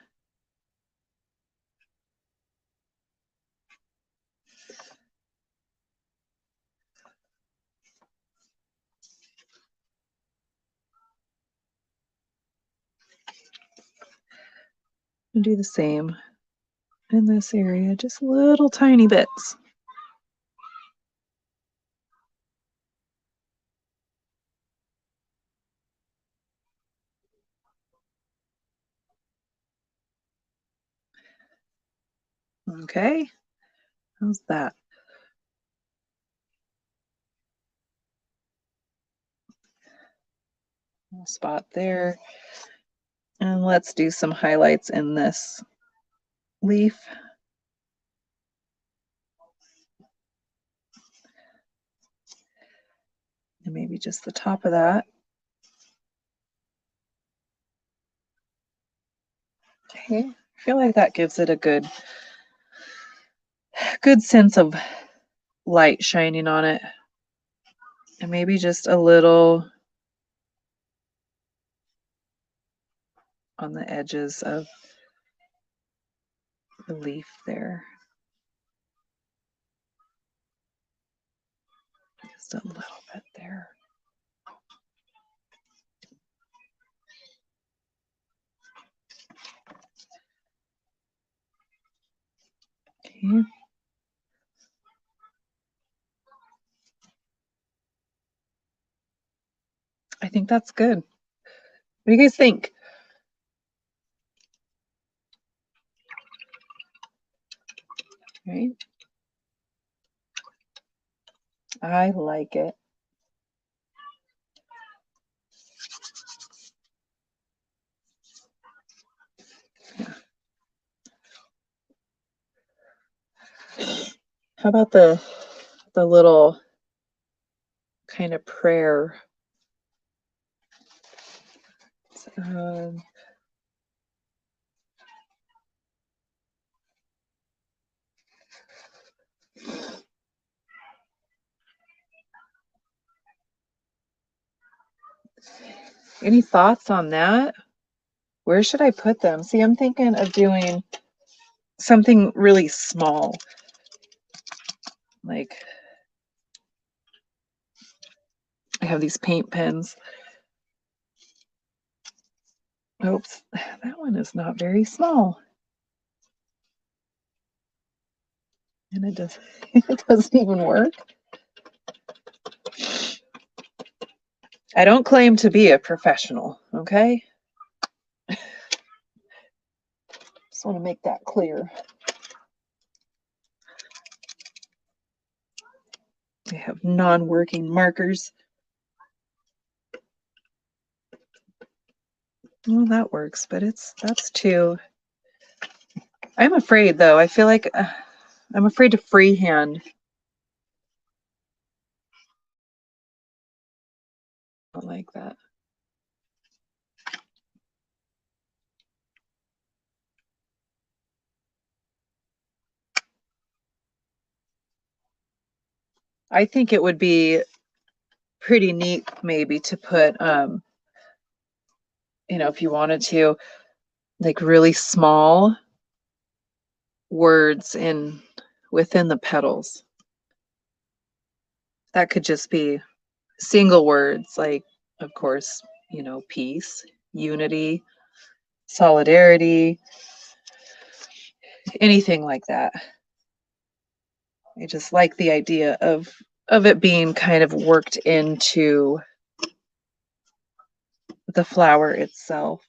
[SPEAKER 1] And do the same in this area, just little tiny bits. Okay, how's that? Little spot there. And let's do some highlights in this leaf. And maybe just the top of that. Okay, I feel like that gives it a good sense of light shining on it. And maybe just a little on the edges of the leaf there. Just a little bit there. Okay. I think that's good. What do you guys think? Right? I like it. How about the little kind of prayer? Um, any thoughts on that? Where should I put them? See, I'm thinking of doing something really small. Like, I have these paint pens. Oops, that one is not very small. And it doesn't even work. I don't claim to be a professional, okay? Just want to make that clear. I have non-working markers. Well, that works, but that's too. I'm afraid though. I feel like I'm afraid to freehand. I don't like that. I think it would be pretty neat maybe to put, if you wanted to, like really small words within the petals. That could just be single words, like, of course, peace, unity, solidarity, anything like that. I just like the idea of it being kind of worked into the flower itself.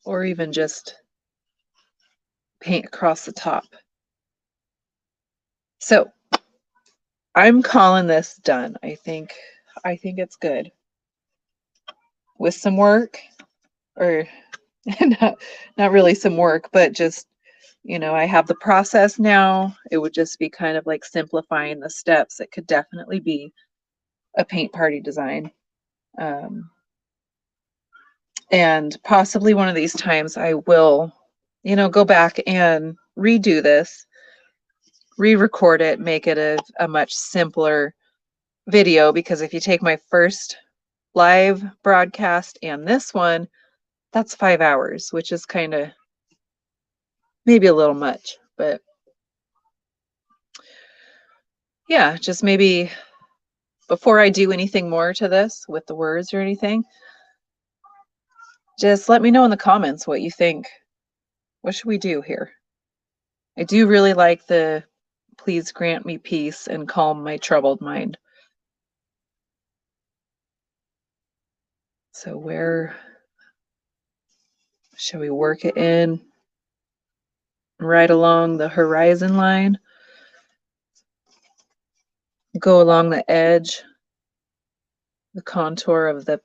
[SPEAKER 1] Or even just paint across the top. So I'm calling this done. I think it's good. With some work, or not really some work, but just, I have the process now. It would just be kind of like simplifying the steps. It could definitely be a paint party design. And possibly one of these times I will, go back and redo this, re-record it, make it a much simpler video, because if you take my first live broadcast and this one, that's 5 hours, which is kind of maybe a little much, but yeah, just maybe before I do anything more to this with the words or anything, just let me know in the comments what you think. What should we do here? I do really like the please grant me peace and calm my troubled mind. So where shall we work it in? Right along the horizon line. Go along the edge, the contour of the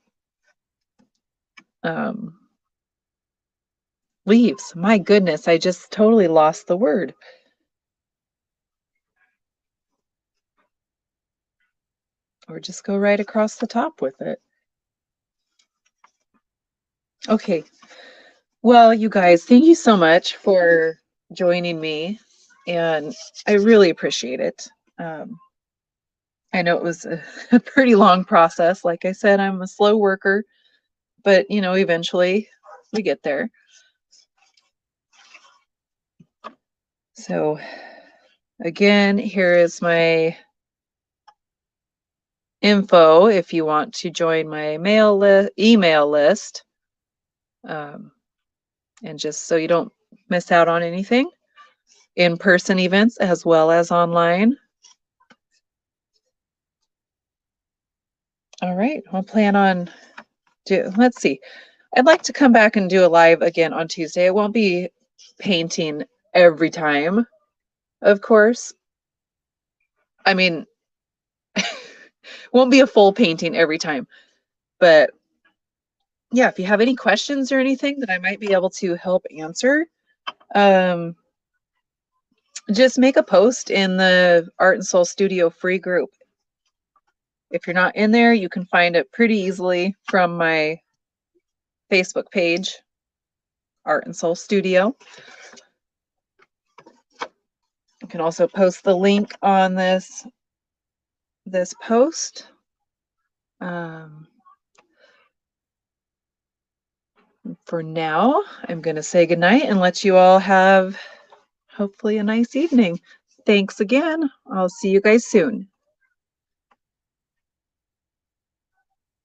[SPEAKER 1] leaves. My goodness, I just totally lost the word. Or just go right across the top with it. Okay. Well, you guys, thank you so much for joining me, and I really appreciate it. I know it was a pretty long process. Like I said, I'm a slow worker, but eventually we get there. So again, here is my info if you want to join my email list, and just so you don't miss out on anything, in-person events as well as online. All right, I'll plan on let's see. I'd like to come back and do a live again on Tuesday. It won't be painting every time, of course. I mean, won't be a full painting every time, but yeah, if you have any questions or anything that I might be able to help answer, just make a post in the Art and Soul Studio free group. If you're not in there, you can find it pretty easily from my Facebook page, Art and Soul Studio. You can also post the link on this post. For now, I'm going to say goodnight and let you all have hopefully a nice evening. Thanks again. I'll see you guys soon.